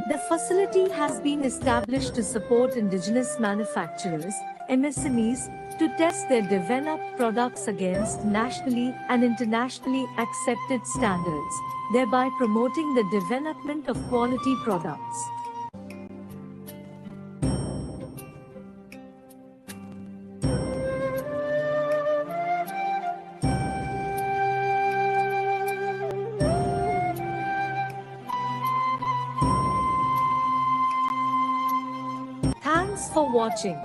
Speaker 19: The facility has been established to support indigenous manufacturers, MSMEs, to test their developed products against nationally and internationally accepted standards, thereby promoting the development of quality products. Thanks for watching.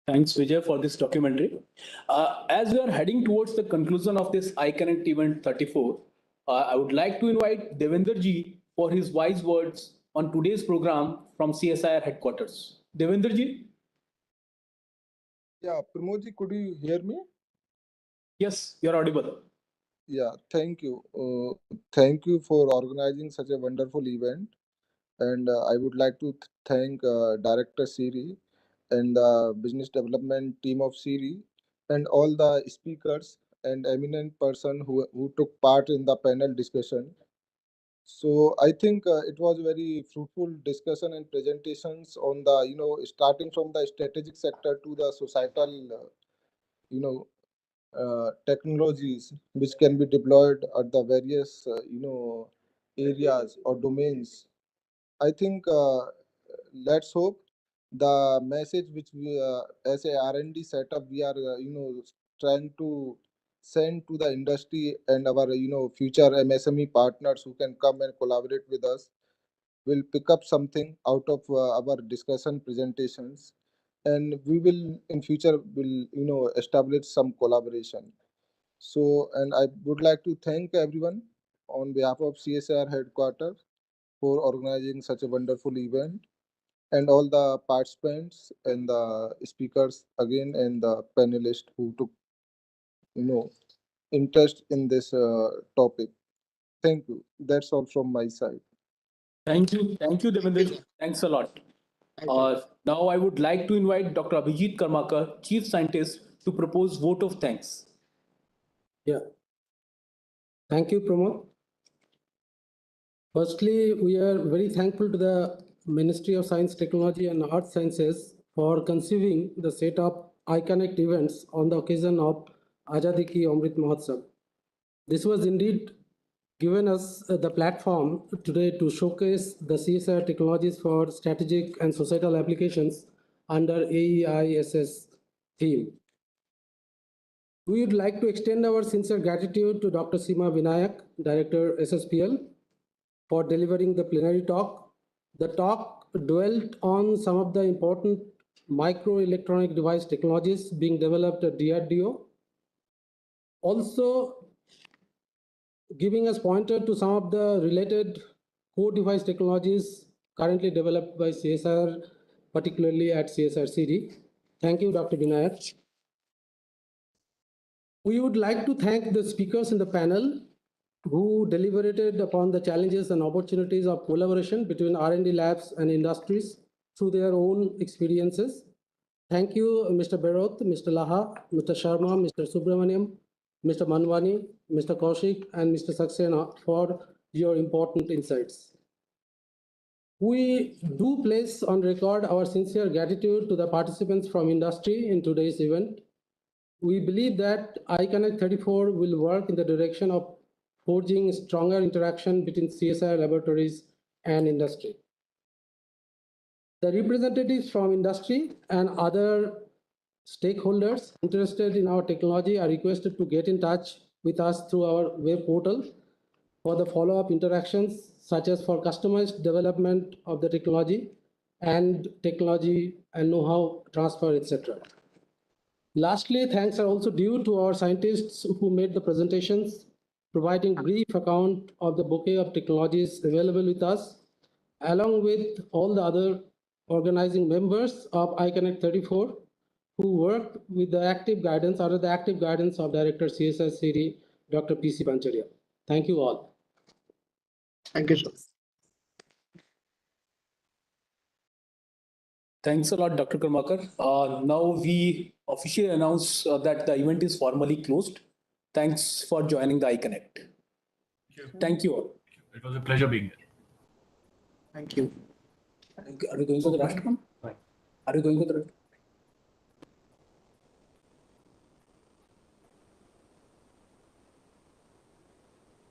Speaker 1: Thanks, Vijay, for this documentary. As we are heading towards the conclusion of this iConnect event 34, I would like to invite Devender ji for his wise words on today's program from CSIR headquarters. Devender ji?
Speaker 21: Yeah, Pramod ji, could you hear me?
Speaker 1: Yes, you're audible.
Speaker 21: Yeah, thank you. Thank you for organizing such a wonderful event. And I would like to thank Director Siri and the business development team of Siri and all the speakers and eminent person who took part in the panel discussion. So I think it was very fruitful discussion and presentations on the, starting from the strategic sector to the societal, you know, technologies which can be deployed at the various areas or domains. I think let's hope the message which we as a R&D setup we are trying to send to the industry and our future MSME partners who can come and collaborate with us will pick up something out of our discussion presentations, and we will in future will establish some collaboration. So, and I would like to thank everyone on behalf of CSR headquarters for organizing such a wonderful event, and all the participants and the speakers again and the panelists who took interest in this topic. Thank you. That's all from my side.
Speaker 1: Thank you, Devender ji. Thanks a lot. Now I would like to invite Dr. Abhijit Karmakar, Chief Scientist, to propose vote of thanks.
Speaker 2: Yeah. Thank you, Pramod. Firstly, we are very thankful to the Ministry of Science, Technology and Earth Sciences for conceiving the set of iConnect events on the occasion of Azadi Ki Amrit Mahotsav. This was indeed given us the platform today to showcase the CSR technologies for strategic and societal applications under AEISS theme. We would like to extend our sincere gratitude to Dr. Seema Vinayak, Director SSPL, for delivering the plenary talk. The talk dwelt on some of the important microelectronic device technologies being developed at DRDO, also giving us pointer to some of the related core device technologies currently developed by CSR, particularly at CSR CD. Thank you, Dr. Vinayak. We would like to thank the speakers in the panel who deliberated upon the challenges and opportunities of collaboration between R&D labs and industries through their own experiences. Thank you, Mr. Berot, Mr. Laha, Mr. Sharma, Mr. Subramaniam, Mr. Manwani, Mr. Kaushik, and Mr. Saxena for your important insights. We do place on record our sincere gratitude to the participants from industry in today's event. We believe that iConnect-34 will work in the direction of forging stronger interaction between CSIR laboratories
Speaker 4: and industry. The representatives from industry and other stakeholders interested in our technology are requested to get in touch with us through our web portal for the follow-up interactions, such as for customized development of the technology and know-how transfer, etc. Lastly, thanks are also due to our scientists who made the presentations, providing brief account of the bouquet of technologies available with us, along with all the other organizing members of iCEN-34 who work with the active guidance under the active guidance of Director CSR CD, Dr. P.C. Pancharia. Thank you all.
Speaker 15: Thank you, sir.
Speaker 1: Thanks a lot, Dr. Karmakar. Now we officially announce that the event is formally closed. Thanks for joining the iConnect. Thank you all.
Speaker 14: It was a pleasure being here.
Speaker 16: Thank you.
Speaker 1: Are we going to the last one? Are we going to the